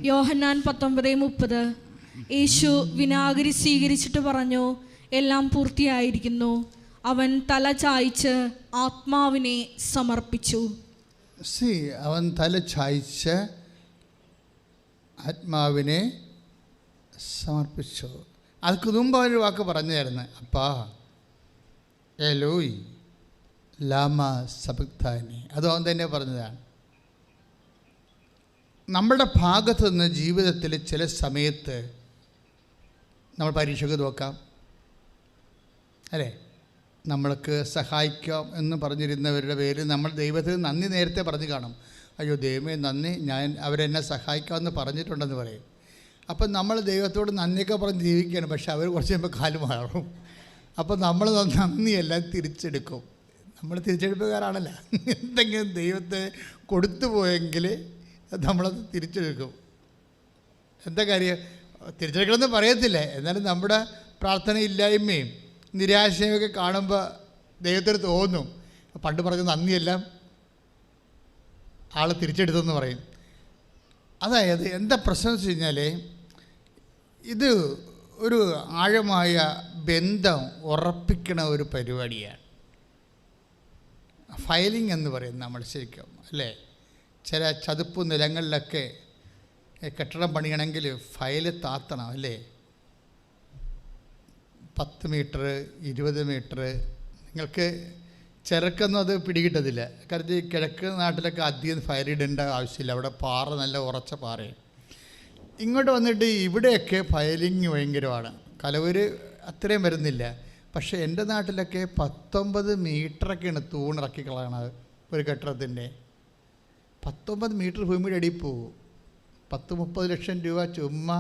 യോഹന്നാൻ 19:30. യേശു വിനാഗിരി സ്വീകരിച്ചിട്ട് പറഞ്ഞു, എല്ലാം പൂർത്തിയായിരിക്കുന്നു. അവൻ തല ചായ്ച്ച് ആത്മാവിനെ സമർപ്പിച്ചു. അവൻ തല ചായ്ച്ച് ആത്മാവിനെ സമർപ്പിച്ചു. അതിന് മുമ്പ് ഒരു വാക്ക് പറഞ്ഞായിരുന്നു, അപ്പാ എലോയ് ലാമ സബക്താനി. അത് അവൻ തന്നെ പറഞ്ഞതാണ്. നമ്മുടെ ഭാഗത്തു നിന്ന് ജീവിതത്തിൽ ചില സമയത്ത് നമ്മൾ പരീക്ഷയ്ക്ക് നോക്കാം, അല്ലേ? നമ്മൾക്ക് സഹായിക്കാം എന്ന് പറഞ്ഞിരുന്നവരുടെ പേരിൽ നമ്മൾ ദൈവത്തിന് നന്ദി നേരത്തെ പറഞ്ഞു കാണും. അയ്യോ ദൈവമേ നന്ദി, ഞാൻ അവരെന്നെ സഹായിക്കാമെന്ന് പറഞ്ഞിട്ടുണ്ടെന്ന് പറയും. അപ്പം നമ്മൾ ദൈവത്തോട് നന്ദിയൊക്കെ പറഞ്ഞ് ജീവിക്കുകയാണ്. പക്ഷെ അവർ കുറച്ച് കഴിയുമ്പോൾ കാല് മാറും. അപ്പം നമ്മൾ നന്ദിയെല്ലാം തിരിച്ചെടുക്കും. നമ്മൾ തിരിച്ചെടുപ്പുകാരാണല്ലോ. എന്തെങ്കിലും ദൈവത്തെ കൊടുത്തു പോയെങ്കിൽ നമ്മളത് തിരിച്ചെടുക്കും. എന്താ കാര്യം? തിരിച്ചെടുക്കണമെന്ന് പറയത്തില്ലേ, എന്നാലും നമ്മുടെ പ്രാർത്ഥനയില്ലായ്മയും നിരാശയൊക്കെ കാണുമ്പോൾ ദൈവത്തിന് തോന്നും, പണ്ട് പറഞ്ഞ നന്ദിയെല്ലാം ആൾ തിരിച്ചെടുത്തെന്ന് പറയും. അതായത് എന്താ പ്രശ്നം വെച്ച് കഴിഞ്ഞാൽ, ഇത് ഒരു ആഴമായ ബന്ധം ഉറപ്പിക്കണ ഒരു പരിപാടിയാണ്. ഫയലിംഗ് എന്ന് പറയും നമ്മൾ ശരിക്കും, അല്ലേ? ചില ചതുപ്പ് നിലങ്ങളിലൊക്കെ കെട്ടിടം പണിയണമെങ്കിൽ ഫയല് താത്തണം, അല്ലേ? 10 മീറ്റർ 20 മീറ്റർ. നിങ്ങൾക്ക് ചിറക്കൊന്നും അത് പിടികിട്ടതില്ല. കാരണം ഈ കിഴക്ക് നാട്ടിലൊക്കെ അധികം ഫയലിടേണ്ട ആവശ്യമില്ല. അവിടെ പാറ നല്ല ഉറച്ച പാറയാണ്. ഇങ്ങോട്ട് വന്നിട്ട് ഇവിടെയൊക്കെ ഫയലിങ് ഭയങ്കരമാണ്. കലവൂർ അത്രയും വരുന്നില്ല. പക്ഷേ എൻ്റെ നാട്ടിലൊക്കെ 19 മീറ്ററൊക്കെയാണ് തൂണിറക്കി കളയണത് ഒരു കെട്ടിടത്തിൻ്റെ. 19 മീറ്റർ ഭൂമിയുടെ അടിയിൽ പോകും. 10-30 ലക്ഷം രൂപ ചുമ്മാ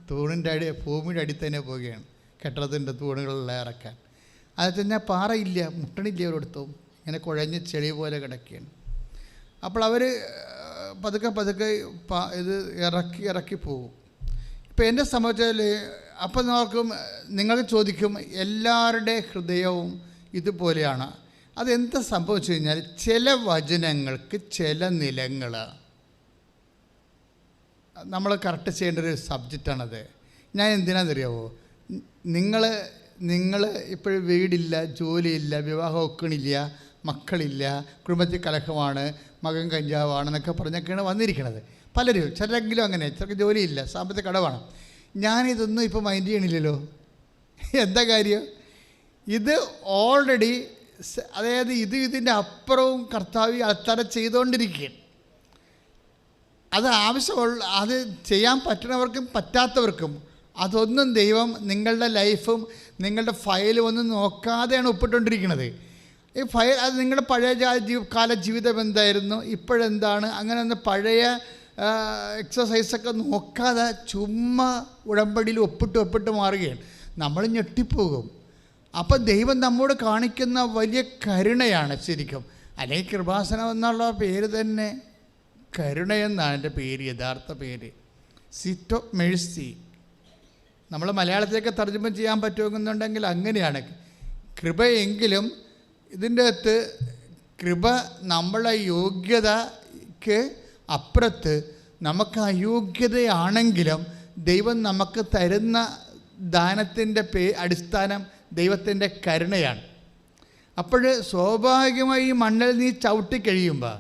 തൂണിൻ്റെ ഭൂമിയുടെ അടി തന്നെ പോവുകയാണ് കെട്ടിടത്തിൻ്റെ തൂണുകളിൽ ഇറക്കാൻ. അത് കഴിഞ്ഞാൽ പാറയില്ല, മുട്ടണില്ല ഒരിടത്തും, ഇങ്ങനെ കുഴഞ്ഞ് ചെളി പോലെ കിടക്കുകയാണ്. അപ്പോൾ അവർ പതുക്കെ ഇത് ഇറക്കി പോകും. ഇപ്പം എന്നെ സംബന്ധിച്ചാൽ അപ്പം നിങ്ങൾക്ക് ചോദിക്കും, എല്ലാവരുടെ ഹൃദയവും ഇതുപോലെയാണ്. അതെന്താ സംഭവിച്ചു കഴിഞ്ഞാൽ, ചില വചനങ്ങൾക്ക് ചില നിലങ്ങൾ നമ്മൾ കറക്റ്റ് ചെയ്യേണ്ട ഒരു സബ്ജക്റ്റാണത്. ഞാൻ എന്തിനാണെന്നറിയാമോ? നിങ്ങൾ ഇപ്പോഴും വീടില്ല, ജോലിയില്ല, വിവാഹം ഒക്കണില്ല, മക്കളില്ല, കുടുംബത്തിൽ കലഹമാണ്, മകൻ കഞ്ചാവാണെന്നൊക്കെ പറഞ്ഞൊക്കെയാണ് വന്നിരിക്കുന്നത് പലരും. ചിലരെങ്കിലും അങ്ങനെ, ചിലർക്ക് ജോലിയില്ല, സാമ്പത്തിക കടവാണ്. ഞാനിതൊന്നും ഇപ്പോൾ മൈൻഡ് ചെയ്യണില്ലല്ലോ. എന്താ കാര്യം? ഇത് ഓൾറെഡി, അതായത് ഇതിൻ്റെ അപ്പുറവും കർത്താവ് അത്തരം ചെയ്തുകൊണ്ടിരിക്കുകയാണ്. അത് ആവശ്യമുള്ള, അത് ചെയ്യാൻ പറ്റുന്നവർക്കും പറ്റാത്തവർക്കും അതൊന്നും ദൈവം നിങ്ങളുടെ ലൈഫും നിങ്ങളുടെ ഫയലും ഒന്നും നോക്കാതെയാണ് ഒപ്പിട്ടുകൊണ്ടിരിക്കുന്നത്. ഈ ഫയൽ അത് നിങ്ങളുടെ പഴയ കാല ജീവിതം എന്തായിരുന്നു, ഇപ്പോഴെന്താണ്, അങ്ങനെ ഒന്ന് പഴയ എക്സസൈസൊക്കെ നോക്കാതെ ചുമ്മാ ഉടമ്പടിയിൽ ഒപ്പിട്ട് മാറുകയാണ്. നമ്മൾ ഞെട്ടിപ്പോകും. അപ്പം ദൈവം നമ്മോട് കാണിക്കുന്ന വലിയ കരുണയാണ് ശരിക്കും. അല്ലെങ്കിൽ കൃപാസനം എന്നുള്ള പേര് തന്നെ കരുണയെന്നാണ് എൻ്റെ പേര്, യഥാർത്ഥ പേര്. Seat of Mercy. നമ്മൾ മലയാളത്തിലേക്ക് തർജ്ജമ ചെയ്യാൻ പറ്റുമെന്നുണ്ടെങ്കിൽ അങ്ങനെയാണ്. കൃപയെങ്കിലും ഇതിൻ്റെ അകത്ത് കൃപ നമ്മളെ യോഗ്യതയ്ക്ക് അപ്പുറത്ത് നമുക്ക് അയോഗ്യതയാണെങ്കിലും ദൈവം നമുക്ക് തരുന്ന ദാനത്തിൻ്റെ അടിസ്ഥാനം ദൈവത്തിൻ്റെ കരുണയാണ്. അപ്പോൾ സ്വാഭാവികമായി ഈ മണ്ണിൽ നീ ചവിട്ടിക്കഴിയുമ്പോൾ,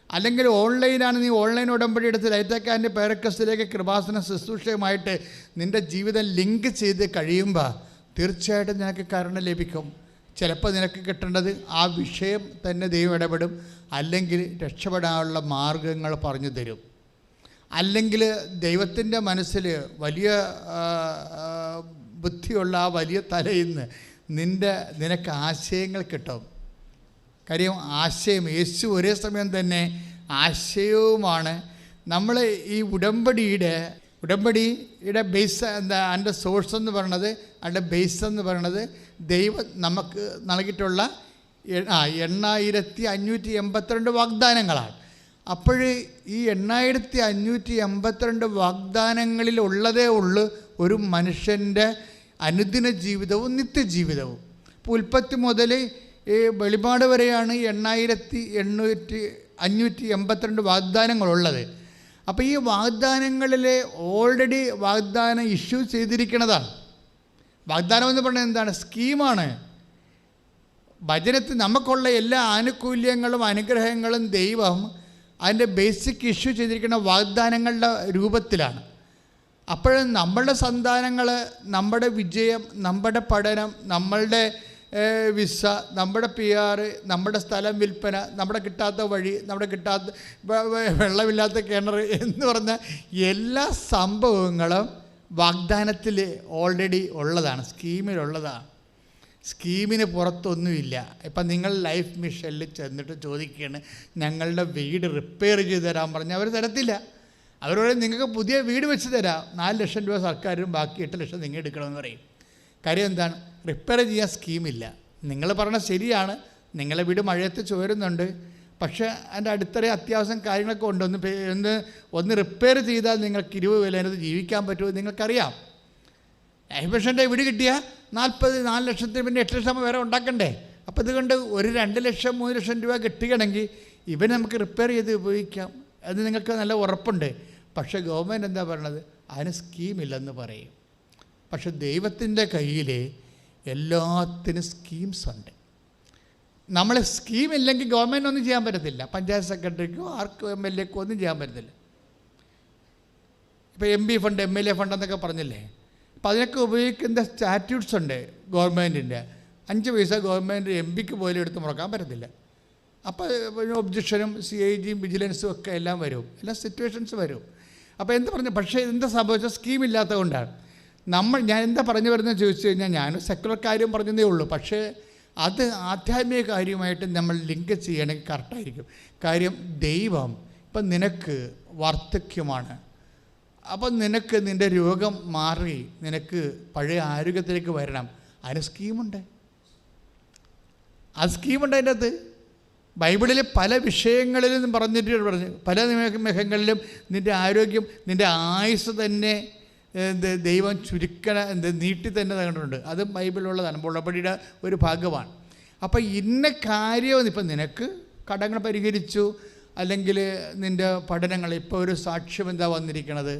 അല്ലെങ്കിൽ ഓൺലൈനാണ്, നീ ഓൺലൈൻ ഉടമ്പടി എടുത്ത് ലൈറ്റക്കാരൻ്റെ പേരക്കസിലേക്ക് കൃപാസന ശുശ്രൂഷയുമായിട്ട് നിൻ്റെ ജീവിതം ലിങ്ക് ചെയ്ത് കഴിയുമ്പോൾ തീർച്ചയായിട്ടും നിനക്ക് കരുണ ലഭിക്കും. ചിലപ്പോൾ നിനക്ക് കിട്ടേണ്ടത് ആ വിഷയം തന്നെ ദൈവം ഇടപെടും, അല്ലെങ്കിൽ രക്ഷപ്പെടാനുള്ള മാർഗങ്ങൾ പറഞ്ഞു തരും. അല്ലെങ്കിൽ ദൈവത്തിൻ്റെ മനസ്സിൽ വലിയ ബുദ്ധിയുള്ള ആ വലിയ തലയിൽ നിന്ന് നിനക്ക് ആശയങ്ങൾ കിട്ടും. കാര്യം ആശയം, യേശു ഒരേ സമയം തന്നെ ആശയവുമാണ്. നമ്മൾ ഈ ഉടമ്പടിയുടെ ബേസ് എന്താ, അതിൻ്റെ സോഴ്സ് എന്ന് പറയണത്, അതിൻ്റെ ബേസ് എന്ന് പറയണത് ദൈവം നമുക്ക് നൽകിയിട്ടുള്ള 8582 വാഗ്ദാനങ്ങളാണ്. അപ്പോൾ ഈ 8582 വാഗ്ദാനങ്ങളിൽ ഉള്ളതേ ഉള്ളൂ ഒരു മനുഷ്യൻ്റെ അനുദിന ജീവിതവും നിത്യജീവിതവും. ഇപ്പോൾ ഉൽപ്പത്തി മുതൽ ഈ വെളിപാട് വരെയാണ് 8582 വാഗ്ദാനങ്ങളുള്ളത്. അപ്പോൾ ഈ വാഗ്ദാനങ്ങളിൽ ഓൾറെഡി വാഗ്ദാനം ഇഷ്യൂ ചെയ്തിരിക്കുന്നതാണ്. വാഗ്ദാനം എന്ന് പറഞ്ഞാൽ എന്താണ്? സ്കീമാണ്. വചനത്തിൽ നമുക്കുള്ള എല്ലാ ആനുകൂല്യങ്ങളും അനുഗ്രഹങ്ങളും ദൈവം അതിൻ്റെ ബേസിക് ഇഷ്യൂ ചെയ്തിരിക്കുന്ന വാഗ്ദാനങ്ങളുടെ രൂപത്തിലാണ്. അപ്പോഴും നമ്മളുടെ സന്താനങ്ങൾ, നമ്മുടെ വിജയം, നമ്മുടെ പഠനം, നമ്മളുടെ വിസ, നമ്മുടെ PR, നമ്മുടെ സ്ഥലം വിൽപ്പന, നമ്മുടെ കിട്ടാത്ത വഴി, നമ്മുടെ കിട്ടാത്ത വെള്ളമില്ലാത്ത കിണർ എന്ന് പറഞ്ഞ എല്ലാ സംഭവങ്ങളും വാഗ്ദാനത്തിൽ ഓൾറെഡി ഉള്ളതാണ്, സ്കീമിലുള്ളതാണ്. സ്കീമിന് പുറത്തൊന്നുമില്ല. ഇപ്പം നിങ്ങൾ ലൈഫ് മിഷനിൽ ചെന്നിട്ട് ചോദിക്കുകയാണ് ഞങ്ങളുടെ വീട് റിപ്പയർ ചെയ്ത് തരാൻ പറഞ്ഞാൽ അവർ തരത്തില്ല. അവരോട് നിങ്ങൾക്ക് പുതിയ വീട് വെച്ച് തരാം, 4 ലക്ഷം രൂപ സർക്കാരും ബാക്കി 8 ലക്ഷം നിങ്ങൾ എടുക്കണമെന്ന് പറയും. കാര്യം എന്താണ്? റിപ്പയർ ചെയ്യാൻ സ്കീമില്ല. നിങ്ങൾ പറഞ്ഞത് ശരിയാണ്, നിങ്ങളെ വീട് മഴയത്ത് ചോരുന്നുണ്ട്, പക്ഷേ അതിൻ്റെ അടുത്തറ അത്യാവശ്യം കാര്യങ്ങളൊക്കെ ഉണ്ട്. ഒന്ന് റിപ്പയർ ചെയ്താൽ നിങ്ങൾക്ക് 20 വിലയിനത് ജീവിക്കാൻ പറ്റുമോ നിങ്ങൾക്കറിയാം. ലൈഫ് മിഷൻ്റെ വീട് കിട്ടിയാൽ 4 ലക്ഷത്തിന് പിന്നെ 8 ലക്ഷം വേറെ ഉണ്ടാക്കണ്ടേ? അപ്പോൾ ഇതുകൊണ്ട് ഒരു 2 ലക്ഷം 3 ലക്ഷം രൂപ കിട്ടുകയാണെങ്കിൽ ഇവൻ നമുക്ക് റിപ്പയർ ചെയ്ത് ഉപയോഗിക്കാം, അത് നിങ്ങൾക്ക് നല്ല ഉറപ്പുണ്ട്. പക്ഷേ ഗവൺമെൻറ് എന്താ പറയണത്? അതിന് സ്കീമില്ലെന്ന് പറയും. പക്ഷെ ദൈവത്തിൻ്റെ കയ്യിൽ എല്ലാത്തിനും സ്കീംസ് ഉണ്ട്. നമ്മൾ സ്കീമില്ലെങ്കിൽ ഗവൺമെൻറ് ഒന്നും ചെയ്യാൻ പറ്റത്തില്ല. പഞ്ചായത്ത് സെക്രട്ടറിക്കോ ആർക്കോ MLAക്കോ ഒന്നും ചെയ്യാൻ പറ്റത്തില്ല. ഇപ്പോൾ MP ഫണ്ട്, MLA ഫണ്ട് എന്നൊക്കെ പറഞ്ഞില്ലേ, അപ്പോൾ അതിനൊക്കെ ഉപയോഗിക്കുന്ന സ്റ്റാറ്റ്യൂട്ട്സ് ഉണ്ട് ഗവൺമെൻറ്റിൻ്റെ. 5 പൈസ ഗവൺമെൻറ് MPക്ക് പോലും എടുത്ത് മുടക്കാൻ പറ്റത്തില്ല. അപ്പോൾ ഒബ്ജക്ഷനും CIGയും വിജിലൻസും ഒക്കെ എല്ലാം വരും, എല്ലാ സിറ്റുവേഷൻസ് വരും. അപ്പോൾ എന്താ പറഞ്ഞു? പക്ഷേ എന്താ സംഭവിച്ച? സ്കീമില്ലാത്തത് കൊണ്ടാണ്. ഞാൻ എന്താ പറഞ്ഞു വരുന്നത് ചോദിച്ചു കഴിഞ്ഞാൽ, ഞാൻ സെക്കുലർ കാര്യം പറഞ്ഞതേ ഉള്ളൂ, പക്ഷേ അത് ആധ്യാത്മിക കാര്യമായിട്ട് നമ്മൾ ലിങ്ക് ചെയ്യണമെങ്കിൽ കറക്റ്റായിരിക്കും. കാര്യം ദൈവം ഇപ്പം നിനക്ക് വാർദ്ധക്യമാണ്, അപ്പം നിനക്ക് നിൻ്റെ രോഗം മാറി നിനക്ക് പഴയ ആരോഗ്യത്തിലേക്ക് വരണം, അതിന് സ്കീമുണ്ട്. ആ സ്കീമുണ്ട് അതിൻ്റെ അകത്ത്. ബൈബിളിൽ പല വിഷയങ്ങളിലും പറഞ്ഞു പല മേഖലകളിലും നിൻ്റെ ആരോഗ്യം, നിൻ്റെ ആയുസ് തന്നെ ദൈവം നീട്ടി തന്നെ കണ്ടിട്ടുണ്ട്. അത് ബൈബിളിലുള്ളതാണ്, ഉടമ്പടിയുടെ ഒരു ഭാഗമാണ്. അപ്പോൾ ഇന്ന കാര്യം ഇപ്പം നിനക്ക് കടങ്ങൾ പരിഹരിച്ചു, അല്ലെങ്കിൽ നിൻ്റെ പഠനങ്ങൾ, ഇപ്പോൾ ഒരു സാക്ഷ്യം എന്താ വന്നിരിക്കണത്,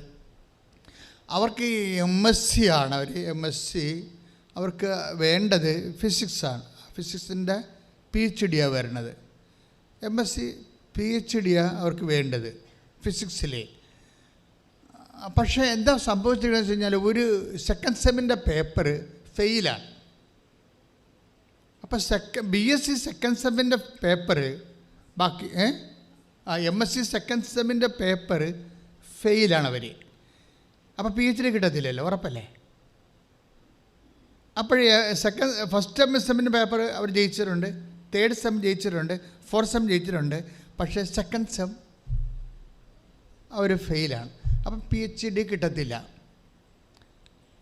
അവർക്ക് MSc ആണ്. അവർ MSc അവർക്ക് വേണ്ടത് ഫിസിക്സാണ്. ഫിസിക്സിൻ്റെ PhD വരണത്. MSc PhD അവർക്ക് വേണ്ടത് ഫിസിക്സിലെ. പക്ഷേ എന്താ സംഭവിച്ചിരിക്കുന്നത് വെച്ച് കഴിഞ്ഞാൽ, ഒരു സെക്കൻഡ് സെമ്മിൻ്റെ പേപ്പർ ഫെയിലാണ്. അപ്പോൾ BSc സെക്കൻഡ് സെമ്മിൻ്റെ പേപ്പർ ബാക്കി MSc സെക്കൻഡ് സെമ്മിൻ്റെ പേപ്പർ ഫെയിലാണ് അവർ. അപ്പോൾ PhD കിട്ടത്തില്ലല്ലോ, ഉറപ്പല്ലേ? അപ്പോഴേ ഫസ്റ്റ് സെമ്മിൻ്റെ പേപ്പർ അവർ ജയിച്ചിട്ടുണ്ട്, 3rd സെം ജയിച്ചിട്ടുണ്ട്, 4th സെം ജയിച്ചിട്ടുണ്ട്. പക്ഷേ സെക്കൻഡ് സെം അവർ ഫെയിലാണ്. അപ്പം PhD കിട്ടത്തില്ല.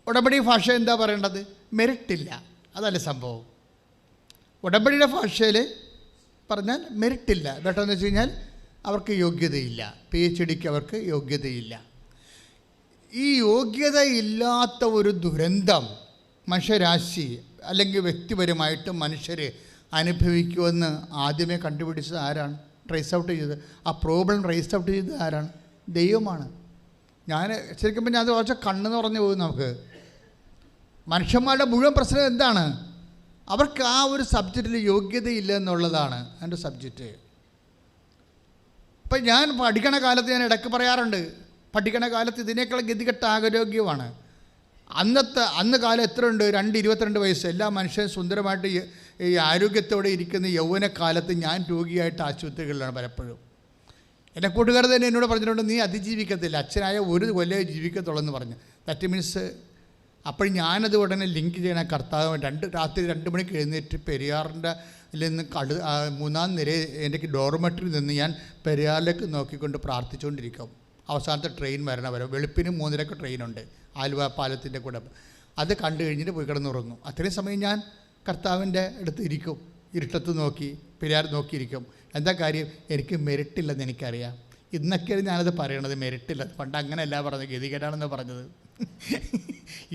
ഉടമ്പടി ഭാഷ എന്താ പറയേണ്ടത്? മെറിറ്റില്ല. അതല്ല സംഭവം. ഉടമ്പടിയുടെ ഭാഷയിൽ പറഞ്ഞാൽ മെറിറ്റില്ല. കേട്ടോന്ന് വെച്ച് കഴിഞ്ഞാൽ അവർക്ക് യോഗ്യതയില്ല, PhDക്ക് അവർക്ക് യോഗ്യതയില്ല. ഈ യോഗ്യതയില്ലാത്ത ഒരു ദുരന്തം മനുഷ്യരാശി അല്ലെങ്കിൽ വ്യക്തിപരമായിട്ട് മനുഷ്യർ അനുഭവിക്കുമെന്ന് ആദ്യമേ കണ്ടുപിടിച്ചത് ആരാണ്? ട്രേസ് ഔട്ട് ചെയ്തത്, ആ പ്രോബ്ലം ട്രേസ് ഔട്ട് ചെയ്തത് ആരാണ്? ദൈവമാണ്. ഞാൻ ശരിക്കും പറഞ്ഞാൽ അത് കുറച്ച് കണ്ണെന്ന് പറഞ്ഞു പോകും. നമുക്ക് മനുഷ്യന്മാരുടെ മുഴുവൻ പ്രശ്നം എന്താണ്? അവർക്ക് ആ ഒരു സബ്ജക്റ്റിൽ യോഗ്യതയില്ല എന്നുള്ളതാണ് എൻ്റെ സബ്ജക്റ്റ്. ഇപ്പം ഞാൻ പഠിക്കണ കാലത്ത് ഞാൻ ഇടയ്ക്ക് പറയാറുണ്ട്, പഠിക്കണ കാലത്ത് ഇതിനേക്കാൾ ഗതികെട്ട ആരോഗ്യമാണ്. അന്ന് കാലം എത്ര ഉണ്ട്? 22 വയസ്സ്. എല്ലാ മനുഷ്യരും സുന്ദരമായിട്ട് ഈ ആരോഗ്യത്തോടെ ഇരിക്കുന്ന യൗവനക്കാലത്ത് ഞാൻ രോഗിയായിട്ട് ആശുപത്രികളിലാണ് പലപ്പോഴും. എൻ്റെ കൂട്ടുകാർ തന്നെ എന്നോട് പറഞ്ഞിട്ടുണ്ട്, നീ അതിജീവിക്കത്തില്ല, അച്ഛനായ 1 കൊല്ലമേ ജീവിക്കത്തുള്ളൂ എന്ന് പറഞ്ഞു. ദാറ്റ് മീൻസ് അപ്പോൾ ഞാനത് ഉടനെ ലിങ്ക് ചെയ്യണ കർത്താവ് രാത്രി 2 മണിക്ക് എഴുന്നേറ്റ് പെരിയാറിൻ്റെ നിന്ന് 3ാം നിര എൻ്റെ ഡോർമെട്രിയിൽ നിന്ന് ഞാൻ പെരിയാറിലേക്ക് നോക്കിക്കൊണ്ട് പ്രാർത്ഥിച്ചുകൊണ്ടിരിക്കും. അവസാനത്തെ ട്രെയിൻ വരെ വെളുപ്പിന് 3:30 ട്രെയിനുണ്ട് ആലുവ പാലത്തിൻ്റെ കൂടെ. അത് കണ്ടു കഴിഞ്ഞിട്ട് പോയി കിടന്നുറങ്ങും. അത്രയും സമയം ഞാൻ കർത്താവിൻ്റെ അടുത്ത് ഇരിക്കും, ഇരുട്ടത്ത് നോക്കി പെരിയാർ നോക്കിയിരിക്കും. എന്താ കാര്യം? എനിക്ക് മെറിറ്റില്ലെന്ന് എനിക്കറിയാം. ഇന്നൊക്കെയാണ് ഞാനത് പറയണത്, മെറിറ്റില്ല. പണ്ട് അങ്ങനെയല്ല പറഞ്ഞത്, ഗതികേടാണെന്ന് പറഞ്ഞത്.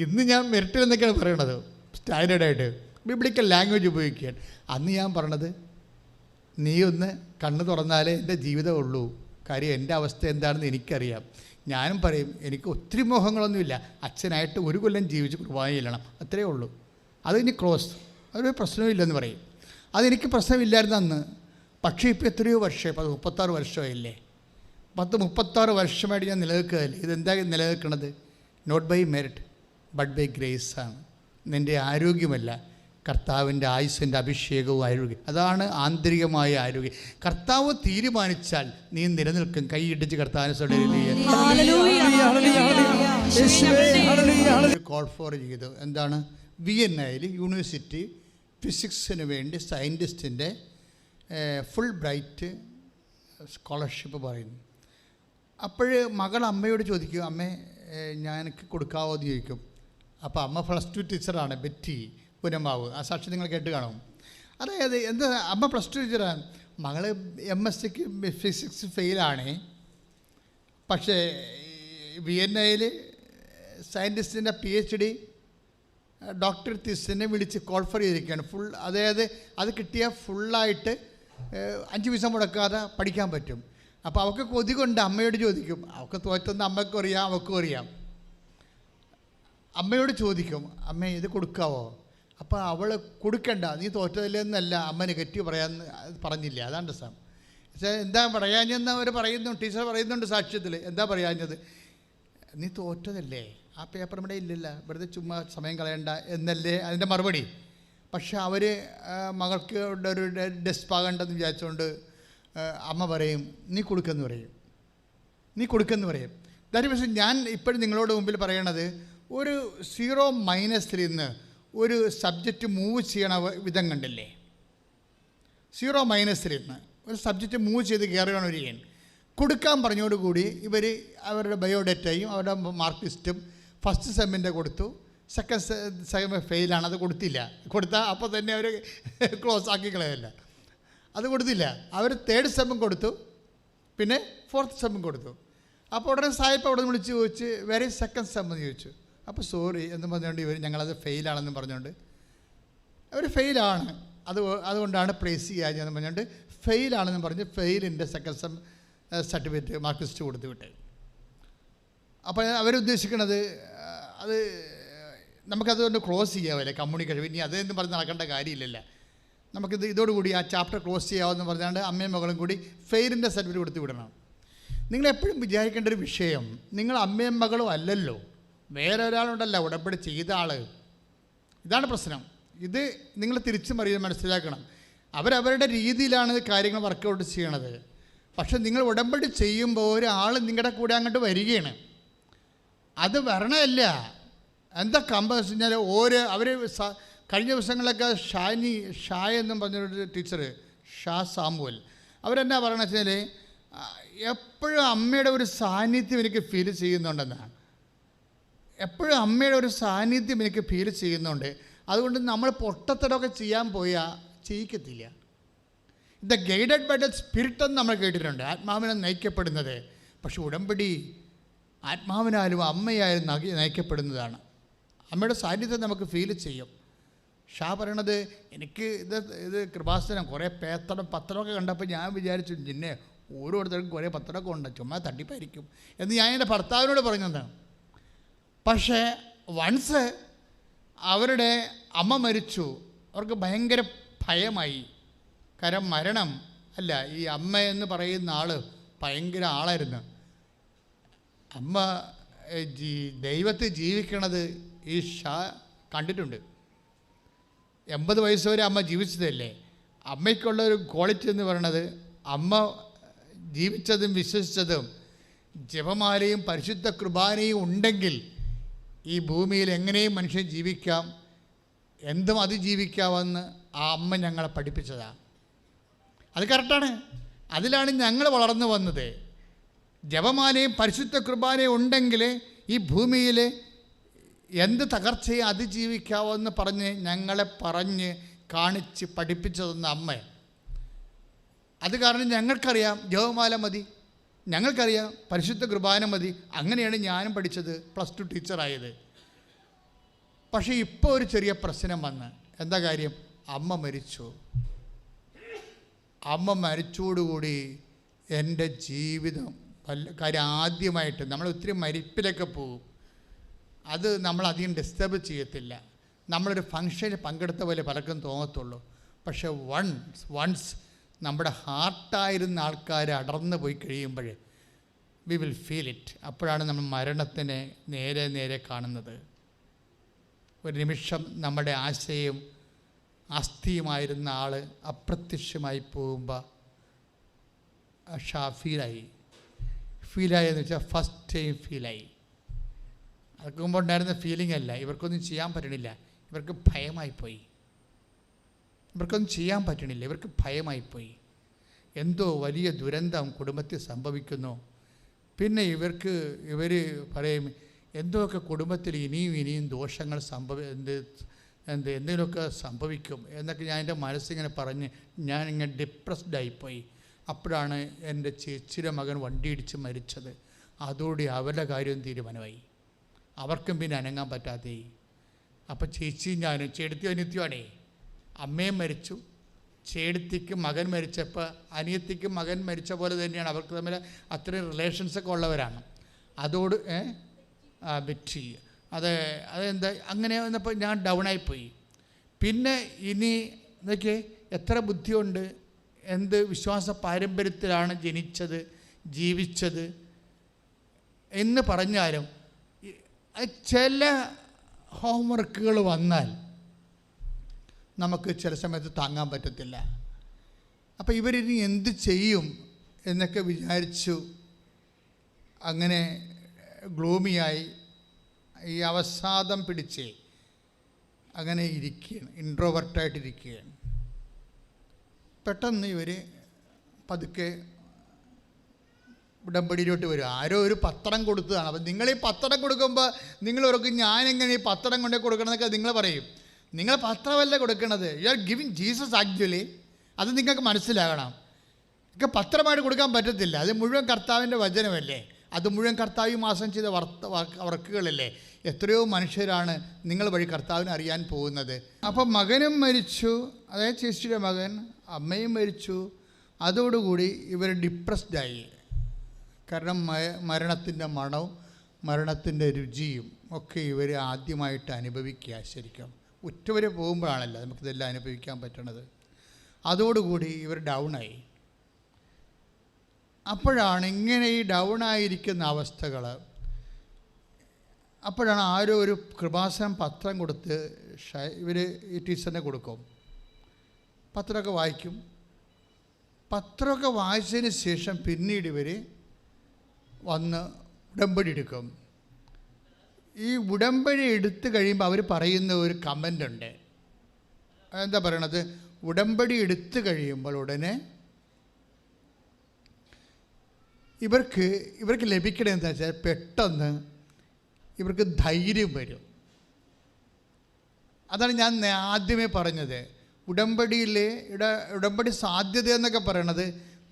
ഇന്ന് ഞാൻ മെറിറ്റില്ലെന്നൊക്കെയാണ് പറയണത്, സ്റ്റാൻഡേർഡായിട്ട് ബിബ്ലിക്കൽ ലാംഗ്വേജ് ഉപയോഗിക്കുകയാണ്. അന്ന് ഞാൻ പറഞ്ഞത്, നീ ഒന്ന് കണ്ണ് തുറന്നാലേ എൻ്റെ ജീവിതം ഉള്ളൂ, കാര്യം എൻ്റെ അവസ്ഥ എന്താണെന്ന് എനിക്കറിയാം. ഞാനും പറയും, എനിക്ക് ഒത്തിരി മോഹങ്ങളൊന്നുമില്ല, അച്ഛനായിട്ട് 1 കൊല്ലം ജീവിച്ച് കുർബാന ചെല്ലണം, അത്രയേ ഉള്ളൂ. അത് ഇനി ക്ലോസ്, അതൊരു പ്രശ്നമില്ലെന്ന് പറയും. അതെനിക്ക് പ്രശ്നമില്ലായിരുന്നു അന്ന്. പക്ഷേ ഇപ്പോൾ എത്രയോ വർഷം, 36 വർഷമായില്ലേ, 36 വർഷമായിട്ട് ഞാൻ നിലനിൽക്കുകയല്ലേ. ഇതെന്താ നിലനിൽക്കുന്നത്? Not by merit but by grace ആണ്. നിൻ്റെ ആരോഗ്യമല്ല, കർത്താവിൻ്റെ ആയുസ്സിൻ്റെ അഭിഷേകവും ആരോഗ്യം, അതാണ് ആന്തരികമായ ആരോഗ്യം. കർത്താവ് തീരുമാനിച്ചാൽ നീ നിലനിൽക്കും. കൈയിടിച്ച് കർത്താവിനെ കോൾ ഫോർ ചെയ്തു. എന്താണ്? വിയന്നയിൽ യൂണിവേഴ്സിറ്റി ഫിസിക്സിന് വേണ്ടി സയൻറ്റിസ്റ്റിൻ്റെ ഫുൾ ബ്രൈറ്റ് സ്കോളർഷിപ്പ് പറയുന്നു. അപ്പോൾ മകൾ അമ്മയോട് ചോദിക്കും, അമ്മേ ഞാൻ എനിക്ക് കൊടുക്കാവോ എന്ന് ചോദിക്കും. അപ്പോൾ അമ്മ +2 ടീച്ചറാണ്, ബെറ്റി പുനമാവ്. ആ സാക്ഷി നിങ്ങൾ കേട്ട് കാണും. അതായത് എന്താ, അമ്മ +2 ടീച്ചറാണ്, മകൾ MSc ഫിസിക്സ് ഫെയിലാണ്. പക്ഷേ വിയന്നയിൽ സയൻറ്റിസ്റ്റിൻ്റെ PhD ഡോക്ടർ തീസിനെ വിളിച്ച് കോൾ ഫോർ ചെയ്തിരിക്കുകയാണ്. ഫുൾ, അതായത് അത് കിട്ടിയാൽ ഫുള്ളായിട്ട് 5 പൈസ മുടക്കാതെ പഠിക്കാൻ പറ്റും. അപ്പോൾ അവൾക്ക് കൊതി കൊണ്ട് അമ്മയോട് ചോദിക്കും. അവൾക്ക് തോറ്റെന്ന് അമ്മയ്ക്കും അറിയാം, അവൾക്കും അറിയാം. അമ്മയോട് ചോദിക്കും, അമ്മ ഇത് കൊടുക്കാവോ? അപ്പോൾ അവൾ കൊടുക്കണ്ട, നീ തോറ്റതില്ലെന്നല്ല, അമ്മ നെഗറ്റീവ് പറഞ്ഞില്ല. അതാണ് രസം. പക്ഷേ എന്താ പറയാഞ്ഞെന്ന് അവർ പറയുന്നു, ടീച്ചർ പറയുന്നുണ്ട് സാക്ഷ്യത്തിൽ. എന്താ പറയാഞ്ഞത്? നീ തോറ്റതല്ലേ, ആ പേപ്പർ ഇവിടെ ഇല്ലല്ല, വെറുതെ ചുമ്മാ സമയം കളയണ്ട എന്നല്ലേ അതിൻ്റെ മറുപടി. പക്ഷെ അവർ മകൾക്ക് ഒരു ഡെസ്ക് ആകണ്ടെന്ന് വിചാരിച്ചുകൊണ്ട് അമ്മ പറയും, നീ കൊടുക്കെന്ന് പറയും, നീ കൊടുക്കെന്ന് പറയും. ദാറ്റ് പക്ഷേ ഞാൻ ഇപ്പോഴും നിങ്ങളോട് മുമ്പിൽ പറയണത്, ഒരു 0- നിന്ന് ഒരു സബ്ജക്റ്റ് മൂവ് ചെയ്യണ വിധം കണ്ടില്ലേ? 0- നിന്ന് ഒരു സബ്ജക്റ്റ് മൂവ് ചെയ്ത് കയറുകയാണ് ഒരു ചെയ്യാൻ. കൊടുക്കാൻ പറഞ്ഞോടുകൂടി ഇവർ അവരുടെ ബയോഡേറ്റയും അവരുടെ മാർക്ക് ലിസ്റ്റും ഫസ്റ്റ് സെമ്മിൻ്റെ കൊടുത്തു, സെക്കൻഡ് സെം ഫെയിലാണ്, അത് കൊടുത്തില്ല. കൊടുത്താൽ അപ്പോൾ തന്നെ അവർ ക്ലോസ് ആക്കി കളയല്ല, അത് കൊടുത്തില്ല. അവർ 3rd സെമ്മും കൊടുത്തു, പിന്നെ 4th സെമ്മും കൊടുത്തു. അപ്പോൾ ഉടനെ സായിപ്പ് അവിടെ നിന്ന് വിളിച്ച് ചോദിച്ച്, വേറെ 2nd സെം എന്ന് ചോദിച്ചു. അപ്പോൾ സോറി എന്ന് പറഞ്ഞുകൊണ്ട് ഇവർ ഞങ്ങളത് ഫെയിലാണെന്ന് പറഞ്ഞുകൊണ്ട്, അവർ ഫെയിലാണ്, അതുകൊണ്ടാണ് പ്രൈസ് ചെയ്യാഞ്ഞെന്ന് പറഞ്ഞുകൊണ്ട് ഫെയിലാണെന്ന് പറഞ്ഞ് ഫെയിലിൻ്റെ 2nd sem certificate mark list കൊടുത്ത് വിട്ടേ. അപ്പോൾ അവരുദ്ദേശിക്കുന്നത് അത് നമുക്കതുകൊണ്ട് ക്ലോസ് ചെയ്യാമല്ലേ, കമ്മ്യൂണിക്കേഷൻ. ഇനി അതെന്ന് പറഞ്ഞ് നടക്കേണ്ട കാര്യമില്ലല്ലോ, നമുക്കിത് ഇതോടുകൂടി ആ ചാപ്റ്റർ ക്ലോസ് ചെയ്യാമെന്ന് പറഞ്ഞാണ്ട് അമ്മയും മകളും കൂടി ഫെയിലിൻ്റെ സർട്ടിഫിക്കറ്റ് കൊടുത്ത് വിടണം. നിങ്ങളെപ്പോഴും വിചാരിക്കേണ്ട ഒരു വിഷയം, നിങ്ങൾ അമ്മയും മകളും അല്ലല്ലോ, വേറെ ഒരാളുണ്ടല്ലോ ഉടമ്പടി ചെയ്ത ആൾ. ഇതാണ് പ്രശ്നം. ഇത് നിങ്ങൾ തിരിച്ചും അറിയാൻ മനസ്സിലാക്കണം. അവരവരുടെ രീതിയിലാണ് കാര്യങ്ങൾ വർക്കൗട്ട് ചെയ്യണത്. പക്ഷെ നിങ്ങൾ ഉടമ്പടി ചെയ്യുമ്പോൾ ഒരാൾ നിങ്ങളുടെ കൂടെ അങ്ങോട്ട് വരികയാണ്. അത് വരണമല്ല. എന്താ കമ്പം വെച്ച് കഴിഞ്ഞാൽ അവർ കഴിഞ്ഞ ദിവസങ്ങളിലൊക്കെ ഷായ എന്നും പറഞ്ഞൊരു ടീച്ചർ, സാമുവൽ, അവരെന്നാ പറയണമെന്ന് വെച്ചാൽ എപ്പോഴും അമ്മയുടെ ഒരു സാന്നിധ്യം എനിക്ക് ഫീൽ ചെയ്യുന്നുണ്ടെന്നാണ്. എപ്പോഴും അമ്മയുടെ ഒരു സാന്നിധ്യം എനിക്ക് ഫീൽ ചെയ്യുന്നുണ്ട്. അതുകൊണ്ട് നമ്മൾ പൊട്ടത്തരമൊക്കെ ചെയ്യാൻ പോയാൽ ചെയ്യിക്കത്തില്ല. The guided by the spirit എന്ന് നമ്മൾ കേട്ടിട്ടുണ്ട്, ആത്മാവിനെ നയിക്കപ്പെടുന്നത്. പക്ഷെ ഉടമ്പടി ആത്മാവിനാലും അമ്മയായാലും നയിക്കപ്പെടുന്നതാണ്. അമ്മയുടെ സാന്നിധ്യം നമുക്ക് ഫീൽ ചെയ്യും. ഷാ പറയണത്, എനിക്ക് ഇത് കൃപാസനം കുറേ പത്രമൊക്കെ കണ്ടപ്പോൾ ഞാൻ വിചാരിച്ചു, പിന്നെ ഓരോരുത്തർക്കും കുറേ പത്രമൊക്കെ ഉണ്ട്, ചുമ്മാ തട്ടിപ്പായിരിക്കും എന്ന് ഞാൻ എൻ്റെ ഭർത്താവിനോട് പറഞ്ഞതാണ്. പക്ഷേ വൺസ് അവരുടെ അമ്മ മരിച്ചു, അവർക്ക് ഭയങ്കര ഭയമായി. കാരണം മരണം അല്ല, ഈ അമ്മ എന്ന് പറയുന്ന ആൾ ഭയങ്കര ആളായിരുന്നു. അമ്മ ദൈവത്തെ ജീവിക്കണത് ഈ ഷാ കണ്ടിട്ടുണ്ട്. 80 വയസ്സ് വരെ അമ്മ ജീവിച്ചതല്ലേ. അമ്മയ്ക്കുള്ളൊരു ക്വാളിറ്റി എന്ന് പറയണത്, അമ്മ ജീവിച്ചതും വിശ്വസിച്ചതും ജപമാലയും പരിശുദ്ധ കുർബാനയും ഉണ്ടെങ്കിൽ ഈ ഭൂമിയിൽ എങ്ങനെയും മനുഷ്യൻ ജീവിക്കാം, എന്തും അതിജീവിക്കാമെന്ന് ആ അമ്മ ഞങ്ങളെ പഠിപ്പിച്ചതാണ്. അത് കറക്റ്റാണ്. അതിലാണ് ഞങ്ങൾ വളർന്നു വന്നത്. ജപമാലയും പരിശുദ്ധ കുർബാനയും ഉണ്ടെങ്കിൽ ഈ ഭൂമിയിൽ എന്ത് തകർച്ചയെ അതിജീവിക്കാമെന്ന് പറഞ്ഞ് ഞങ്ങളെ പറഞ്ഞ് കാണിച്ച് പഠിപ്പിച്ചതെന്ന് അമ്മ. അത് കാരണം ഞങ്ങൾക്കറിയാം ജപമാല മതി, ഞങ്ങൾക്കറിയാം പരിശുദ്ധ കുർബാന മതി. അങ്ങനെയാണ് ഞാനും പഠിച്ചത്, +2 ടീച്ചറായത്. പക്ഷേ ഇപ്പോൾ ഒരു ചെറിയ പ്രശ്നം വന്ന്, എന്താ കാര്യം? അമ്മ മരിച്ചു. അമ്മ മരിച്ചോടുകൂടി എൻ്റെ ജീവിതം കാര്യം ആദ്യമായിട്ട് നമ്മൾ ഒത്തിരി മരിപ്പിലൊക്കെ പോകും, അത് നമ്മളധികം ഡിസ്റ്റർബ് ചെയ്യത്തില്ല. നമ്മളൊരു ഫങ്ഷനിൽ പങ്കെടുത്ത പോലെ പലർക്കും തോന്നത്തുള്ളൂ. പക്ഷെ വൺസ് നമ്മുടെ ഹാർട്ടായിരുന്ന ആൾക്കാർ അടർന്നു പോയി കഴിയുമ്പോൾ വി വിൽ ഫീൽ ഇറ്റ്. അപ്പോഴാണ് നമ്മൾ മരണത്തിനെ നേരെ നേരെ കാണുന്നത്. ഒരു നിമിഷം നമ്മുടെ ആശയും അസ്ഥിയുമായിരുന്ന ആൾ അപ്രത്യക്ഷമായി പോകുമ്പോൾ ഫീലായി എന്ന് വെച്ചാൽ ഫസ്റ്റ് ടൈം ഫീലായി. അതൊക്കെ മുമ്പ് ഉണ്ടായിരുന്ന ഫീലിംഗ് അല്ല. ഇവർക്കൊന്നും ചെയ്യാൻ പറ്റണില്ല, ഇവർക്ക് ഭയമായിപ്പോയി. ഇവർക്കൊന്നും ചെയ്യാൻ പറ്റണില്ല, ഇവർക്ക് ഭയമായിപ്പോയി. എന്തോ വലിയ ദുരന്തം കുടുംബത്തിൽ സംഭവിക്കുന്നു. പിന്നെ ഇവർ പറയും എന്തൊക്കെ കുടുംബത്തിൽ ഇനിയും ദോഷങ്ങൾ എന്തെങ്കിലുമൊക്കെ സംഭവിക്കും എന്നൊക്കെ ഞാൻ എൻ്റെ മനസ്സിങ്ങനെ പറഞ്ഞ് ഞാനിങ്ങനെ ഡിപ്രസ്ഡായിപ്പോയി. അപ്പോഴാണ് എൻ്റെ ചേച്ചിയുടെ മകൻ വണ്ടിയിടിച്ച് മരിച്ചത്. അതോടെ അവരുടെ കാര്യം തീരുമാനമായി. അവർക്കും പിന്നെ അനങ്ങാൻ പറ്റാതെ. അപ്പം ചേച്ചിയും ഞാനും ചേടത്തി അനിത്യമാണേ. അമ്മയും മരിച്ചു, ചേടത്തിക്ക് മകൻ മരിച്ചപ്പോൾ അനിയത്തിക്ക് മകൻ മരിച്ച പോലെ തന്നെയാണ്. അവർക്ക് തമ്മിൽ അത്രയും റിലേഷൻസൊക്കെ ഉള്ളവരാണ്. അതോട് ബെറ്റി അതെന്താ അങ്ങനെ വന്നപ്പോൾ ഞാൻ ഡൗണായിപ്പോയി. പിന്നെ ഇനി എന്നൊക്കെ എത്ര ബുദ്ധിയുണ്ട്, എന്ത് വിശ്വാസ പാരമ്പര്യത്തിലാണ് ജനിച്ചത് ജീവിച്ചത് എന്ന് പറഞ്ഞാലും ചില ഹോംവർക്കുകൾ വന്നാൽ നമുക്ക് ചില സമയത്ത് താങ്ങാൻ പറ്റത്തില്ല. അപ്പോൾ ഇവരിനി എന്ത് ചെയ്യും എന്നൊക്കെ വിചാരിച്ചു അങ്ങനെ ഗ്ലൂമിയായി ഈ അവസാദം പിടിച്ച് അങ്ങനെ ഇരിക്കുകയാണ്, ഇൻട്രോവർട്ടായിട്ടിരിക്കുകയാണ്. പെട്ടെന്ന് ഇവർ പതുക്കെ ഉടമ്പടിയിലോട്ട് വരും. ആരോ ഒരു പത്രം കൊടുത്തതാണ്. അപ്പം നിങ്ങൾ ഈ പത്രം കൊടുക്കുമ്പോൾ നിങ്ങൾ ഓർക്കും ഞാനെങ്ങനെ ഈ പത്രം കൊണ്ടേ കൊടുക്കണമെന്നൊക്കെ നിങ്ങൾ പറയും. നിങ്ങൾ പത്രമല്ല കൊടുക്കണത്, you are giving Jesus actually. അത് നിങ്ങൾക്ക് മനസ്സിലാകണം. ഒക്കെ പത്രമായിട്ട് കൊടുക്കാൻ പറ്റത്തില്ല. അത് മുഴുവൻ കർത്താവിൻ്റെ വചനമല്ലേ, അത് മുഴുവൻ കർത്താവ് ഈ മാസം ചെയ്ത വർക്കുകളല്ലേ. എത്രയോ മനുഷ്യരാണ് നിങ്ങൾ വഴി കർത്താവിനെ അറിയാൻ പോകുന്നത്. അപ്പം മകനും മരിച്ചു, അതായത് ചേച്ചിയുടെ മകൻ, അമ്മയും മരിച്ചു. അതോടുകൂടി ഇവർ ഡിപ്രസ്ഡായി. കാരണം മരണത്തിൻ്റെ മണവും മരണത്തിൻ്റെ രുചിയും ഒക്കെ ഇവർ ആദ്യമായിട്ട് അനുഭവിക്കുക. ശരിക്കും ഉറ്റവർ പോകുമ്പോഴാണല്ലോ നമുക്കിതെല്ലാം അനുഭവിക്കാൻ പറ്റണത്. അതോടുകൂടി ഇവർ ഡൗണായി. അപ്പോഴാണ് ഇങ്ങനെ ഈ ഡൗണായിരിക്കുന്ന അവസ്ഥകൾ, അപ്പോഴാണ് ആരോ ഒരു കൃപാസനം പത്രം കൊടുത്ത് ഇവർ ഈ ടീച്ചറിനെ കൊടുക്കും. പത്രമൊക്കെ വായിക്കും. പത്രമൊക്കെ വായിച്ചതിന് ശേഷം പിന്നീട് ഇവർ വന്ന് ഉടമ്പടി എടുക്കും. ഈ ഉടമ്പടി എടുത്തു കഴിയുമ്പോൾ അവർ പറയുന്ന ഒരു കമൻ്റ് ഉണ്ട്. എന്താ പറയണത്? ഉടമ്പടി എടുത്തു കഴിയുമ്പോൾ ഉടനെ ഇവർക്ക് ലഭിക്കണമെന്ന് വെച്ചാൽ പെട്ടെന്ന് ഇവർക്ക് ധൈര്യം വരും. അതാണ് ഞാൻ ആദ്യമേ പറഞ്ഞത്. ഉടമ്പടി സാധ്യത എന്നൊക്കെ പറയണത്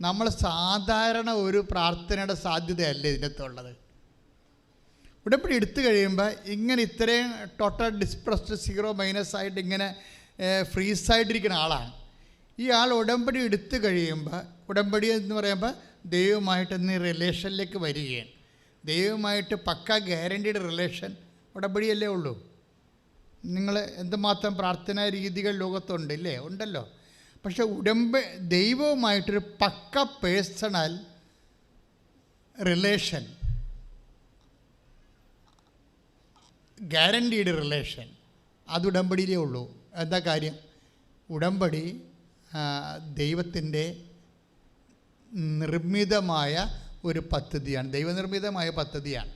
നമ്മൾ സാധാരണ ഒരു പ്രാർത്ഥനയുടെ സാധ്യതയല്ല ഇതിനകത്തുള്ളത്. ഉടമ്പടി എടുത്തു കഴിയുമ്പോൾ ഇങ്ങനെ ഇത്രയും ടോട്ടൽ ഡിസ്പ്രസ്ഡ് -, ആയിട്ട് ഇങ്ങനെ ഫ്രീസായിട്ടിരിക്കുന്ന ആളാണ്. ഈ ആൾ ഉടമ്പടി എടുത്തു കഴിയുമ്പോൾ, ഉടമ്പടി എന്ന് പറയുമ്പോൾ ദൈവമായിട്ട് ഇന്ന് റിലേഷനിലേക്ക് വരികയാണ്. ദൈവമായിട്ട് പക്ക ഗ്യാരണ്ടീഡ് റിലേഷൻ ഉടമ്പടിയല്ലേ ഉള്ളൂ. നിങ്ങൾ എന്തുമാത്രം പ്രാർത്ഥനാ രീതികൾ ലോകത്തുണ്ട് ഇല്ലേ? ഉണ്ടല്ലോ. പക്ഷെ ദൈവവുമായിട്ടൊരു പക്ക പേഴ്സണൽ റിലേഷൻ, ഗ്യാരണ്ടീഡ് റിലേഷൻ, അത് ഉടമ്പടിയിലേ ഉള്ളൂ. എന്താ കാര്യം? ഉടമ്പടി ദൈവത്തിൻ്റെ നിർമ്മിതമായ ഒരു പദ്ധതിയാണ്. ദൈവനിർമ്മിതമായ പദ്ധതിയാണ്.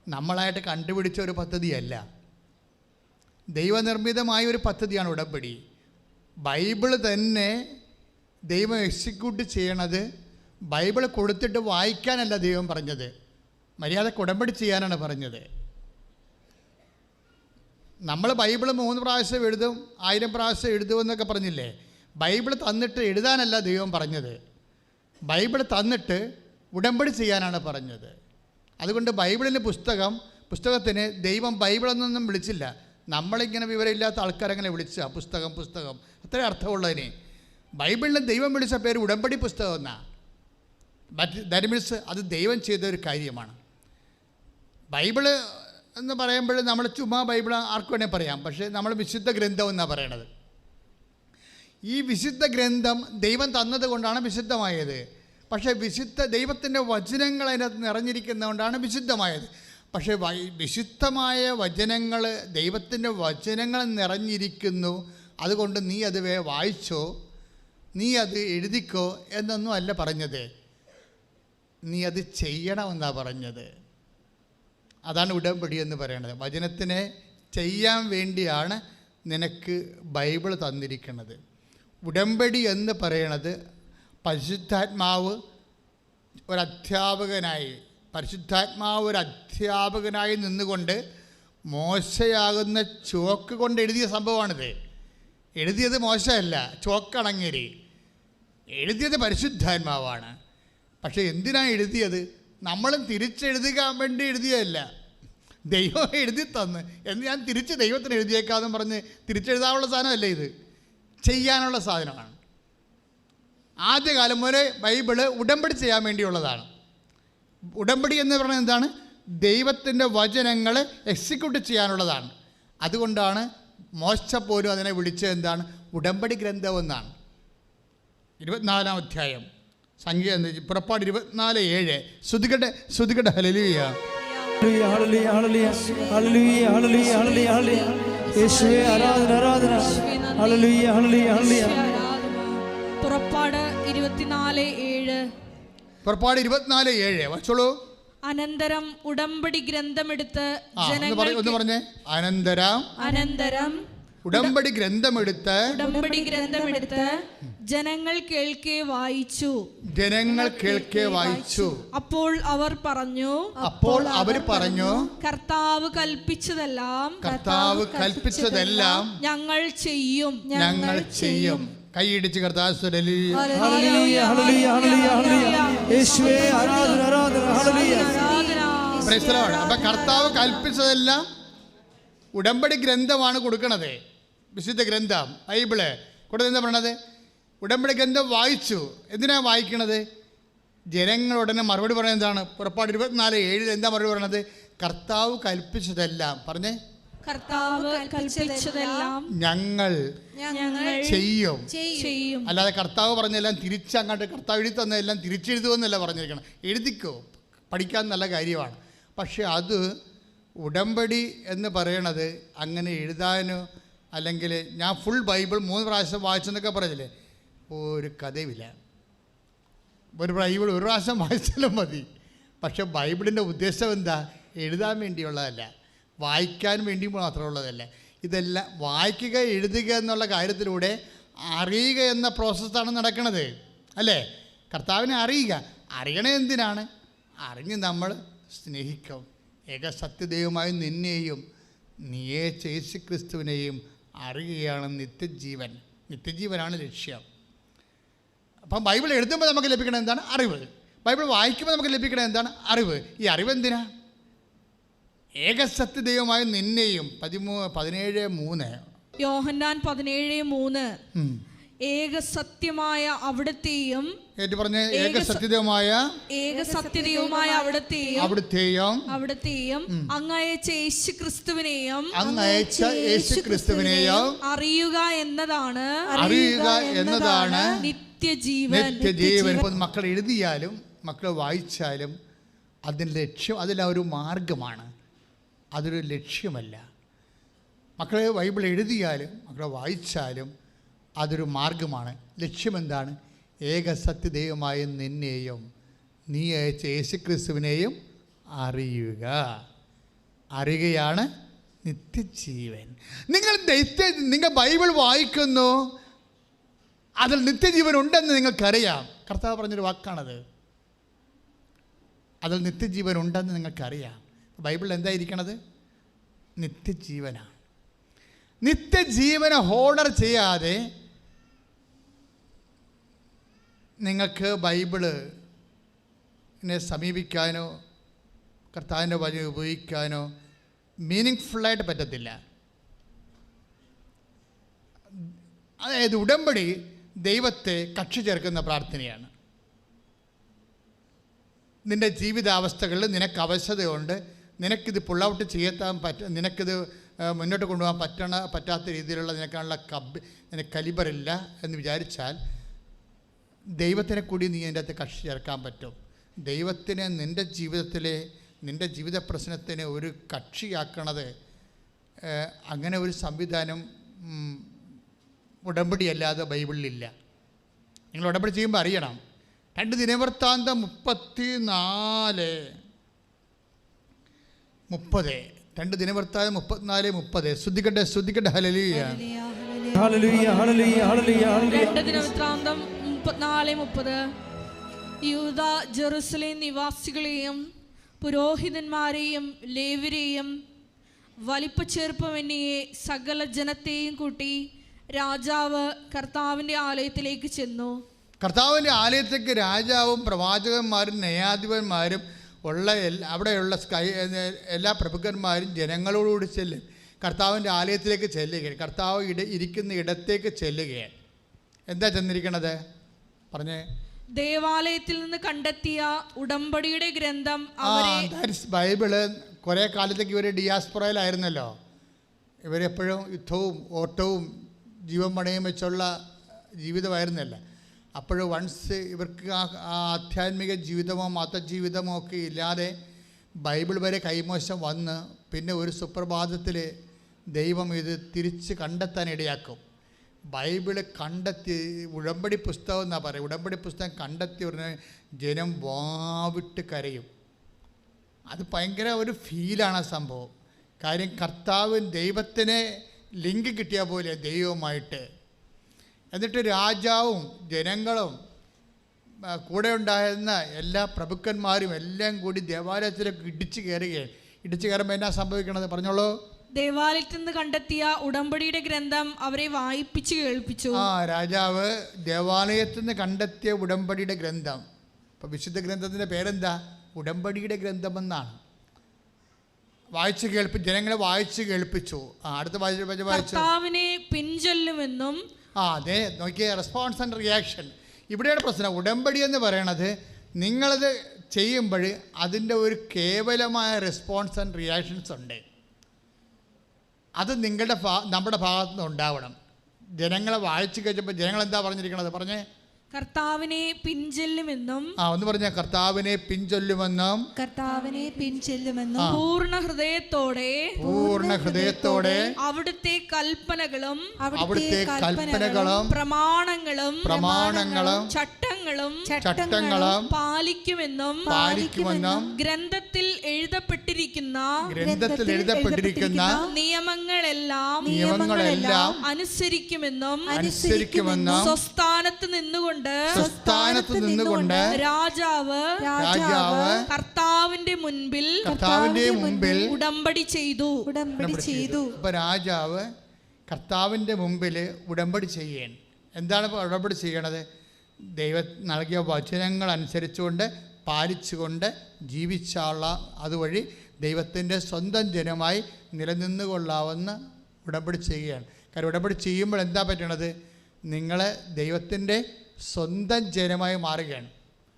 നമ്മളായിട്ട് കണ്ടുപിടിച്ച ഒരു പദ്ധതിയല്ല. ദൈവനിർമ്മിതമായ ഒരു പദ്ധതിയാണ് ഉടമ്പടി. ബൈബിള് തന്നെ ദൈവം എക്സിക്യൂട്ട് ചെയ്യണത് ബൈബിൾ കൊടുത്തിട്ട് വായിക്കാനല്ല ദൈവം പറഞ്ഞത്, മര്യാദക്ക് ഉടമ്പടി ചെയ്യാനാണ് പറഞ്ഞത്. നമ്മൾ ബൈബിൾ 3 പ്രാവശ്യം എഴുതും, 1000 പ്രാവശ്യം എഴുതുമെന്നൊക്കെ പറഞ്ഞില്ലേ? ബൈബിൾ തന്നിട്ട് എഴുതാനല്ല ദൈവം പറഞ്ഞത്, ബൈബിൾ തന്നിട്ട് ഉടമ്പടി ചെയ്യാനാണ് പറഞ്ഞത്. അതുകൊണ്ട് ബൈബിളിൻ്റെ പുസ്തകത്തിന് ദൈവം ബൈബിളെന്നൊന്നും വിളിച്ചില്ല. നമ്മളിങ്ങനെ വിവരമില്ലാത്ത ആൾക്കാരങ്ങനെ വിളിച്ച പുസ്തകം അത്രേ അർത്ഥമുള്ളതിന്. ബൈബിളിന് ദൈവം വിളിച്ച പേര് ഉടമ്പടി പുസ്തകം എന്നാണ്. ദാറ്റ് മീൻസ് അത് ദൈവം ചെയ്ത ഒരു കാര്യമാണ്. ബൈബിള് എന്ന് പറയുമ്പോൾ നമ്മൾ ചുമ്മാ ബൈബിൾ ആർക്കും വേണേൽ പറയാം, പക്ഷേ നമ്മൾ വിശുദ്ധ ഗ്രന്ഥം എന്നാണ് പറയണത്. ഈ വിശുദ്ധ ഗ്രന്ഥം ദൈവം തന്നത് കൊണ്ടാണ് വിശുദ്ധമായത്. പക്ഷേ ദൈവത്തിൻ്റെ വചനങ്ങൾ അതിനകത്ത് നിറഞ്ഞിരിക്കുന്നതുകൊണ്ടാണ് വിശുദ്ധമായത്. പക്ഷേ വിശുദ്ധമായ വചനങ്ങൾ, ദൈവത്തിൻ്റെ വചനങ്ങൾ നിറഞ്ഞിരിക്കുന്നു, അതുകൊണ്ട് നീ അത് വായിച്ചോ, നീ അത് എഴുതിക്കോ എന്നൊന്നും അല്ല പറഞ്ഞത്. നീ അത് ചെയ്യണമെന്നാണ് പറഞ്ഞത്. അതാണ് ഉടമ്പടി എന്ന് പറയുന്നത്. വചനത്തിനെ ചെയ്യാൻ വേണ്ടിയാണ് നിനക്ക് ബൈബിൾ തന്നിരിക്കുന്നത്. ഉടമ്പടി എന്ന് പറയണത് പരിശുദ്ധാത്മാവ് ഒരധ്യാപകനായി നിന്നുകൊണ്ട് മോശയാകുന്ന ചോക്ക് കൊണ്ട് എഴുതിയ സംഭവമാണിത്. എഴുതിയത് മോശമല്ല, ചോക്കണങ്ങേരി. എഴുതിയത് പരിശുദ്ധാത്മാവാണ്. പക്ഷേ എന്തിനാണ് എഴുതിയത്? നമ്മളും തിരിച്ചെഴുതിക്കാൻ വേണ്ടി എഴുതിയതല്ല, ദൈവം എഴുതി തന്ന് എന്ന് ഞാൻ തിരിച്ച് ദൈവത്തിന് എഴുതിയേക്കാമെന്ന് പറഞ്ഞ് തിരിച്ചെഴുതാനുള്ള സാധനമല്ല, ഇത് ചെയ്യാനുള്ള സാധനമാണ്. ആദ്യകാലം മുതലേ ബൈബിള് ഉടമ്പടി ചെയ്യാൻ വേണ്ടിയുള്ളതാണ്. ഉടമ്പടി എന്ന് പറയുന്നത് എന്താണ്? ദൈവത്തിൻ്റെ വചനങ്ങൾ എക്സിക്യൂട്ട് ചെയ്യാനുള്ളതാണ്. അതുകൊണ്ടാണ് മോശ പോലും അതിനെ വിളിച്ചത് എന്താണ്? ഉടമ്പടി ഗ്രന്ഥമെന്നാണ്. 24-ാം അധ്യായം സംഖ്യ പുറപ്പാട് 24:7. ശ്രുതികട്ടെ ഹല്ലേലൂയ. പുറപ്പാട് 24:7. പുറപ്പാട് 24:7 വായിച്ചോളൂ. അനന്തരം ഉടമ്പടി ഗ്രന്ഥമെടുത്ത് ഒന്ന് പറഞ്ഞേ. അനന്തരം ഉടമ്പടി ഗ്രന്ഥമെടുത്ത് ജനങ്ങൾ കേൾക്കെ വായിച്ചു. അപ്പോൾ അവർ പറഞ്ഞു കർത്താവ് കൽപ്പിച്ചതെല്ലാം ഞങ്ങൾ ചെയ്യും. കൈയിടിച്ച് കർത്താവ് അപ്പൊ കർത്താവ് കൽപ്പിച്ചതെല്ലാം ഉടമ്പടി ഗ്രന്ഥമാണ് കൊടുക്കണത്. വിശുദ്ധ ഗ്രന്ഥം ബൈബിള് കൊടുത്ത് എന്താ പറയണത്? ഉടമ്പടി ഗ്രന്ഥം വായിച്ചു. എന്തിനാണ് വായിക്കണത്? ജനങ്ങൾ ഉടനെ മറുപടി പറയുന്നത് എന്താണ്? പുറപ്പാട് 24:7 എന്താ മറുപടി പറയണത്? കർത്താവ് കൽപ്പിച്ചതെല്ലാം പറഞ്ഞേ, കർത്താവ് കൽപ്പിച്ചതെല്ലാം ഞങ്ങൾ ചെയ്യും. അല്ലാതെ കർത്താവ് പറഞ്ഞെല്ലാം തിരിച്ചങ്ങോട്ട് കർത്താവ് എഴുതി തന്നെല്ലാം തിരിച്ചെഴുതുമെന്നല്ല പറഞ്ഞിരിക്കണം. എഴുതിക്കോ, പഠിക്കാൻ നല്ല കാര്യമാണ്. പക്ഷെ അത് ഉടമ്പടി എന്ന് പറയണത് അങ്ങനെ എഴുതാനോ അല്ലെങ്കിൽ ഞാൻ ഫുൾ ബൈബിൾ 3 പ്രാവശ്യം വായിച്ചെന്നൊക്കെ പറഞ്ഞില്ലേ, ഒരു കഥയുമില്ല. ഒരു ബൈബിൾ 1 പ്രാവശ്യം വായിച്ചാലും മതി. പക്ഷെ ബൈബിളിൻ്റെ ഉദ്ദേശം എന്താ? എഴുതാൻ വേണ്ടിയുള്ളതല്ല, വായിക്കാൻ വേണ്ടി മാത്രമുള്ളതല്ല. ഇതെല്ലാം വായിക്കുക, എഴുതുക എന്നുള്ള കാര്യത്തിലൂടെ അറിയുക എന്ന പ്രോസസ്സാണ് നടക്കുന്നത്, അല്ലേ? കർത്താവിനെ അറിയണേ എന്തിനാണ്? അറിഞ്ഞ് നമ്മൾ സ്നേഹിക്കും. ഏകസത്യദൈവമായി നിന്നെയും നീയേ യേശു ക്രിസ്തുവിനെയും അറിയുകയാണ് നിത്യജീവനാണ് ലക്ഷ്യം. അപ്പം ബൈബിൾ എഴുതുമ്പോൾ നമുക്ക് ലഭിക്കണത് എന്താണ്? അറിവ്. ബൈബിൾ വായിക്കുമ്പോൾ നമുക്ക് ലഭിക്കണത് എന്താണ്? അറിവ്. ഈ അറിവ് എന്തിനാ? ഏകസത്യദൈവമായി നിന്നെയും 17:3 യോഹന്നാൻ 17:3 ഏകസത്യമായ അവിടുത്തെയും അവിടുത്തെയും അങ്ങയച്ച യേശുക്രിസ്തുവിനെയും അറിയുക എന്നതാണ് നിത്യജീവൻ. മക്കൾ എഴുതിയാലും മക്കൾ വായിച്ചാലും അതിൻ്റെ ലക്ഷ്യം, അതെല്ലാം ഒരു മാർഗമാണ്, അതൊരു ലക്ഷ്യമല്ല. മക്കളെ ബൈബിൾ എഴുതിയാലും മക്കളെ വായിച്ചാലും അതൊരു മാർഗമാണ്. ലക്ഷ്യമെന്താണ്? ഏകസത്യദൈവമായ നിന്നെയും നീ അയച്ച യേശുക്രിസ്തുവിനെയും അറിയുകയാണ് നിത്യജീവൻ. നിങ്ങൾ ബൈബിൾ വായിക്കുന്നു, അതിൽ നിത്യജീവൻ ഉണ്ടെന്ന് നിങ്ങൾക്കറിയാം. കർത്താവ് പറഞ്ഞൊരു വാക്കാണത്. അതിൽ നിത്യജീവൻ ഉണ്ടെന്ന് നിങ്ങൾക്കറിയാം. ബൈബിളിൽ എന്തായിരിക്കണത്? നിത്യജീവനാണ്. നിത്യജീവനെ ഹോണർ ചെയ്യാതെ നിങ്ങൾക്ക് ബൈബിളിനെ സമീപിക്കാനോ കർത്താവിൻ്റെ വചനം ഉപയോഗിക്കാനോ മീനിങ് പറ്റത്തില്ല. അതായത് ഉടമ്പടി ദൈവത്തെ കക്ഷി ചേർക്കുന്ന പ്രാർത്ഥനയാണ്. നിൻ്റെ ജീവിതാവസ്ഥകളിൽ നിനക്ക് അവശതയുണ്ട്, നിനക്കിത് പുൾ ഔട്ട് ചെയ്യാൻ നിനക്കിത് മുന്നോട്ട് കൊണ്ടുപോകാൻ പറ്റാത്ത രീതിയിലുള്ള നിനക്കാനുള്ള കലിബറില്ല എന്ന് വിചാരിച്ചാൽ ദൈവത്തിനെ കൂടി നീ അതിൻ്റെ അകത്ത് കക്ഷി ചേർക്കാൻ പറ്റും. ദൈവത്തിനെ നിൻ്റെ ജീവിതത്തിലെ നിൻ്റെ ജീവിത പ്രശ്നത്തിന് ഒരു കക്ഷിയാക്കണത് അങ്ങനെ ഒരു സംവിധാനം ഉടമ്പടിയല്ലാതെ ബൈബിളിലില്ല. നിങ്ങൾ ഉടമ്പടി ചെയ്യുമ്പോൾ അറിയണം. 2 ദിനവൃത്താന്തം 34:30. 2 ദിനവൃത്താന്തം 34:30. ശ്രദ്ധിക്കട്ടെ. ഹല്ലേലൂയ. 2 ദിനവൃത്താന്തം 34:30. യൂദ ജെറുസലേം നിവാസികളെയും പുരോഹിതന്മാരെയും ലേവ്യരെയും വലിപ്പച്ചെറുപ്പമെന്നിയെ സകല ജനത്തെയും കൂട്ടി രാജാവ് കർത്താവിൻ്റെ ആലയത്തിലേക്ക് ചെന്നു. കർത്താവിൻ്റെ ആലയത്തേക്ക് രാജാവും പ്രവാചകന്മാരും ന്യായാധിപന്മാരും ഉള്ള അവിടെയുള്ള എല്ലാ പ്രഭുക്കന്മാരും ജനങ്ങളോടുകൂടി ചെല്ലും. കർത്താവിൻ്റെ ആലയത്തിലേക്ക് ചെല്ലുകയാണ്. കർത്താവ് ഇരിക്കുന്ന ഇടത്തേക്ക് ചെല്ലുകയാണ്. എന്താ ചെന്നിരിക്കണത് പറഞ്ഞേ? ദേവാലയത്തിൽ നിന്ന് കണ്ടെത്തിയ ഉടമ്പടിയുടെ ഗ്രന്ഥം. ബൈബിള് കുറേ കാലത്തേക്ക് ഇവർ ഡിയാസ്പൊറയിലായിരുന്നല്ലോ. ഇവരെപ്പോഴും യുദ്ധവും ഓട്ടവും ജീവൻ പണയം വെച്ചുള്ള ജീവിതമായിരുന്നല്ല. അപ്പോൾ വൺസ് ഇവർക്ക് ആ ആധ്യാത്മിക ജീവിതമോ മതജീവിതമോ ഒക്കെ ഇല്ലാതെ ബൈബിൾ വരെ കൈമോശം വന്ന് പിന്നെ ഒരു സുപ്രഭാതത്തിൽ ദൈവം ഇത് തിരിച്ച് കണ്ടെത്താൻ ഇടയാക്കും. ബൈബിള് കണ്ടെത്തി ഉടമ്പടി പുസ്തകം എന്നാണ് പറയുക. ഉടമ്പടി പുസ്തകം കണ്ടെത്തി പറഞ്ഞാൽ ജനം വാവിട്ട് കരയും. അത് ഭയങ്കര ഒരു ഫീലാണ് ആ സംഭവം. കാര്യം കർത്താവ് ദൈവത്തിനെ ലിങ്ക് കിട്ടിയ പോലെ ദൈവവുമായിട്ട്. എന്നിട്ട് രാജാവും ജനങ്ങളും കൂടെ ഉണ്ടായിരുന്ന എല്ലാ പ്രഭുക്കന്മാരും എല്ലാം കൂടി ദേവാലയത്തിലേക്ക് ഇടിച്ചു കയറുകയാണ്. ഇടിച്ചു കയറുമ്പോൾ എന്നാ സംഭവിക്കണത് പറഞ്ഞോളൂ. ദേവാലയത്തിൽ നിന്ന് കണ്ടെത്തിയ ഉടമ്പടിയുടെ ഗ്രന്ഥം അവരെ വായിപ്പിച്ച് കേൾപ്പിച്ചു. രാജാവ് ദേവാലയത്തിൽ നിന്ന് കണ്ടെത്തിയ ഉടമ്പടിയുടെ ഗ്രന്ഥം. ഇപ്പം വിശുദ്ധ ഗ്രന്ഥത്തിൻ്റെ പേരെന്താ? ഉടമ്പടിയുടെ ഗ്രന്ഥമെന്നാണ്. ജനങ്ങളെ വായിച്ച് കേൾപ്പിച്ചു. അടുത്ത വായിച്ചു കർത്താവിനെ പിൻചൊല്ലുമെന്നും. അതെ, നോക്കിയ റെസ്പോൺസ് ആൻഡ് റിയാക്ഷൻ. ഇവിടെയാണ് പ്രശ്നം. ഉടമ്പടി എന്ന് പറയണത് നിങ്ങളത് ചെയ്യുമ്പോൾ അതിൻ്റെ ഒരു കേവലമായ റെസ്പോൺസ് ആൻഡ് റിയാക്ഷൻസ് ഉണ്ട്. അത് നമ്മുടെ ഭാഗത്തു നിന്ന് ഉണ്ടാവണം. ജനങ്ങളെ വായിച്ചു കഴിച്ചപ്പോൾ ജനങ്ങളെന്താ പറഞ്ഞിരിക്കണത് പറഞ്ഞേ? കർത്താവിനെ പിൻചൊല്ലുമെന്നും. ഒന്ന് പറഞ്ഞ കർത്താവിനെ പിൻചൊല്ലുമെന്നും. കർത്താവിനെ പിൻചൊല്ലുമെന്നും പൂർണ്ണ ഹൃദയത്തോടെ അവിടുത്തെ കൽപ്പനകളും പ്രമാണങ്ങളും ചട്ടങ്ങളും പാലിക്കുമെന്നും ഗ്രന്ഥത്തിൽ എഴുതപ്പെട്ടിരിക്കുന്ന നിയമങ്ങളെല്ലാം അനുസരിക്കുമെന്നും സ്വസ്ഥാനത്ത് നിന്നുകൊണ്ട് രാജാവ് കർത്താവിന്റെ മുൻപിൽ ഉടമ്പടി ചെയ്തു. അപ്പൊ രാജാവ് കർത്താവിന്റെ മുമ്പിൽ ഉടമ്പടി ചെയ്യണം. എന്താണ് ഉടമ്പടി ചെയ്യണത്? ദൈവം നൽകിയ വചനങ്ങൾ അനുസരിച്ചുകൊണ്ട് പാലിച്ചുകൊണ്ട് ജീവിച്ചുള്ള അതുവഴി ദൈവത്തിൻ്റെ സ്വന്തം ജനമായി നിലനിന്നുകൊള്ളാവുന്ന ഉടമ്പടി ചെയ്യുകയാണ്. കാരണം ഉടമ്പടി ചെയ്യുമ്പോൾ എന്താ പറ്റണത്? നിങ്ങളെ ദൈവത്തിൻ്റെ സ്വന്തം ജനമായി മാറുകയാണ്.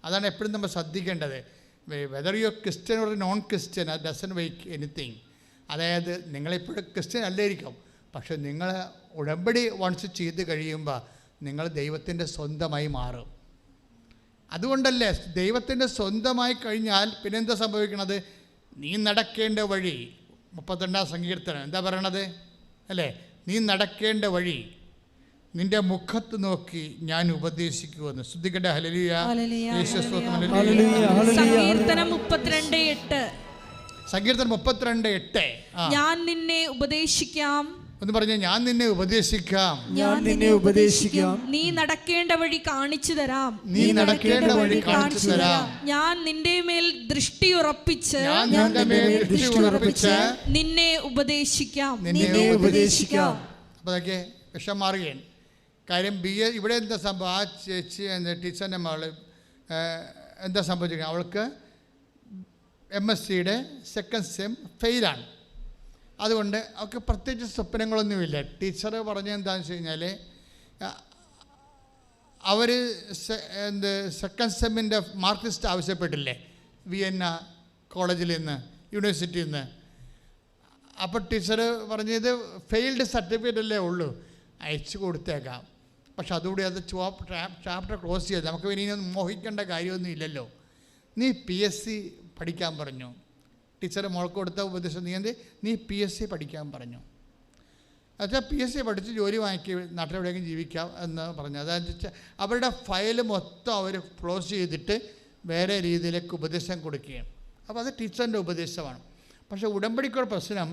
അതാണ് എപ്പോഴും നമ്മൾ ശ്രദ്ധിക്കേണ്ടത്. Whether you Christian or non Christian, അത് ഡസൻ വെയ്ക്ക് എനിത്തിങ്. അതായത് നിങ്ങളിപ്പോഴും ക്രിസ്ത്യൻ അല്ലായിരിക്കും, പക്ഷെ നിങ്ങൾ ഉടമ്പടി വൺസ് ചെയ്ത് കഴിയുമ്പോൾ നിങ്ങൾ ദൈവത്തിൻ്റെ സ്വന്തമായി മാറും. അതുകൊണ്ടല്ലേ ദൈവത്തിൻ്റെ സ്വന്തമായി കഴിഞ്ഞാൽ പിന്നെന്താ സംഭവിക്കണത്? നീ നടക്കേണ്ട വഴി 32-ാം സങ്കീർത്തനം എന്താ പറയണത് അല്ലേ? നീ നടക്കേണ്ട വഴി നിന്റെ മുഖത്ത് നോക്കി ഞാൻ ഉപദേശിക്കുമെന്ന്. ശ്രദ്ധിക്കട്ടെ. ഹല്ലേലൂയ. സങ്കീർത്തനം 32:8. സങ്കീർത്തനം 32:8. ഞാൻ നിന്നെ ഉപദേശിക്കാം. ഒന്ന് പറഞ്ഞ, ഞാൻ നിന്നെ ഉപദേശിക്കാം. നീ നടക്കേണ്ട വഴി കാണിച്ചു തരാം. ഞാൻ നിന്റെ മേൽ ദൃഷ്ടി ഉറപ്പിച്ച് നിന്നെ ഉപദേശിക്കാം. അപ്പൊ അതൊക്കെ വിഷം മാറുകയാണ്. കാര്യം ഇവിടെ എന്താ സംഭവം? ആ ചേച്ചി ടീച്ചറിൻ്റെ മകള് എന്താ സംഭവിച്ചിരിക്കുന്നത്? അവൾക്ക് MSCയുടെ സെക്കൻഡ് സെം ഫെയിലാണ്. അതുകൊണ്ട് അവർക്ക് പ്രത്യേകിച്ച് സ്വപ്നങ്ങളൊന്നുമില്ല. ടീച്ചർ പറഞ്ഞത് എന്താണെന്ന് വെച്ച് കഴിഞ്ഞാൽ അവർ സെക്കൻഡ് സെമ്മിൻ്റെ മാർക്ക് ലിസ്റ്റ് ആവശ്യപ്പെട്ടില്ലേ? വിയന്ന കോളേജിൽ നിന്ന്, യൂണിവേഴ്സിറ്റിയിൽ നിന്ന്. അപ്പോൾ ടീച്ചർ പറഞ്ഞത് ഫെയിൽഡ് സർട്ടിഫിക്കറ്റ് അല്ലേ ഉള്ളൂ, അയച്ചു കൊടുത്തേക്കാം. പക്ഷെ അതുകൂടി അത് ചാപ്റ്റർ ക്ലോസ് ചെയ്ത് നമുക്ക് ഇനിയൊന്നും മോഹിക്കേണ്ട കാര്യമൊന്നും ഇല്ലല്ലോ. നീ PSC പഠിക്കാൻ പറഞ്ഞു. ടീച്ചർ മോൾക്ക് കൊടുത്ത ഉപദേശം നീ PSC പഠിക്കാൻ പറഞ്ഞു. എന്നുവെച്ചാൽ PSC പഠിച്ച് ജോലി വാങ്ങിക്കി നാട്ടിലെവിടെയെങ്കിലും ജീവിക്കാം എന്ന് പറഞ്ഞു. അതായത് വെച്ചാൽ അവരുടെ ഫയൽ മൊത്തം അവർ ക്ലോസ് ചെയ്തിട്ട് വേറെ രീതിയിലേക്ക് ഉപദേശം കൊടുക്കുകയാണ്. അപ്പോൾ അത് ടീച്ചറിൻ്റെ ഉപദേശമാണ്. പക്ഷേ ഉടമ്പടിക്കുള്ള പ്രശ്നം,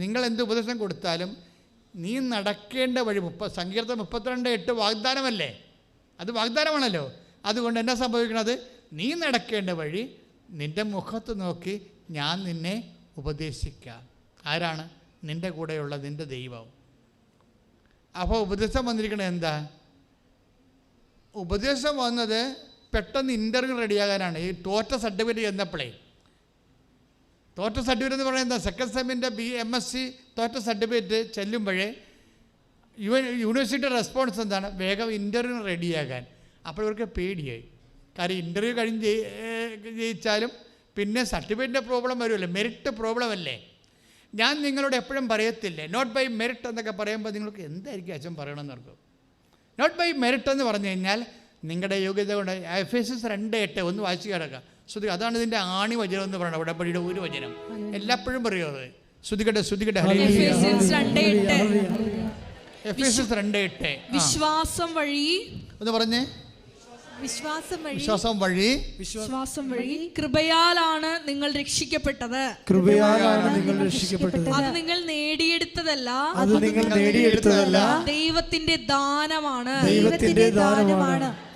നിങ്ങളെന്ത് ഉപദേശം കൊടുത്താലും നീ നടക്കേണ്ട വഴി സങ്കീർത്തനം 32:8 വാഗ്ദാനമല്ലേ, അത് വാഗ്ദാനമാണല്ലോ. അതുകൊണ്ട് എന്നാ സംഭവിക്കണത്, നീ നടക്കേണ്ട വഴി നിൻ്റെ മുഖത്ത് നോക്കി ഞാൻ നിന്നെ ഉപദേശിക്കാം. ആരാണ്? നിൻ്റെ കൂടെയുള്ള നിൻ്റെ ദൈവം. അപ്പോൾ ഉപദേശം വന്നിരിക്കണത് എന്താ? ഉപദേശം വന്നത് പെട്ടെന്ന് ഇൻ്റർവ്യൂ റെഡിയാകാനാണ്. ഈ തോറ്റ സർട്ടിഫിക്കറ്റ് ചെന്നപ്പോഴേ, തോറ്റ സർട്ടിഫിക്കറ്റ് എന്ന് പറയുന്നത് സെക്കൻഡ് സെമ്മിൻ്റെ MSc തോറ്റ സർട്ടിഫിക്കറ്റ് ചെല്ലുമ്പോഴേ യൂണിവേഴ്സിറ്റിയുടെ റെസ്പോൺസ് എന്താണ്? വേഗം ഇൻ്റർവ്യൂ റെഡിയാകാൻ. അപ്പോൾ ഇവർക്ക് പേടിയായി. കാര്യം ഇൻ്റർവ്യൂ കഴിഞ്ഞ് ജയിച്ചാലും പിന്നെ സർട്ടിഫിക്കറ്റിൻ്റെ പ്രോബ്ലം വരുമല്ലോ, മെറിറ്റ് പ്രോബ്ലം അല്ലേ. ഞാൻ നിങ്ങളോട് എപ്പോഴും പറയത്തില്ലേ, നോട്ട് ബൈ മെറിറ്റ് എന്നൊക്കെ പറയുമ്പോൾ നിങ്ങൾക്ക് എന്തായിരിക്കും അച്ഛൻ പറയണമെന്ന് ഓർക്കും. നോട്ട് ബൈ മെറിറ്റ് എന്ന് പറഞ്ഞു കഴിഞ്ഞാൽ നിങ്ങളുടെ യോഗ്യത കൊണ്ട്. Ephesians 2:8 ഒന്ന് വായിച്ചു കിടക്കുക. ശ്രുതി, അതാണ് ഇതിൻ്റെ ആണി വചനം എന്ന് പറയുന്നത്, ഉടമ്പടിയുടെ ഒരു വചനം. എല്ലാപ്പോഴും പറയുമോ അത്? ശ്രുതികട്ടെ ശ്രുതികട്ടെ. Ephesians 2:8 വിശ്വാസം വഴി ഒന്ന് പറഞ്ഞേ. വിശ്വാസം വഴി കൃപയാലാണ് നിങ്ങൾ രക്ഷിക്കപ്പെട്ടത്. അത് നിങ്ങൾ നേടിയെടുത്തതല്ല, ദൈവത്തിന്റെ ദാനമാണ്.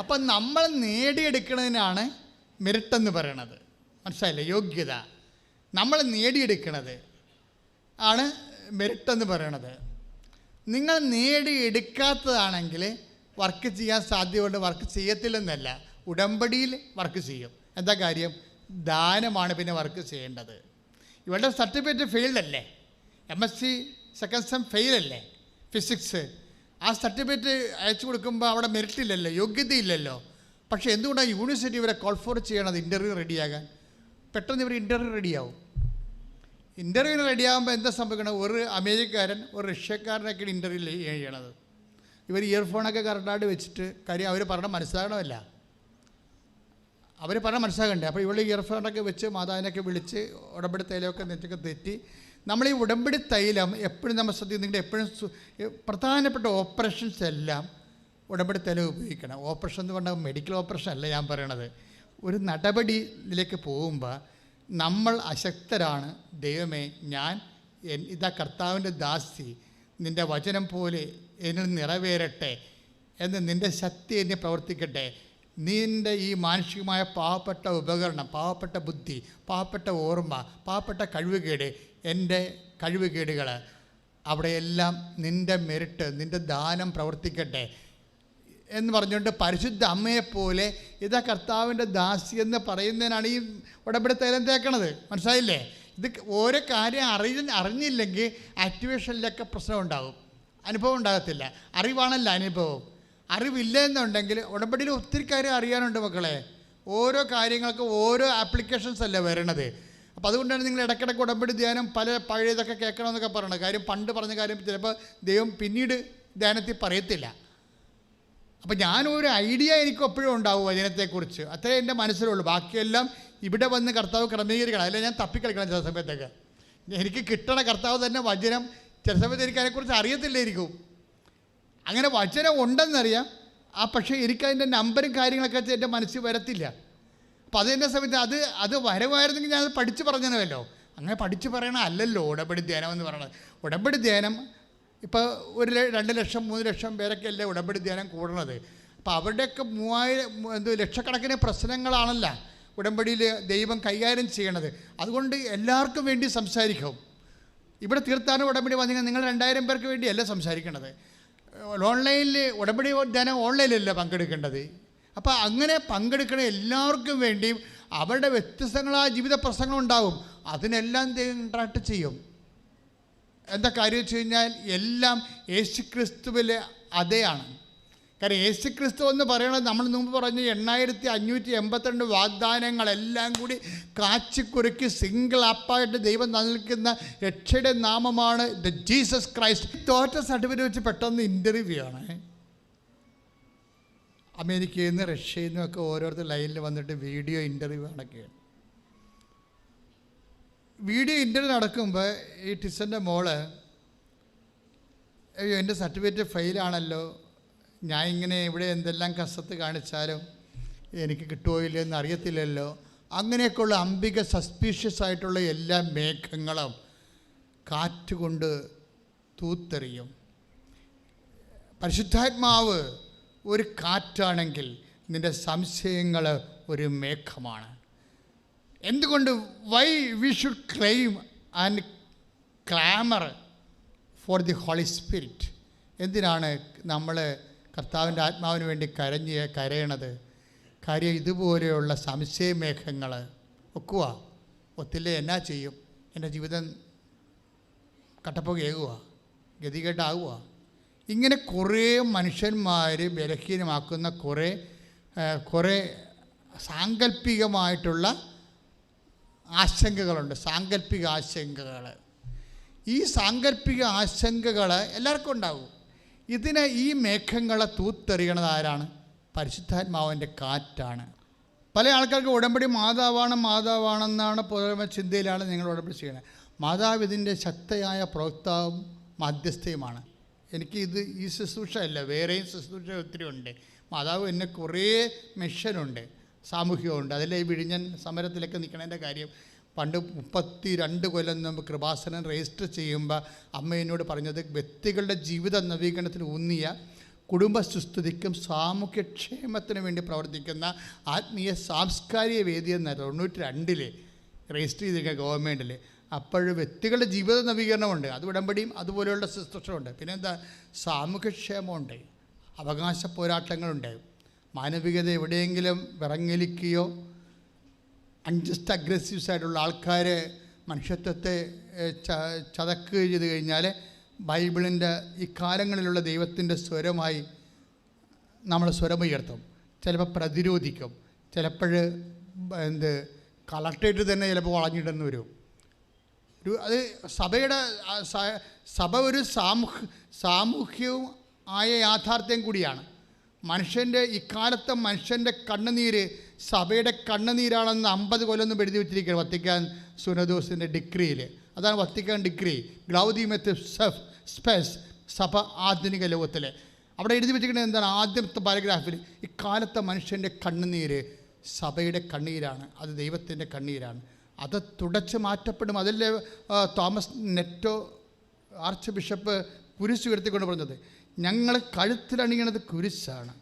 അപ്പം നമ്മൾ നേടിയെടുക്കുന്നതിനാണ് മെറിറ്റ് എന്ന് പറയണത്. മനസ്സിലായില്ലേ? യോഗ്യത നമ്മൾ നേടിയെടുക്കുന്നത് ആണ് മെറിറ്റ് എന്ന് പറയണത്. നിങ്ങൾ നേടിയെടുക്കാത്തതാണെങ്കിൽ വർക്ക് ചെയ്യാൻ സാധ്യതയുണ്ട്. വർക്ക് ചെയ്യത്തില്ലെന്നല്ല, ഉടമ്പടിയിൽ വർക്ക് ചെയ്യും. എന്താ കാര്യം? ദാനമാണ് പിന്നെ വർക്ക് ചെയ്യേണ്ടത്. ഇവളുടെ സർട്ടിഫിക്കറ്റ് ഫെയിൽഡല്ലേ, MSc സെക്കൻഡ് സെം ഫെയിലല്ലേ ഫിസിക്സ്. ആ സർട്ടിഫിക്കറ്റ് അയച്ചു കൊടുക്കുമ്പോൾ അവിടെ മെറിറ്റ് ഇല്ലല്ലോ, യോഗ്യതയില്ലല്ലോ. പക്ഷേ എന്തുകൊണ്ടാണ് യൂണിവേഴ്സിറ്റി ഇവരെ കോൾ ഫോർ ചെയ്യണത്? ഇൻ്റർവ്യൂ റെഡിയാകാൻ. പെട്ടെന്ന് ഇവർ ഇൻ്റർവ്യൂ റെഡിയാവും. ഇൻ്റർവ്യൂവിന് റെഡിയാകുമ്പോൾ എന്താ സംഭവിക്കണം? ഒരു അമേരിക്കക്കാരൻ ഒരു റഷ്യക്കാരനൊക്കെയാണ് ഇൻ്റർവ്യൂ ചെയ്യണത്. ഇവർ ഇയർഫോണൊക്കെ കറക്റ്റായിട്ട് വെച്ചിട്ട്, കാര്യം അവർ പറഞ്ഞാൽ മനസ്സിലാകണമല്ല, അവർ പറഞ്ഞാൽ മനസ്സിലാകണ്ടേ. അപ്പോൾ ഇവിടെ ഇയർഫോണൊക്കെ വെച്ച് മാതാവിനൊക്കെ വിളിച്ച് ഉടമ്പടി തൈലമൊക്കെ നെറ്റൊക്കെ തെറ്റി. നമ്മൾ ഈ ഉടമ്പടി തൈലം എപ്പോഴും നമ്മൾ ശ്രദ്ധിക്കും. നിങ്ങളുടെ എപ്പോഴും പ്രധാനപ്പെട്ട ഓപ്പറേഷൻസ് എല്ലാം ഉടമ്പടി തൈലം ഉപയോഗിക്കണം. ഓപ്പറേഷൻ എന്ന് പറഞ്ഞാൽ മെഡിക്കൽ ഓപ്പറേഷൻ അല്ല ഞാൻ പറയണത്. ഒരു നടപടിയിലേക്ക് പോകുമ്പോൾ നമ്മൾ അശക്തരാണ്. ദൈവമേ, ഞാൻ ഇതാ കർത്താവിൻ്റെ ദാസി, നിൻ്റെ വചനം പോലെ എന്നിൽ നിറവേറട്ടെ എന്ന്, നിൻ്റെ ശക്തി എന്നെ പ്രവർത്തിക്കട്ടെ. നിൻ്റെ ഈ മാനുഷികമായ പാവപ്പെട്ട ഉപകരണം, പാവപ്പെട്ട ബുദ്ധി, പാവപ്പെട്ട ഓർമ്മ, പാവപ്പെട്ട കഴിവുകേട്, എൻ്റെ കഴിവുകേടുകൾ അവിടെയെല്ലാം നിൻ്റെ മെറിറ്റ്, നിൻ്റെ ദാനം പ്രവർത്തിക്കട്ടെ എന്ന് പറഞ്ഞുകൊണ്ട് പരിശുദ്ധ അമ്മയെപ്പോലെ ഇതാ കർത്താവിൻ്റെ ദാസി എന്ന് പറയുന്നതിനാണ് ഈ ഉടമ്പടി തൈലം തേക്കണത്. മനസ്സിലായില്ലേ? ഇത് ഓരോ കാര്യം അറിഞ്ഞില്ലെങ്കിൽ ആക്ടിവേഷനിലൊക്കെ പ്രശ്നം ഉണ്ടാകും, അനുഭവം ഉണ്ടാകത്തില്ല. അറിവാണല്ല അനുഭവം. അറിവില്ല എന്നുണ്ടെങ്കിൽ ഉടമ്പടിയിൽ ഒത്തിരി കാര്യം അറിയാനുണ്ട് മക്കളെ. ഓരോ കാര്യങ്ങൾക്കും ഓരോ ആപ്ലിക്കേഷൻസ് അല്ലേ വരണത്. അപ്പോൾ അതുകൊണ്ടാണ് നിങ്ങൾ ഇടയ്ക്കിടയ്ക്ക് ഉടമ്പടി ധ്യാനം പഴയതൊക്കെ കേൾക്കണമെന്നൊക്കെ പറയണത്. കാര്യം പണ്ട് പറഞ്ഞ കാര്യം ചിലപ്പോൾ ദൈവം പിന്നീട് ധ്യാനത്തിൽ പറയത്തില്ല. അപ്പോൾ ഞാനൊരു ഐഡിയ എനിക്ക് എപ്പോഴും ഉണ്ടാവും വചനത്തെക്കുറിച്ച്, അത്രേ എൻ്റെ മനസ്സിലുള്ളൂ. ബാക്കിയെല്ലാം ഇവിടെ വന്ന് കർത്താവ് ക്രമീകരിക്കണം. അല്ല ഞാൻ തപ്പിക്കളിക്കണം ചില സമയത്തൊക്കെ. എനിക്ക് കിട്ടണ കർത്താവ് തന്നെ വചനം ചില സമയത്ത് എനിക്ക് അതിനെക്കുറിച്ച് അറിയത്തില്ലായിരിക്കും. അങ്ങനെ വചനം ഉണ്ടെന്നറിയാം, പക്ഷേ എനിക്കതിൻ്റെ നമ്പറും കാര്യങ്ങളൊക്കെ എൻ്റെ മനസ്സിൽ വരത്തില്ല. അപ്പോൾ അതിൻ്റെ സമയത്ത് അത് വരവായിരുന്നെങ്കിൽ ഞാനത് പഠിച്ച് പറഞ്ഞനല്ലോ. അങ്ങനെ പഠിച്ച് പറയണ അല്ലല്ലോ ഉടമ്പടി ധ്യാനം എന്ന് പറയുന്നത്. ഉടമ്പടി ധ്യാനം ഇപ്പോൾ 2 ലക്ഷം 3 ലക്ഷം പേരൊക്കെ അല്ലേ ഉടമ്പടി ധ്യാനം കൂടണത്. അപ്പോൾ അവരുടെയൊക്കെ 3000 ലക്ഷക്കണക്കിന് പ്രശ്നങ്ങളാണല്ല ഉടമ്പടിയിൽ ദൈവം കൈകാര്യം ചെയ്യണത്. അതുകൊണ്ട് എല്ലാവർക്കും വേണ്ടി സംസാരിക്കും. ഇവിടെ തീർത്ഥാടന ഉടമ്പടി വന്നെങ്കിൽ നിങ്ങൾ 2000 പേർക്ക് വേണ്ടിയല്ല സംസാരിക്കേണ്ടത്. ഓൺലൈനിൽ ഉടമ്പടി ധ്യാനം ഓൺലൈനിലല്ല പങ്കെടുക്കേണ്ടത്. അപ്പോൾ അങ്ങനെ പങ്കെടുക്കണ എല്ലാവർക്കും വേണ്ടിയും അവരുടെ വ്യത്യസ്തങ്ങളായ ജീവിത പ്രശ്നങ്ങളുണ്ടാവും. അതിനെല്ലാം ഇൻട്രാക്ട് ചെയ്യും. എന്താ കാര്യം വെച്ച് കഴിഞ്ഞാൽ എല്ലാം യേശുക്രിസ്തുവിൽ അതേയാണ്. കാരണം യേശു ക്രിസ്തു എന്ന് പറയുന്നത് നമ്മൾ മുമ്പ് പറഞ്ഞ 8582 വാഗ്ദാനങ്ങളെല്ലാം കൂടി കാച്ചിക്കുറുക്കി സിംഗിൾ അപ്പായിട്ട് ദൈവം നൽകുന്ന രക്ഷയുടെ നാമമാണ് ദ ജീസസ് ക്രൈസ്റ്റ്. തോറ്റ സർട്ടിഫിക്കറ്റ് വെച്ച് പെട്ടെന്ന് ഇൻ്റർവ്യൂ ആണ്. അമേരിക്കയിൽ നിന്ന് റഷ്യയിൽ നിന്നൊക്കെ ഓരോരുത്തർ ലൈനിൽ വന്നിട്ട് വീഡിയോ ഇൻ്റർവ്യൂ നടക്കുകയാണ്. വീഡിയോ ഇൻ്റർവ്യൂ നടക്കുമ്പോൾ ഈ ടിസൻ്റെ മോള്, അയ്യോ എൻ്റെ സർട്ടിഫിക്കറ്റ് ഫെയിലാണല്ലോ, ഞാൻ ഇങ്ങനെ ഇവിടെ എന്തെല്ലാം കസത്ത് കാണിച്ചാലും എനിക്ക് കിട്ടുമോ ഇല്ലെന്ന് അറിയത്തില്ലല്ലോ. അങ്ങനെയൊക്കെയുള്ള അംബിക സസ്പീഷ്യസ് ആയിട്ടുള്ള എല്ലാ മേഘങ്ങളും കാറ്റുകൊണ്ട് തൂത്തെറിയും. പരിശുദ്ധാത്മാവ് ഒരു കാറ്റാണെങ്കിൽ നിൻ്റെ സംശയങ്ങൾ ഒരു മേഘമാണ്. എന്തുകൊണ്ട് why we should claim and clamour for the holy spirit? എന്തിനാണ് നമ്മൾ കർത്താവിൻ്റെ ആത്മാവിന് വേണ്ടി കരയണത്? കാര്യം ഇതുപോലെയുള്ള സംശയമേഘങ്ങൾ ഒത്തില്ലേ എന്നാ ചെയ്യും? എൻ്റെ ജീവിതം കട്ടപ്പുകയാകുക, ഗതികേട്ടാകുക. ഇങ്ങനെ കുറേ മനുഷ്യന്മാർ ബലഹീനമാക്കുന്ന കുറേ സാങ്കല്പികമായിട്ടുള്ള ആശങ്കകളുണ്ട്. സാങ്കല്പിക ആശങ്കകൾ, ഈ സാങ്കല്പിക ആശങ്കകൾ എല്ലാവർക്കും ഉണ്ടാവും. ഈ മേഘങ്ങളെ തൂത്തെറിയണത് ആരാണ്? പരിശുദ്ധാത്മാവിൻ്റെ കാറ്റാണ്. പല ആൾക്കാർക്ക് ഉടമ്പടി മാതാവാണെന്നാണ് പൊതുവെ ചിന്തയിലാണ് നിങ്ങൾ ഉടമ്പടി ചെയ്യുന്നത്. മാതാവ് ഇതിൻ്റെ ശക്തയായ പ്രവക്താവും മധ്യസ്ഥയുമാണ്. ഈ ശുശ്രൂഷ അല്ല, വേറെയും ശുശ്രൂഷ ഒത്തിരി ഉണ്ട്. മാതാവ് എന്നെ കുറേ മിഷനുണ്ട്, സാമൂഹികമുണ്ട്. അതിലെ ഈ വിഴിഞ്ഞൻ സമരത്തിലൊക്കെ നിൽക്കണതിൻ്റെ കാര്യം പണ്ട് 32 കൊല്ലം മുമ്പ് കൃപാസനം രജിസ്റ്റർ ചെയ്യുമ്പോൾ അമ്മ എന്നോട് പറഞ്ഞത്, വ്യക്തികളുടെ ജീവിത നവീകരണത്തിന് ഊന്നിയ കുടുംബ സുസ്ഥിതിക്കും സാമൂഹ്യക്ഷേമത്തിന് വേണ്ടി പ്രവർത്തിക്കുന്ന ആത്മീയ സാംസ്കാരിക വേദി എന്ന 92 രജിസ്റ്റർ ചെയ്തിരിക്കുക ഗവൺമെൻറ്റിൽ. അപ്പോഴും വ്യക്തികളുടെ ജീവിത നവീകരണമുണ്ട്, അത് ഉടമ്പടിയും അതുപോലെയുള്ള ശുശ്രൂഷയുണ്ട്. പിന്നെന്താ, സാമൂഹ്യക്ഷേമമുണ്ട്, അവകാശ പോരാട്ടങ്ങളുണ്ട്. മാനവികത എവിടെയെങ്കിലും വിറങ്ങലിക്കുകയോ അൺജസ്റ്റ് അഗ്രസീവ്സ് ആയിട്ടുള്ള ആൾക്കാർ മനുഷ്യത്വത്തെ ചതക്കുകയോ ചെയ്ത് കഴിഞ്ഞാൽ ബൈബിളിൻ്റെ ഈ കാലങ്ങളിലുള്ള ദൈവത്തിൻ്റെ സ്വരമായി നമ്മൾ സ്വരമുയർത്തും. ചിലപ്പോൾ പ്രതിരോധിക്കും, ചിലപ്പോൾ കളക്ടറേറ്റ് തന്നെ ചിലപ്പോൾ വളഞ്ഞിട്ടെന്ന് വരും. അത് സഭ ഒരു സാമൂഹ്യവും ആയ യാഥാർത്ഥ്യം കൂടിയാണ്. ഇക്കാലത്തെ മനുഷ്യൻ്റെ കണ്ണുനീര് സഭയുടെ കണ്ണുനീരാണെന്ന് 50 കൊല്ലം എഴുതി വെച്ചിരിക്കുകയാണ് വത്തിക്കാൻ സുനദോസിൻ്റെ ഡിക്രിയിൽ. അതാണ് വത്തിക്കാൻ ഡിക്രി, ഗ്ലൗദിമത്ത് സ്പെസ്, സഭ ആധുനിക ലോകത്തിൽ. അവിടെ എഴുതി വെച്ചിരിക്കുന്നത് എന്താണ്? ആദ്യത്തെ പാരഗ്രാഫിൽ ഇക്കാലത്തെ മനുഷ്യൻ്റെ കണ്ണുനീര് സഭയുടെ കണ്ണീരാണ്, അത് ദൈവത്തിൻ്റെ കണ്ണീരാണ്. അത് തുടച്ച് മാറ്റപ്പെടും. അതല്ലേ തോമസ് നെറ്റോ ആർച്ച് ബിഷപ്പ് കുരിശ് ഉയർത്തിക്കൊണ്ട് പറഞ്ഞത്, ഞങ്ങൾ കഴുത്തിലണിയണത് കുരിശാണ്,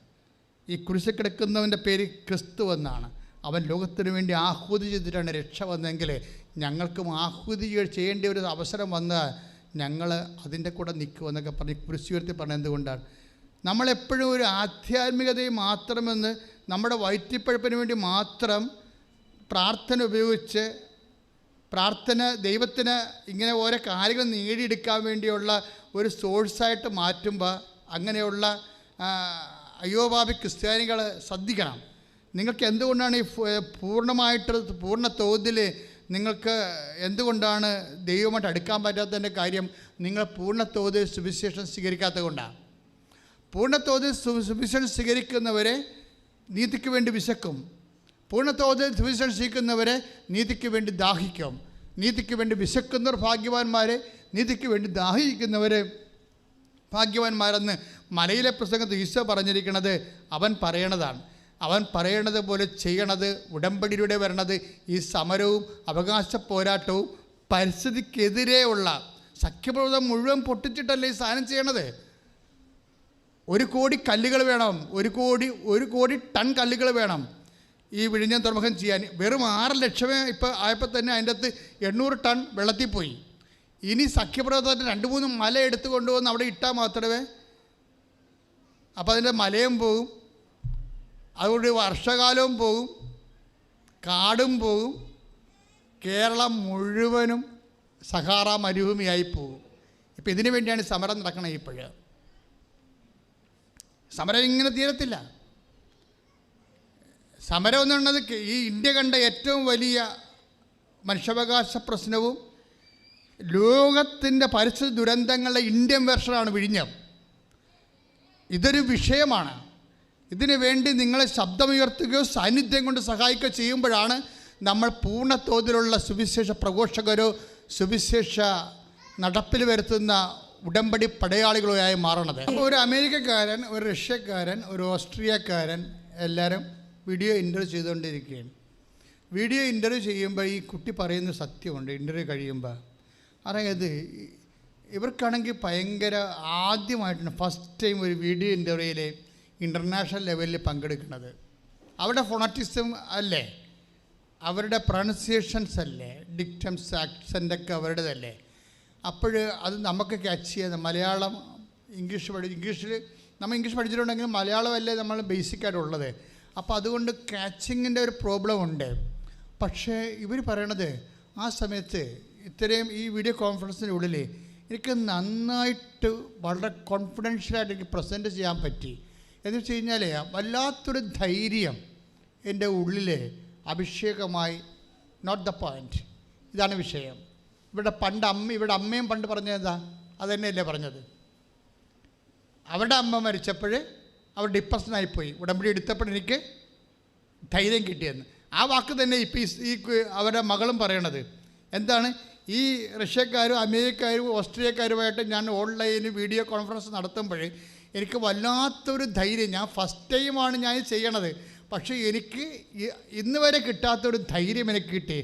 ഈ കുരിശ് കിടക്കുന്നവൻ്റെ പേര് ക്രിസ്തു എന്നാണ്. അവൻ ലോകത്തിന് വേണ്ടി ആഹൂതി ചെയ്തിട്ടാണ് രക്ഷ വന്നതെങ്കിൽ ഞങ്ങൾക്കും ആഹൂതി ചെയ്യേണ്ട ഒരു അവസരം വന്നാൽ ഞങ്ങൾ അതിൻ്റെ കൂടെ നിൽക്കുമെന്നൊക്കെ പറഞ്ഞ് കുരിശ് ഉയർത്തി പറഞ്ഞത് എന്തുകൊണ്ടാണ്? നമ്മളെപ്പോഴും ഒരു ആധ്യാത്മികതയെ മാത്രമെന്ന് നമ്മുടെ വയറ്റിപ്പഴപ്പിന് വേണ്ടി മാത്രം പ്രാർത്ഥന ഉപയോഗിച്ച് ദൈവത്തിന് ഇങ്ങനെ ഓരോ കാര്യങ്ങൾ നേടിയെടുക്കാൻ വേണ്ടിയുള്ള ഒരു സോഴ്സായിട്ട് മാറ്റുമ്പോൾ അങ്ങനെയുള്ള അയ്യോപാപി ക്രിസ്ത്യാനികൾ ശ്രദ്ധിക്കണം. നിങ്ങൾക്ക് എന്തുകൊണ്ടാണ് ഈ പൂർണ്ണ തോതിൽ നിങ്ങൾക്ക് എന്തുകൊണ്ടാണ് ദൈവമായിട്ട് അടുക്കാൻ പറ്റാത്തതിൻ്റെ കാര്യം? നിങ്ങൾ പൂർണ്ണ തോതിൽ സുവിശേഷം സ്വീകരിക്കാത്തത് കൊണ്ടാണ്. പൂർണ്ണ തോതിൽ സുവിശേഷം സ്വീകരിക്കുന്നവരെ നീതിക്ക് വേണ്ടി വിശക്കും, പൂർണ്ണ തോതിൽ സുവിശേഷം സ്വീകരിക്കുന്നവരെ നീതിക്ക് വേണ്ടി ദാഹിക്കും. നീതിക്ക് വേണ്ടി വിശക്കുന്നവർ ഭാഗ്യവാന്മാരെ, നീതിക്ക് വേണ്ടി ദാഹിക്കുന്നവരെ ഭാഗ്യവാന്മാരെന്ന് മലയിലെ പ്രസംഗത്തിൽ ഈശോ പറഞ്ഞിരിക്കുന്നത് അവൻ പറയണതാണ്. അവൻ പറയണത് പോലെ ചെയ്യണത്, ഉടമ്പടിയിലൂടെ വരണത് ഈ സമരവും അവകാശ പോരാട്ടവും പരിസ്ഥിതിക്കെതിരെയുള്ള സഖ്യപ്രവർത്തനം മുഴുവൻ പൊട്ടിച്ചിട്ടല്ലേ ഈ സാധനം ചെയ്യണത്. 1 കോടി കല്ലുകൾ വേണം, 1 കോടി ടൺ കല്ലുകൾ വേണം ഈ വിഴിഞ്ഞം തുറമുഖം ചെയ്യാൻ. വെറും 6 ലക്ഷമേ ഇപ്പോൾ ആയപ്പോൾ തന്നെ അതിൻ്റെ അകത്ത് 800 ടൺ വെള്ളത്തിൽ പോയി. ഇനി സഖ്യപ്രവർത്തനത്തിന് 2-3 മല എടുത്ത് കൊണ്ടുവന്ന് അവിടെ ഇട്ടാൽ മാത്രമേ, അപ്പോൾ അതിൻ്റെ മലയും പോകും, അതുകൊണ്ട് വർഷകാലവും പോകും, കാടും പോകും, കേരളം മുഴുവനും സഹാറ മരുഭൂമിയായി പോകും. ഇപ്പം ഇതിനു വേണ്ടിയാണ് സമരം നടക്കണത്. സമരം ഇങ്ങനെ തീരത്തില്ല. സമരം എന്ന് പറയുന്നത് ഈ ഇന്ത്യ കണ്ട ഏറ്റവും വലിയ മനുഷ്യാവകാശ പ്രശ്നവും ലോകത്തിൻ്റെ പരിസ്ഥിതി ദുരന്തങ്ങളുടെ ഇന്ത്യൻ വെർഷനാണ് വിഴിഞ്ഞം. ഇതൊരു വിഷയമാണ്. ഇതിനു വേണ്ടി നിങ്ങളെ ശബ്ദമുയർത്തുകയോ സാന്നിധ്യം കൊണ്ട് സഹായിക്കുകയോ ചെയ്യുമ്പോഴാണ് നമ്മൾ പൂർണ്ണ തോതിലുള്ള സുവിശേഷ പ്രഘോഷകരോ സുവിശേഷ നടപ്പിൽ വരുത്തുന്ന ഉടമ്പടി പടയാളികളോ ആയി മാറണത്. അപ്പോൾ ഒരു അമേരിക്കക്കാരൻ, ഒരു റഷ്യക്കാരൻ, ഒരു ഓസ്ട്രിയക്കാരൻ എല്ലാവരും വീഡിയോ ഇൻ്റർവ്യൂ ചെയ്തുകൊണ്ടിരിക്കുകയാണ്. വീഡിയോ ഇൻ്റർവ്യൂ ചെയ്യുമ്പോൾ ഈ കുട്ടി പറയുന്ന സത്യമുണ്ട്. ഇൻ്റർവ്യൂ കഴിയുമ്പോൾ അതായത് ഇവർക്കാണെങ്കിൽ ഭയങ്കര ആദ്യമായിട്ടാണ് ഫസ്റ്റ് ടൈം ഒരു വീഡിയോ ഇൻ്റർവ്യൂവിൽ ഇൻ്റർനാഷണൽ ലെവലിൽ പങ്കെടുക്കുന്നത്. അവരുടെ ഫോണറ്റിസം അല്ലേ, അവരുടെ പ്രൊണൗൺസിയേഷൻസ് അല്ലേ, ഡിക്റ്റംസ്, ആക്സൻ്റൊക്കെ അവരുടേതല്ലേ. അപ്പോൾ അത് നമുക്ക് ക്യാച്ച് ചെയ്യാൻ മലയാളം, ഇംഗ്ലീഷിൽ നമ്മൾ ഇംഗ്ലീഷ് പഠിച്ചിട്ടുണ്ടെങ്കിലും മലയാളമല്ലേ നമ്മൾ ബേസിക്കായിട്ടുള്ളത്. അപ്പോൾ അതുകൊണ്ട് ക്യാച്ചിങ്ങിൻ്റെ ഒരു പ്രോബ്ലം ഉണ്ട്. പക്ഷേ ഇവർ പറയണത് ആ സമയത്ത് ഇത്രയും ഈ വീഡിയോ കോൺഫറൻസിനുള്ളിൽ എനിക്ക് നന്നായിട്ട് വളരെ കോൺഫിഡൻഷ്യലായിട്ട് എനിക്ക് പ്രസൻറ്റ് ചെയ്യാൻ പറ്റി. എന്ന് വെച്ച് കഴിഞ്ഞാൽ വല്ലാത്തൊരു ധൈര്യം എൻ്റെ ഉള്ളിൽ അഭിഷേകമായി. നോട്ട് ദ പോയിൻറ്റ്, ഇതാണ് വിഷയം. ഇവിടെ അമ്മയും പണ്ട് പറഞ്ഞതെന്താ? അത് തന്നെയല്ലേ പറഞ്ഞത്. അവരുടെ അമ്മ മരിച്ചപ്പോൾ അവർ ഡിപ്രഷനായിപ്പോയി. ഉടമ്പടി എടുത്തപ്പോൾ എനിക്ക് ധൈര്യം കിട്ടിയെന്ന്. ആ വാക്ക് തന്നെ ഇപ്പോൾ ഈ അവരുടെ മകളും പറയണത് എന്താണ്? ഈ റഷ്യക്കാരും അമേരിക്കക്കാരും ഓസ്ട്രേലിയക്കാരുമായിട്ട് ഞാൻ ഓൺലൈനിൽ വീഡിയോ കോൺഫറൻസ് നടത്തുമ്പോൾ എനിക്ക് വല്ലാത്തൊരു ധൈര്യം. ഞാൻ ഫസ്റ്റ് ടൈമാണ് ഞാൻ ചെയ്യണത്, പക്ഷേ എനിക്ക് ഇന്ന് വരെ കിട്ടാത്തൊരു ധൈര്യം എനിക്ക് കിട്ടി.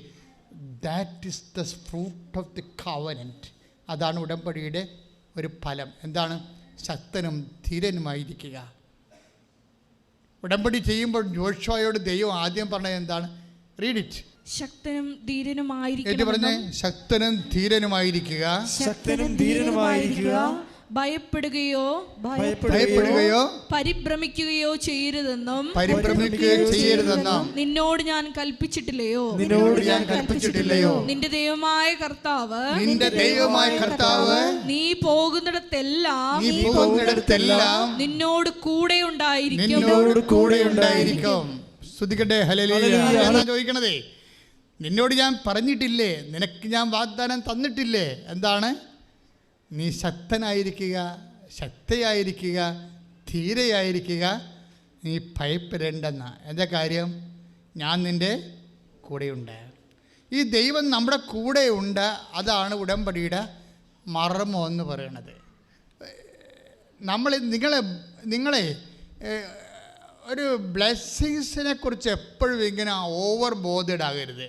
That is the fruit of the covenant. അതാണ് ഉടമ്പടിയുടെ ഒരു ഫലം. എന്താണ്? ശക്തനും ധീരനുമായിരിക്കുക. ഉടമ്പടി ചെയ്യുമ്പോൾ ജോഷുവയോട് ദൈവം ആദ്യം പറഞ്ഞത് എന്താണ്? Read it. ശക്തനും ധീരനുമായിരിക്കുക. പറഞ്ഞേ, ശക്തനും ധീരനുമായിരിക്കുക. ശക്തനും ധീരനുമായിരിക്കുക. ഭയപ്പെടുകയോ പരിഭ്രമിക്കുകയോ ചെയ്യരുതെന്നും നിന്നോട് ഞാൻ കൽപ്പിച്ചിട്ടില്ലയോ? നിന്റെ ദൈവമായ കർത്താവ് നീ പോകുന്നിടത്തെല്ലാം നിന്നോട് കൂടെ ഉണ്ടായിരിക്കും. സ്തുതിക്കട്ടെ, ഹല്ലേലൂയ. ചോദിക്കണതേ, നിന്നോട് ഞാൻ പറഞ്ഞിട്ടില്ലേ? നിനക്ക് ഞാൻ വാഗ്ദാനം തന്നിട്ടില്ലേ? എന്താണ്? നീ ശക്തനായിരിക്കുക, ശക്തിയായിരിക്കുക, ധീരയായിരിക്കുക, നീ ഭയപ്പെടേണ്ടെന്ന. എന്താ കാര്യം? ഞാൻ നിൻ്റെ കൂടെയുണ്ട്. ഈ ദൈവം നമ്മുടെ കൂടെയുണ്ട്. അതാണ് ഉടമ്പടിയുടെ മർമ്മം എന്ന് പറയുന്നത്. നിങ്ങളെ ഒരു ബ്ലെസ്സിങ്സിനെ കുറിച്ച് എപ്പോഴും ഇങ്ങനെ ഓവർ ബോധഡ് ആകരുത്.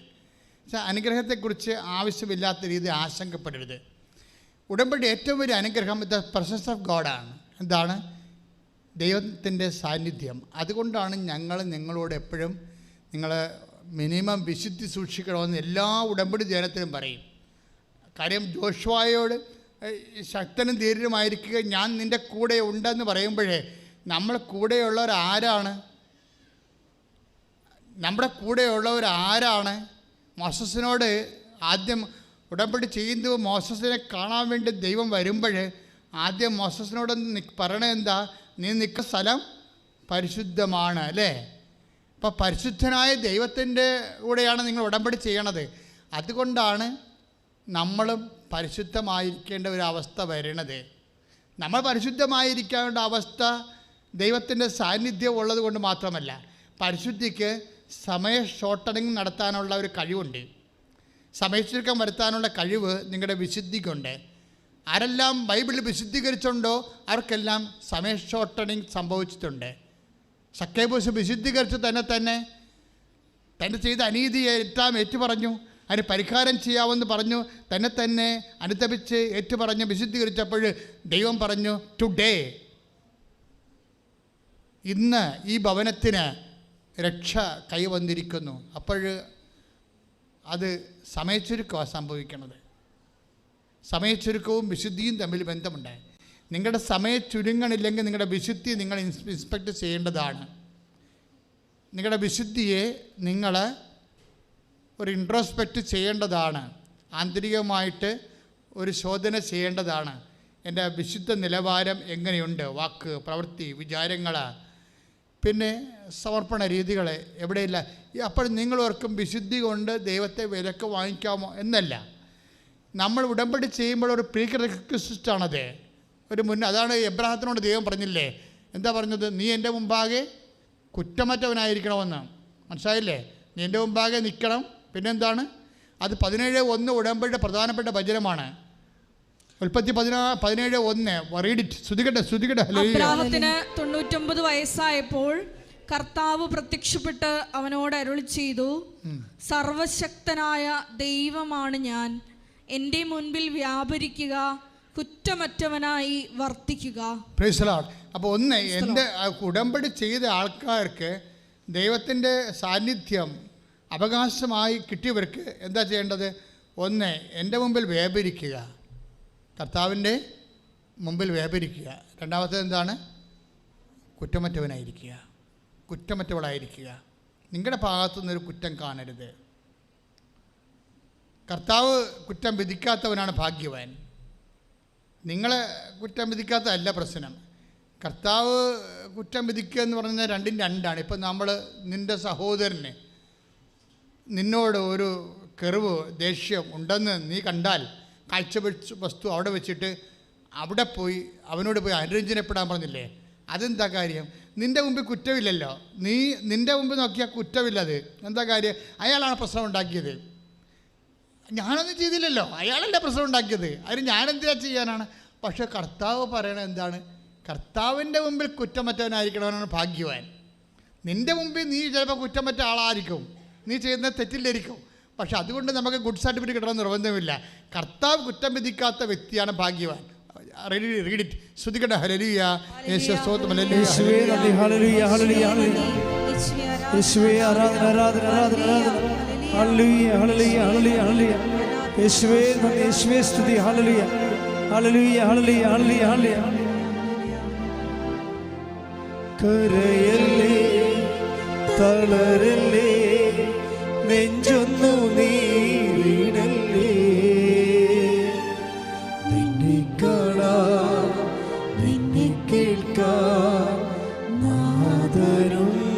അനുഗ്രഹത്തെക്കുറിച്ച് ആവശ്യമില്ലാത്ത രീതിയിൽ ആശങ്കപ്പെടരുത്. ഉടമ്പടി ഏറ്റവും വലിയ അനുഗ്രഹം ദ പ്രസൻസ് ഓഫ് ഗോഡാണ്. എന്താണ്? ദൈവത്തിൻ്റെ സാന്നിധ്യം. അതുകൊണ്ടാണ് ഞങ്ങൾ നിങ്ങളോട് എപ്പോഴും നിങ്ങൾ മിനിമം വിശുദ്ധി സൂക്ഷിക്കണമെന്ന് എല്ലാ ഉടമ്പടി ധ്യാനത്തിലും പറയും. കാര്യം ജോഷുവയോട് ശക്തനും ധീരനുമായിരിക്കുക, ഞാൻ നിൻ്റെ കൂടെ ഉണ്ടെന്ന് പറയുമ്പോഴേ നമ്മൾ കൂടെയുള്ളവരാരാണ്? നമ്മുടെ കൂടെയുള്ളവരാരാണ്? മോസസിനോട് ആദ്യം ഉടമ്പടി ചെയ്യുന്നത് മോസസിനെ കാണാൻ വേണ്ടി ദൈവം വരുമ്പോൾ ആദ്യം മോസസിനോട് പറയണത് എന്താ? നീ നിൽക്കുന്ന സ്ഥലം പരിശുദ്ധമാണ് അല്ലേ? അപ്പോൾ പരിശുദ്ധനായ ദൈവത്തിൻ്റെ കൂടെയാണ് നിങ്ങൾ ഉടമ്പടി ചെയ്യണത്. അതുകൊണ്ടാണ് നമ്മളും പരിശുദ്ധമായിരിക്കേണ്ട ഒരു അവസ്ഥ വരണത്. നമ്മൾ പരിശുദ്ധമായിരിക്കേണ്ട അവസ്ഥ ദൈവത്തിൻ്റെ സാന്നിധ്യം ഉള്ളത് കൊണ്ട് മാത്രമല്ല, പരിശുദ്ധിക്ക് സമയ ഷോർട്ടണിങ് നടത്താനുള്ള ഒരു കഴിവുണ്ട്. സമയച്ചുരുക്കം വരുത്താനുള്ള കഴിവ് നിങ്ങളുടെ വിശുദ്ധിക്കുണ്ട്. ആരെല്ലാം ബൈബിളിൽ വിശുദ്ധീകരിച്ചുണ്ടോ അവർക്കെല്ലാം സമയ ഷോർട്ടണിങ് സംഭവിച്ചിട്ടുണ്ട്. സക്കേബൂസ് വിശുദ്ധീകരിച്ച് തന്നെ ചെയ്ത അനീതിയെ എല്ലാം ഏറ്റുപറഞ്ഞു, അതിന് പരിഹാരം ചെയ്യാമെന്ന് പറഞ്ഞു, തന്നെ അനുതപിച്ച് ഏറ്റുപറഞ്ഞ് വിശുദ്ധീകരിച്ചപ്പോൾ ദൈവം പറഞ്ഞു, ടുഡേ, ഇന്ന് ഈ ഭവനത്തിന് രക്ഷ കൈവന്നിരിക്കുന്നു. അപ്പോൾ അത് സമയച്ചുരുക്കമാണ് സംഭവിക്കുന്നത്. സമയച്ചുരുക്കവും വിശുദ്ധിയും തമ്മിൽ ബന്ധമുണ്ട്. നിങ്ങളുടെ സമയം ചുരുങ്ങണില്ലെങ്കിൽ നിങ്ങളുടെ വിശുദ്ധി നിങ്ങൾ ഇൻസ്പെക്ട് ചെയ്യേണ്ടതാണ്. നിങ്ങളുടെ വിശുദ്ധിയെ നിങ്ങൾ ഒരു ഇൻട്രോസ്പെക്റ്റ് ചെയ്യേണ്ടതാണ്. ആന്തരികമായിട്ട് ഒരു ശോധന ചെയ്യേണ്ടതാണ്. എൻ്റെ വിശുദ്ധ നിലവാരം എങ്ങനെയുണ്ട്, വാക്ക്, പ്രവൃത്തി, വിചാരങ്ങൾ, പിന്നെ സമർപ്പണ രീതികൾ എവിടെയില്ല. അപ്പോൾ നിങ്ങളോർക്കും വിശുദ്ധി കൊണ്ട് ദൈവത്തെ വിലക്ക് വാങ്ങിക്കാമോ എന്നല്ല. നമ്മൾ ഉടമ്പടി ചെയ്യുമ്പോൾ ഒരു പ്രീ റിക്വസിസ്റ്റാണത്, ഒരു അതാണ് എബ്രാഹത്തിനോട് ദൈവം പറഞ്ഞില്ലേ, എന്താ പറഞ്ഞത്? നീ എൻ്റെ മുമ്പാകെ കുറ്റമറ്റവനായിരിക്കണമെന്ന്. മനസ്സിലായില്ലേ? നീ എൻ്റെ മുമ്പാകെ നിൽക്കണം. പിന്നെന്താണ്? അത് 17:1 ഉടമ്പടിയുടെ പ്രധാനപ്പെട്ട വചനമാണ്. ഉൽപ്പത്തി 17:1 റീഡിറ്റ്. ശ്രുതികട്ടെ. അബ്രാഹത്തിന് 99 വയസ്സായപ്പോൾ കർത്താവ് പ്രത്യക്ഷപ്പെട്ട് അവനോട് അരുളി ചെയ്തു, സർവശക്തനായ ദൈവമാണ് ഞാൻ, എൻ്റെ മുൻപിൽ വ്യാപരിക്കുക, കുറ്റമറ്റവനായി വർത്തിക്കുക. Praise the Lord. അപ്പോൾ ഒന്ന്, എൻ്റെ ഉടമ്പടി ചെയ്ത ആൾക്കാർക്ക് ദൈവത്തിൻ്റെ സാന്നിധ്യം അവകാശമായി കിട്ടിയവർക്ക് എന്താ ചെയ്യേണ്ടത്? ഒന്ന്, എൻ്റെ മുമ്പിൽ വ്യാപരിക്കുക, കർത്താവിൻ്റെ മുമ്പിൽ വ്യാപരിക്കുക. രണ്ടാമത്തേത് എന്താണ്? കുറ്റമറ്റവനായിരിക്കുക, കുറ്റമറ്റവളായിരിക്കുക. നിങ്ങളുടെ ഭാഗത്തു നിന്നൊരു കുറ്റം കാണരുത്. കർത്താവ് കുറ്റം വിധിക്കാത്തവനാണ് ഭാഗ്യവാൻ. നിങ്ങളെ കുറ്റം വിധിക്കാത്തതല്ല പ്രശ്നം. കർത്താവ് കുറ്റം വിധിക്കുക എന്ന് പറഞ്ഞാൽ രണ്ടും രണ്ടാണ്. ഇപ്പം നമ്മൾ നിൻ്റെ സഹോദരന് നിന്നോട് ഒരു കെറിവ്, ദേഷ്യം ഉണ്ടെന്ന് നീ കണ്ടാൽ, കാഴ്ച വസ്തു അവിടെ വെച്ചിട്ട് അവിടെ പോയി അവനോട് പോയി അനുരഞ്ജനപ്പെടാൻ പറഞ്ഞില്ലേ? അതെന്താ കാര്യം? നിൻ്റെ മുമ്പിൽ കുറ്റമില്ലല്ലോ. നിൻ്റെ മുമ്പിൽ നോക്കിയാൽ കുറ്റമില്ലത്. എന്താ കാര്യം? അയാളാണ് പ്രശ്നം ഉണ്ടാക്കിയത്. ഞാനൊന്നും ചെയ്തില്ലല്ലോ, അയാളല്ലേ പ്രശ്നം ഉണ്ടാക്കിയത്. അതിന് ഞാനെന്താ ചെയ്യാനാണ്? പക്ഷേ കർത്താവ് പറയണത് എന്താണ്? കർത്താവിൻ്റെ മുമ്പിൽ കുറ്റമറ്റവനായിരിക്കണവനാണ് ഭാഗ്യവാൻ. നിൻ്റെ മുമ്പിൽ നീ ചിലപ്പോൾ കുറ്റമറ്റ ആളായിരിക്കും, നീ ചെയ്യുന്ന തെറ്റില്ലായിരിക്കും. പക്ഷെ അതുകൊണ്ട് നമുക്ക് ഗുഡ് സർട്ടിഫിക്കറ്റ് കിട്ടണമെന്ന് നിർബന്ധമില്ല. കർത്താവ് കുറ്റം വിധിക്കാത്ത വ്യക്തിയാണ് ഭാഗ്യവാൻ. Read it. ശ്രുതികട്ടെ. ഹല്ലേലൂയ. യേശുവേ സ്തോത്രം. യേശുവേ നന്ദി. ഹല്ലേലൂയ ഹല്ലേലൂയ ഹല്ലേലൂയ. യേശുവേ ആരാധന ആരാധന ആരാധന ആരാധന. ഹല്ലേലൂയ ഹല്ലേലൂയ ഹല്ലേലൂയ ഹല്ലേലൂയ. യേശുവേ നന്ദി. യേശുവേ സ്തുതി. ഹല്ലേലൂയ ഹല്ലേലൂയ ഹല്ലേലൂയ ഹല്ലേലൂയ ഹല്ലേലൂയ. കരയല്ലേ, തളരല്ലേ, നെഞ്ചൊന്നു നീടല്ലേ, നിന്നെ കാണാൻ നിന്നെ കേൾക്കാൻ നാഥനുണ്ടിവിടെ,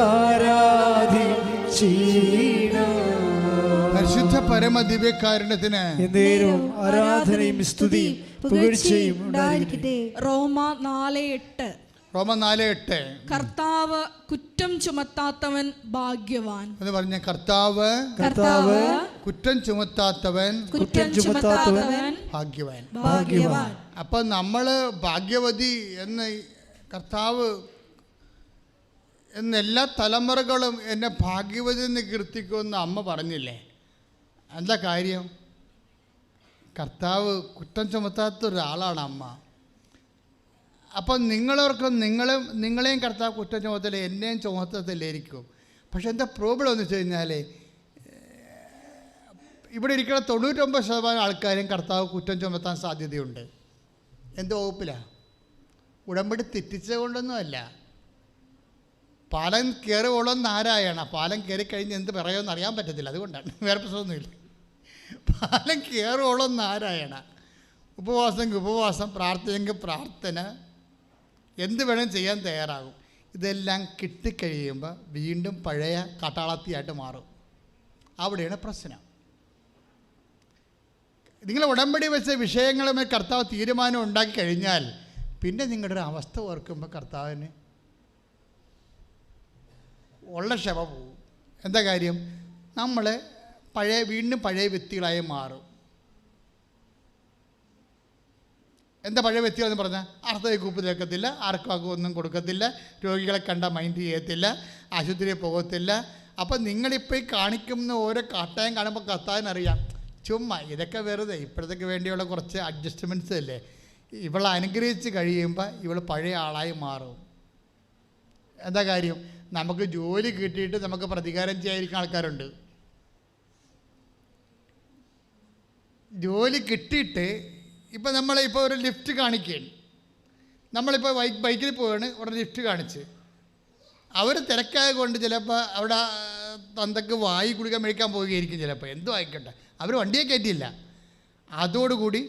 ആരാധിച്ചീടാം. പരിശുദ്ധ പരമ ദിവ്യകാരുണ്യത്തിന് എന്നേരും ആരാധനയും സ്തുതിയും പുകഴ്ചയും ഉണ്ടായിരിക്കട്ടെ. റോമ 4:8. റോമ 4:8. കർത്താവ് കുറ്റം ചുമത്താത്തവൻ ഭാഗ്യവാൻ എന്ന് പറഞ്ഞ കർത്താവ് കുറ്റം ചുമത്താത്തവൻ ഭാഗ്യവാൻ. അപ്പം നമ്മൾ ഭാഗ്യവതി എന്ന് കർത്താവ് എന്ന് എല്ലാ തലമുറകളും എന്നെ ഭാഗ്യവതി എന്ന് കീർത്തിക്കുമെന്ന് അമ്മ പറഞ്ഞില്ലേ? എന്താ കാര്യം? കർത്താവ് കുറ്റം ചുമത്താത്ത ഒരാളാണ് അമ്മ. അപ്പം നിങ്ങളോർക്കും നിങ്ങളെയും കർത്താവ് കുറ്റം ചുമത്തല്ലേ, എന്നെയും ചുമത്തത്തില്ലായിരിക്കും. പക്ഷെ എന്താ പ്രോബ്ലം എന്ന് വെച്ച് കഴിഞ്ഞാൽ, ഇവിടെ ഇരിക്കുന്ന 99% ആൾക്കാരും കർത്താവ് കുറ്റം ചുമത്താൻ സാധ്യതയുണ്ട്. എന്ത് വകുപ്പിലാണ്? ഉടമ്പടി തെറ്റിച്ചത് കൊണ്ടൊന്നുമല്ല. പാലം കയറുവോളം നാരായണ. പാലം കയറി കഴിഞ്ഞ് എന്ത് പറയുമെന്ന് അറിയാൻ പറ്റത്തില്ല, അതുകൊണ്ടാണ്. വേറെ പ്രശ്നമൊന്നുമില്ല. പാലം കയറുവോളം നാരായണ. ഉപവാസം, പ്രാർത്ഥനയെങ്കിൽ പ്രാർത്ഥന, എന്ത് വേണം ചെയ്യാൻ തയ്യാറാകും. ഇതെല്ലാം കിട്ടിക്കഴിയുമ്പോൾ വീണ്ടും പഴയ കാട്ടാളത്തിയായിട്ട് മാറും. അവിടെയാണ് പ്രശ്നം. നിങ്ങൾ ഉടമ്പടി വെച്ച വിഷയങ്ങളുമായി കർത്താവ് തീരുമാനം ഉണ്ടാക്കി കഴിഞ്ഞാൽ പിന്നെ നിങ്ങളുടെ ഒരു അവസ്ഥ ഓർക്കുമ്പോൾ കർത്താവിന് ഉള്ള ക്ഷമ പോകും. എന്താ കാര്യം? നമ്മൾ വീണ്ടും പഴയ വ്യക്തികളായി മാറും. എന്താ പഴയ വ്യക്തികളെന്ന് പറഞ്ഞാൽ? അർത്ഥത്തെ കൂപ്പ് തേക്കത്തില്ല, ആർക്കും ഒന്നും കൊടുക്കത്തില്ല, രോഗികളെ കണ്ട മൈൻഡ് ചെയ്യത്തില്ല, ആശുപത്രിയിൽ പോകത്തില്ല. അപ്പം നിങ്ങളിപ്പോൾ ഈ കാണിക്കുന്ന ഓരോ കാട്ടായം കാണുമ്പോൾ കർത്താവിനറിയാം, ചുമ്മാ ഇതൊക്കെ വെറുതെ ഇപ്പോഴത്തേക്ക് വേണ്ടിയുള്ള കുറച്ച് അഡ്ജസ്റ്റ്മെൻറ്റ്സ് അല്ലേ. ഇവളെ അനുഗ്രഹിച്ച് കഴിയുമ്പോൾ ഇവൾ പഴയ ആളായി മാറും. എന്താ കാര്യം? നമുക്ക് ജോലി കിട്ടിയിട്ട് നമുക്ക് പ്രതികാരം ചെയ്യാതിരിക്കുന്ന ആൾക്കാരുണ്ട്. ജോലി കിട്ടിയിട്ട് ഇപ്പം നമ്മളിപ്പോൾ ഒരു ലിഫ്റ്റ് കാണിക്കുകയാണ്. നമ്മളിപ്പോൾ ബൈക്കിൽ പോവാണ്, ഉടനെ ലിഫ്റ്റ് കാണിച്ച് അവർ തിരക്കായ കൊണ്ട് ചിലപ്പോൾ അവിടെ തന്തക്ക് വായി കുടിക്കാൻ മേടിക്കാൻ പോവുകയായിരിക്കും. ചിലപ്പോൾ എന്തോ ആയിക്കോട്ടെ, അവർ വണ്ടിയെ കയറ്റിയില്ല, അതോടുകൂടി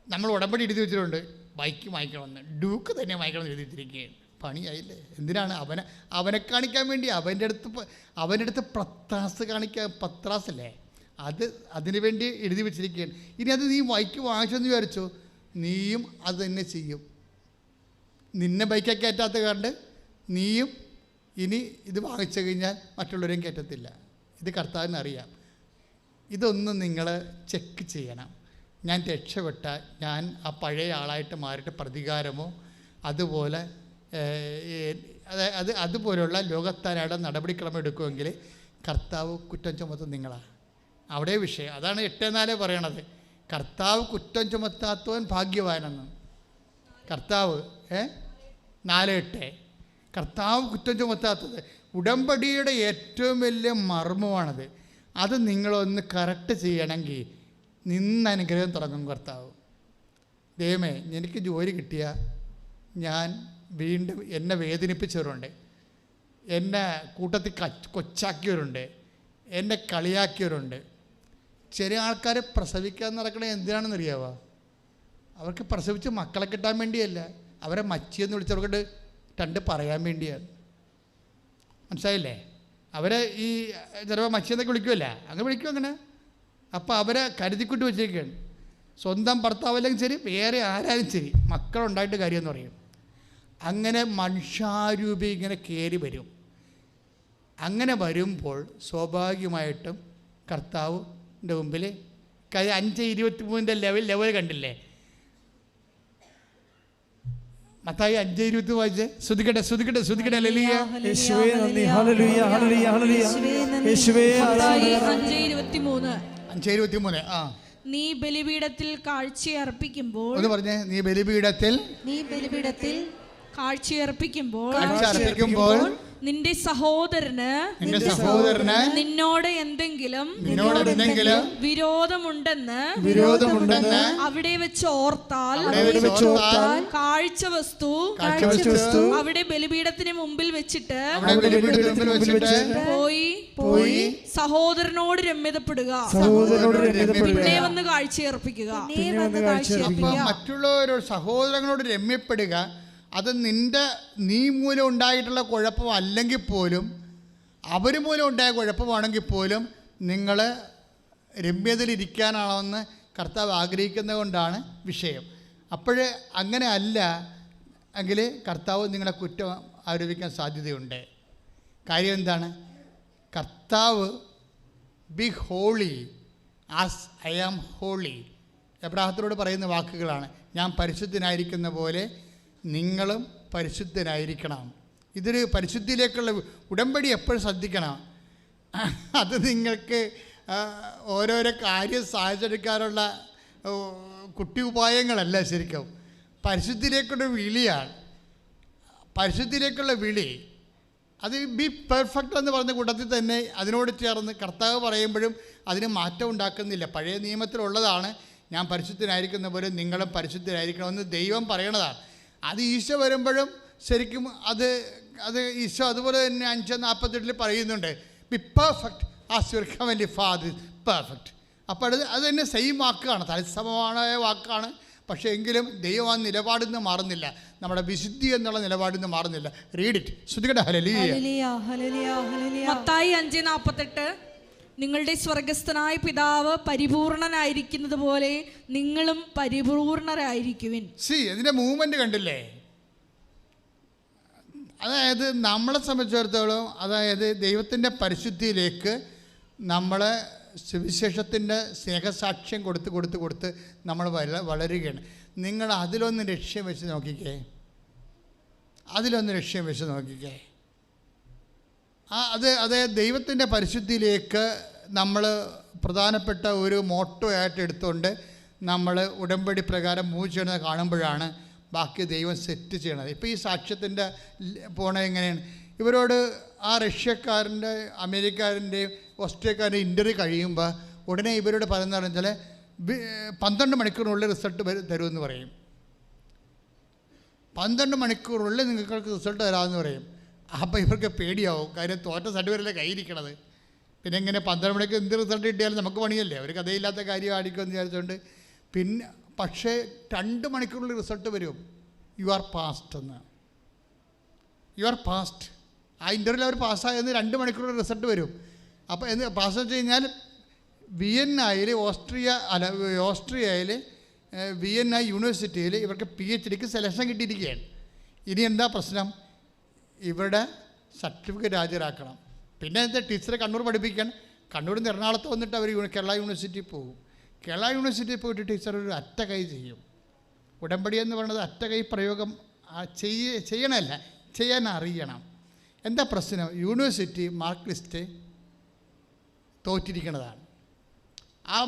നമ്മൾ ഉടമ്പടി എഴുതി വെച്ചിട്ടുണ്ട്, ബൈക്ക് വാങ്ങിക്കണമെന്ന്, ഡ്യൂക്ക് തന്നെ വാങ്ങിക്കണമെന്ന് എഴുതി വെച്ചിരിക്കുകയാണ്. പണിയായില്ലേ? എന്തിനാണ്? അവനെ കാണിക്കാൻ വേണ്ടി, അവൻ്റെ അടുത്ത് പത്രാസ് കാണിക്കാൻ, പത്രാസല്ലേ അതിനു വേണ്ടി എഴുതി വെച്ചിരിക്കുകയാണ്. ഇനി അത് നീ ബൈക്ക് വാങ്ങിച്ചെന്ന് വിചാരിച്ചോ, നീയും അത് തന്നെ ചെയ്യും. നിന്നെ ബൈക്കൊക്കെ കയറ്റാത്ത കണ്ട് നീയും ഇനി ഇത് വാങ്ങിച്ചു കഴിഞ്ഞാൽ മറ്റുള്ളവരെയും കയറ്റത്തില്ല. ഇത് കർത്താവിന് അറിയാം. ഇതൊന്നും നിങ്ങൾ ചെക്ക് ചെയ്യണം. ഞാൻ രക്ഷപ്പെട്ടാൽ ഞാൻ ആ പഴയ ആളായിട്ട് മാറിയിട്ട് പ്രതികാരമോ അതുപോലെ അതുപോലുള്ള ലോകത്താരുടെ നടപടിക്രമം എടുക്കുമെങ്കിൽ കർത്താവ് കുറ്റം ചുമത്തും നിങ്ങളാണ്. അവിടെ വിഷയം അതാണ് 8:4 പറയണത്. കർത്താവ് കുറ്റം ചുമത്താത്തവൻ ഭാഗ്യവാനെന്ന്. കർത്താവ് 4:8 കർത്താവ് കുറ്റം ചുമത്താത്തത്. ഉടമ്പടിയുടെ ഏറ്റവും വലിയ മർമ്മമാണത്. അത് നിങ്ങളൊന്ന് കറക്റ്റ് ചെയ്യണമെങ്കിൽ നിന്ന് അനുഗ്രഹം തുടങ്ങും കർത്താവ്. ദൈവമേ, എനിക്ക് ജോലി കിട്ടിയ ഞാൻ വീണ്ടും എന്നെ വേദനിപ്പിച്ചവരുണ്ട്, എന്നെ കൂട്ടത്തിൽ കൊച്ചാക്കിയവരുണ്ട്, എന്നെ കളിയാക്കിയവരുണ്ട്. ചെറിയ ആൾക്കാർ പ്രസവിക്കാൻ നടക്കണേ എന്തിനാണെന്ന് അറിയാവോ? അവർക്ക് പ്രസവിച്ച് മക്കളെ കിട്ടാൻ വേണ്ടിയല്ല, അവരെ മച്ചിയെന്ന് വിളിച്ചവർക്ക് 2 പറയാൻ വേണ്ടിയാണ്. മനസ്സിലായില്ലേ? അവരെ ഈ ചിലപ്പോൾ മച്ചിയെന്നൊക്കെ വിളിക്കുമല്ല, അങ്ങനെ വിളിക്കും അങ്ങനെ. അപ്പോൾ അവരെ കരുതിക്കൊണ്ട് വെച്ചേക്കാണ്. സ്വന്തം ഭർത്താവല്ലെങ്കിൽ ശരി, വേറെ ആരാലും ശരി, മക്കളുണ്ടായിട്ട് കാര്യമെന്ന് പറയും. അങ്ങനെ മനുഷ്യാരൂപി ഇങ്ങനെ കയറി വരും. അങ്ങനെ വരുമ്പോൾ സ്വാഭാവികമായിട്ടും കർത്താവിൻ്റെ മുമ്പിൽ 5:23 ലെവൽ കണ്ടില്ലേ? മത്തായി 5:20 വായിച്ചേ. ശ്രുതിക്കട്ടെ. ഹല്ലേലൂയ. യേശുവേ നന്ദി. ഹല്ലേലൂയ. ഹല്ലേലൂയ. ഹല്ലേലൂയ. യേശുവേ മത്തായി 5:23 നീ ബലിപീഠത്തിൽ കാഴ്ചയർപ്പിക്കുമ്പോൾ, ഒന്ന് പറഞ്ഞേ, നീ ബലിപീഠത്തിൽ കാഴ്ചയർപ്പിക്കുമ്പോൾ നിന്റെ സഹോദരന് നിന്നോട് എന്തെങ്കിലും വിരോധമുണ്ടെന്ന് അവിടെ വെച്ച് ഓർത്താൽ കാഴ്ചവസ്തു അവിടെ ബലിപീഠത്തിന് മുമ്പിൽ വെച്ചിട്ട് പോയി സഹോദരനോട് രമ്യതപ്പെടുക, പിന്നെ വന്ന് കാഴ്ചയർപ്പിക്കുക. മറ്റുള്ളവരോട് സഹോദരങ്ങളോട് രമ്യപ്പെടുക. അത് നീ മൂലം ഉണ്ടായിട്ടുള്ള കുഴപ്പം അല്ലെങ്കിൽ പോലും, അവർ മൂലം ഉണ്ടായ കുഴപ്പമാണെങ്കിൽ പോലും നിങ്ങൾ രമ്യതയിലിരിക്കാനാണെന്ന് കർത്താവ് ആഗ്രഹിക്കുന്നത് കൊണ്ടാണ് വിഷയം. അപ്പോൾ അങ്ങനെ അല്ല എങ്കിൽ കർത്താവ് നിങ്ങളെ കുറ്റം ആരോപിക്കാൻ സാധ്യതയുണ്ട്. കാര്യം എന്താണ്? കർത്താവ് be holy as I am holy, എബ്രാഹത്തിനോട് പറയുന്ന വാക്കുകളാണ്. ഞാൻ പരിശുദ്ധനായിരിക്കുന്ന പോലെ നിങ്ങളും പരിശുദ്ധനായിരിക്കണം. ഇതൊരു പരിശുദ്ധിയിലേക്കുള്ള ഉടമ്പടി എപ്പോഴും ശ്രദ്ധിക്കണം. അത് നിങ്ങൾക്ക് ഓരോരോ കാര്യം സാധിച്ചെടുക്കാനുള്ള കുട്ടി ഉപായങ്ങളല്ല. ശരിക്കും പരിശുദ്ധിയിലേക്കുള്ള വിളിയാണ്. പരിശുദ്ധിയിലേക്കുള്ള വിളി അത് ബി പെർഫെക്റ്റ് എന്ന് പറഞ്ഞ കൂട്ടത്തിൽ തന്നെ അതിനോട് ചേർന്ന് കർത്താവ് പറയുമ്പോഴും അതിന് മാറ്റം ഉണ്ടാക്കുന്നില്ല. പഴയ നിയമത്തിലുള്ളതാണ്. ഞാൻ പരിശുദ്ധനായിരിക്കുന്ന പോലെ നിങ്ങളും പരിശുദ്ധരായിരിക്കണമെന്ന് ദൈവം പറയണതാണ്. അത് ഈശോ വരുമ്പോഴും ശരിക്കും അത് ഈശോ അതുപോലെ തന്നെ 5:48 പറയുന്നുണ്ട്, B perfect as your heavenly father perfect. അപ്പോൾ അത് തന്നെ സെയിം വാക്കാണ്, തത്സമമായ വാക്കാണ്. പക്ഷേ എങ്കിലും ദൈവം ആ നിലപാടിൽ നിന്ന് മാറുന്നില്ല, നമ്മുടെ വിശുദ്ധി എന്നുള്ള നിലപാടിൽ നിന്ന് മാറുന്നില്ല. Read it. ശ്രുതികട. മത്തായി 5:48 നിങ്ങളുടെ സ്വർഗസ്ഥനായ പിതാവ് പരിപൂർണനായിരിക്കുന്നത് പോലെ നിങ്ങളും പരിപൂർണരായിരിക്കുവിൻ. ഇതിൻ്റെ മൂവ്മെൻ്റ് കണ്ടില്ലേ? അതായത് നമ്മളെ സംബന്ധിച്ചിടത്തോളം, അതായത് ദൈവത്തിൻ്റെ പരിശുദ്ധിയിലേക്ക് നമ്മളെ സുവിശേഷത്തിൻ്റെ സ്നേഹസാക്ഷ്യം കൊടുത്ത് നമ്മൾ വളരുകയാണ്. നിങ്ങൾ അതിലൊന്ന് ലക്ഷ്യം വെച്ച് നോക്കിക്കേ. അത് ദൈവത്തിൻ്റെ പരിശുദ്ധിയിലേക്ക് നമ്മൾ പ്രധാനപ്പെട്ട ഒരു മോട്ടോ ആയിട്ട് എടുത്തുകൊണ്ട് നമ്മൾ ഉടമ്പടി പ്രകാരം മൂവ് ചെയ്യണത് കാണുമ്പോഴാണ് ബാക്കി ദൈവം സെറ്റ് ചെയ്യണത്. ഇപ്പോൾ ഈ സാക്ഷ്യത്തിൻ്റെ പോണത് എങ്ങനെയാണ്? ഇവരോട് ആ റഷ്യക്കാരൻ്റെ, അമേരിക്കാരൻ്റെയും ഓസ്ട്രേലിയക്കാരൻ്റെ ഇൻ്റർവ്യൂ കഴിയുമ്പോൾ ഉടനെ ഇവരോട് പറയുന്നതെന്ന് വെച്ചാൽ 12 മണിക്കൂറിനുള്ളിൽ റിസൾട്ട് തരുമെന്ന് പറയും. 12 മണിക്കൂറിനുള്ളിൽ നിങ്ങൾക്ക് റിസൾട്ട് തരാമെന്ന് പറയും. അപ്പോൾ ഇവർക്ക് പേടിയാവും. കാര്യം തോറ്റ സർട്ടിഫിക്കറ്റല്ലേ കയ്യിരിക്കണത്. പിന്നെ ഇങ്ങനെ 12 മണിക്ക് എന്ത് റിസൾട്ട് കിട്ടിയാലും നമുക്ക് പണിയല്ലേ, ഒരു കഥയില്ലാത്ത കാര്യം ആടിക്കുമെന്ന് വിചാരിച്ചുകൊണ്ട്. പിന്നെ പക്ഷേ 2 മണിക്കൂറിൽ റിസൾട്ട് വരും, യു ആർ പാസ്റ്റ് എന്ന്. You are past. ആ ഇൻ്റർവ്യൂവിൽ അവർ പാസ്സായെന്ന് 2 മണിക്കൂറിൽ റിസൾട്ട് വരും. അപ്പോൾ എന്ത് പാസ് വെച്ച് കഴിഞ്ഞാൽ വിയന്നയിൽ ഓസ്ട്രിയയിൽ വിയന്ന യൂണിവേഴ്സിറ്റിയിൽ ഇവർക്ക് PhDക്ക് സെലക്ഷൻ കിട്ടിയിരിക്കുകയാണ്. ഇനി എന്താ പ്രശ്നം? ഇവിടെ സർട്ടിഫിക്കറ്റ് ഹാജരാക്കണം. പിന്നെ എന്താ, ടീച്ചറെ കണ്ണൂർ പഠിപ്പിക്കാൻ കണ്ണൂരിൽ നിന്ന് എറണാകുളത്ത് വന്നിട്ട് അവർ കേരള യൂണിവേഴ്സിറ്റിയിൽ പോകും. കേരള യൂണിവേഴ്സിറ്റിയിൽ പോയിട്ട് ടീച്ചർ ഒരു അറ്റകൈ ചെയ്യും. ഉടമ്പടി എന്ന് പറയുന്നത് അറ്റകൈ പ്രയോഗം ചെയ്യണമല്ല, ചെയ്യാൻ അറിയണം. എന്താ പ്രശ്നം? യൂണിവേഴ്സിറ്റി മാർക്ക് ലിസ്റ്റ് തോറ്റിരിക്കുന്നതാണ്. ആ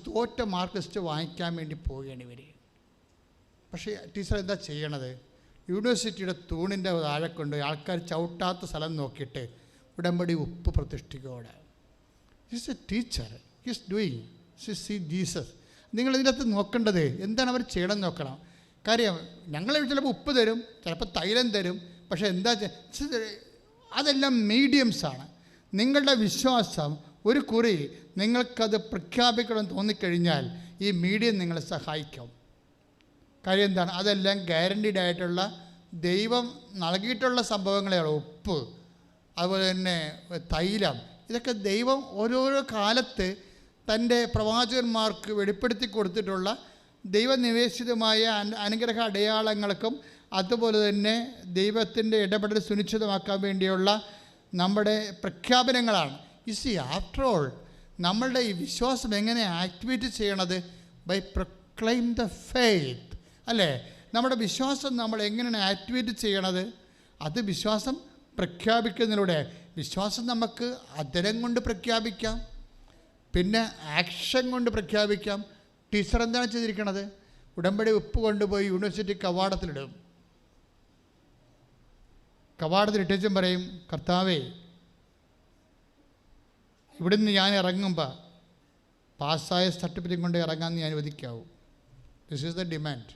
തോറ്റ മാർക്ക് ലിസ്റ്റ് വാങ്ങിക്കാൻ വേണ്ടി പോവുകയാണ് ഇവർ. പക്ഷേ ടീച്ചർ എന്താ ചെയ്യണത്? യൂണിവേഴ്സിറ്റിയുടെ തൂണിൻ്റെ താഴെ കൊണ്ട് ആൾക്കാർ ചവിട്ടാത്ത സ്ഥലം നോക്കിയിട്ട് ഉടമ്പടി ഉപ്പ് പ്രതിഷ്ഠിക്കോടെ. Is a teacher, is doing see Jesus. നിങ്ങളിതിൻ്റെ അകത്ത് നോക്കേണ്ടത് എന്താണ് അവർ ചെയ്യണമെന്ന് നോക്കണം. കാര്യം ഞങ്ങൾ ചിലപ്പോൾ ഉപ്പ് തരും, ചിലപ്പോൾ തൈലം തരും. പക്ഷേ എന്താ, അതെല്ലാം മീഡിയംസാണ്. നിങ്ങളുടെ വിശ്വാസം ഒരു കുറി നിങ്ങൾക്കത് പ്രഖ്യാപിക്കണമെന്ന് തോന്നിക്കഴിഞ്ഞാൽ ഈ മീഡിയം നിങ്ങളെ സഹായിക്കും. കാര്യം എന്താണ്? അതെല്ലാം ഗ്യാരണ്ടീഡ് ആയിട്ടുള്ള ദൈവം നൽകിയിട്ടുള്ള സംഭവങ്ങളെയാണ്. ഉപ്പ്, അതുപോലെ തന്നെ തൈലം, ഇതൊക്കെ ദൈവം ഓരോരോ കാലത്ത് തൻ്റെ പ്രവാചകന്മാർക്ക് വെളിപ്പെടുത്തി കൊടുത്തിട്ടുള്ള ദൈവനിവേശിതമായ അനുഗ്രഹ അടയാളങ്ങൾക്കും അതുപോലെ തന്നെ ദൈവത്തിൻ്റെ ഇടപെടൽ സുനിശ്ചിതമാക്കാൻ വേണ്ടിയുള്ള നമ്മുടെ പ്രഖ്യാപനങ്ങളാണ്. ഇസി ആഫ്റ്റർ ഓൾ നമ്മളുടെ ഈ വിശ്വാസം എങ്ങനെ ആക്ടിവേറ്റ് ചെയ്യണത്? ബൈ പ്രൊക്ലെയിം ദ ഫെയ്ത്ത്, അല്ലേ? നമ്മുടെ വിശ്വാസം നമ്മൾ എങ്ങനെയാണ് ആക്ടിവേറ്റ് ചെയ്യണത്? അത് വിശ്വാസം പ്രഖ്യാപിക്കുന്നതിലൂടെ. വിശ്വാസം നമുക്ക് അധരം കൊണ്ട് പ്രഖ്യാപിക്കാം, പിന്നെ ആക്ഷൻ കൊണ്ട് പ്രഖ്യാപിക്കാം. ടീച്ചർ എന്താണ് ചെയ്തിരിക്കണത്? ഉടമ്പടി ഉപ്പ് കൊണ്ടുപോയി യൂണിവേഴ്സിറ്റി കവാടത്തിലിടും. കവാടത്തിലിട്ടും പറയും, കർത്താവേ, ഇവിടുന്ന് ഞാൻ ഇറങ്ങുമ്പോൾ പാസ്സായ സർട്ടിഫിക്കറ്റ് കൊണ്ട് ഇറങ്ങാമെന്ന് ഞാൻ അനുവദിക്കാവൂ. This is the demand.